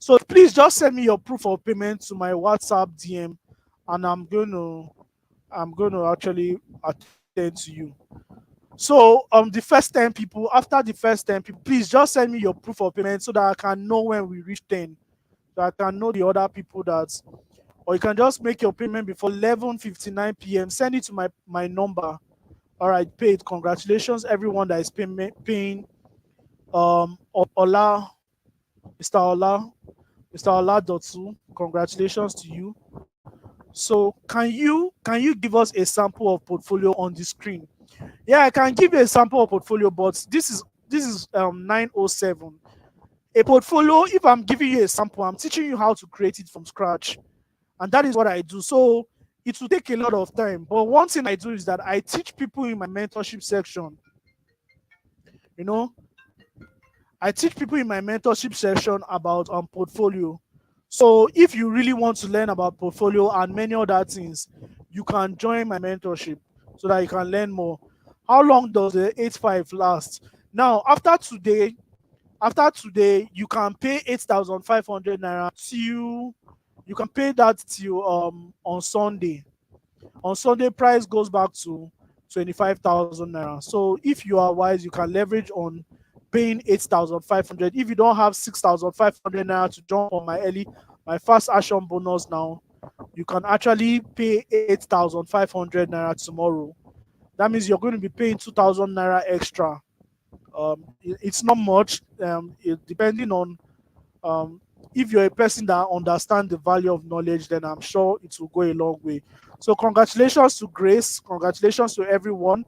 So please just send me your proof of payment to my WhatsApp DM, and I'm going to actually attend to you. So the first 10 people, after the first 10 people, please just send me your proof of payment so that I can know when we reach 10. So I can know the other people that, or you can just make your payment before 11:59 p.m. Send it to my number. All right, paid. Congratulations, everyone that is paying. Ola, Mr. Ola, Mr. Ola Dotsu. Congratulations to you. So can you give us a sample of portfolio on the screen? Yeah, I can give you a sample of portfolio, but this is 907. A portfolio, if I'm giving you a sample, I'm teaching you how to create it from scratch. And that is what I do. So it will take a lot of time. But one thing I do is that I teach people in my mentorship section. You know, I teach people in my mentorship section about portfolio. So if you really want to learn about portfolio and many other things, you can join my mentorship so that you can learn more. How long does the 85 last? Now, after today, you can pay 8,500 naira till you can pay that till on Sunday. On Sunday, price goes back to 25,000 naira. So if you are wise, you can leverage on paying 8,500. If you don't have 6,500 naira to jump on my fast action bonus now, you can actually pay 8,500 naira tomorrow. That means you're going to be paying 2,000 naira extra. It's not much, depending on um, if you're a person that understands the value of knowledge, then I'm sure it will go a long way. So congratulations to Grace, congratulations to everyone.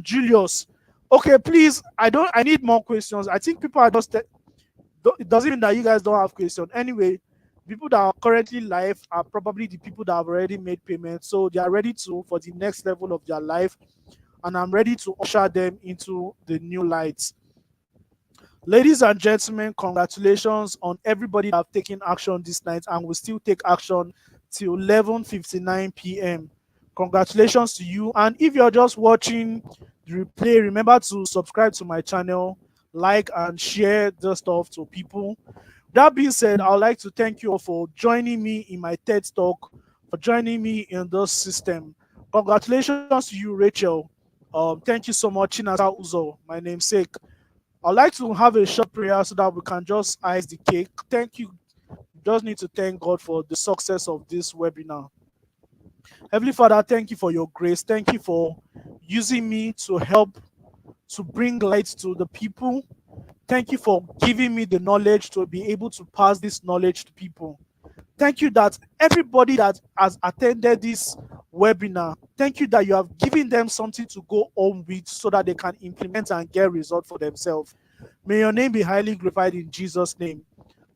Julius, okay, please, I need more questions. I think people are just it doesn't mean that you guys don't have questions. Anyway, people that are currently live are probably the people that have already made payments, so they are ready to for the next level of their life, and I'm ready to usher them into the new lights. Ladies and gentlemen, congratulations on everybody that have taken action this night and will still take action till 11:59 p.m. Congratulations to you. And if you're just watching the replay, remember to subscribe to my channel, like and share the stuff to people. That being said, I would like to thank you all for joining me in my TED Talk, for joining me in this system. Congratulations to you, Rachel. Thank you so much, Chinasa Uzo, my namesake. I'd like to have a short prayer so that we can just ice the cake. Thank you. You just need to thank God for the success of this webinar. Heavenly Father, thank you for your grace. Thank you for using me to help to bring light to the people. Thank you for giving me the knowledge to be able to pass this knowledge to people. Thank you that everybody that has attended this webinar, thank you that you have given them something to go home with so that they can implement and get results for themselves. May your name be highly glorified in Jesus' name.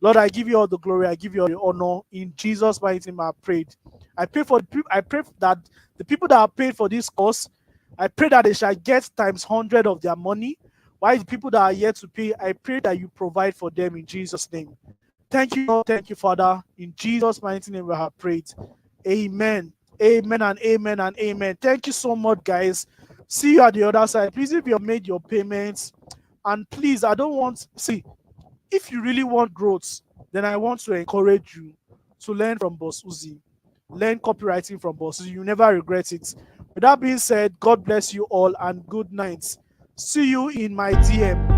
Lord, I give you all the glory. I give you all the honor. In Jesus' mighty name, I prayed. I pray that the people that are paid for this course, I pray that they shall get times 100 of their money. While the people that are yet to pay, I pray that you provide for them in Jesus' name. Thank you, Lord. Thank you, Father. In Jesus' mighty name, we have prayed. Amen. Amen and amen and amen. Thank you so much, guys. See you at the other side. Please, if you have made your payments, and please, I don't want, see, if you really want growth, then I want to encourage you to learn from Bossuhzi. Learn copywriting from Bossuhzi. You never regret it. With that being said, God bless you all and good night. See you in my DM.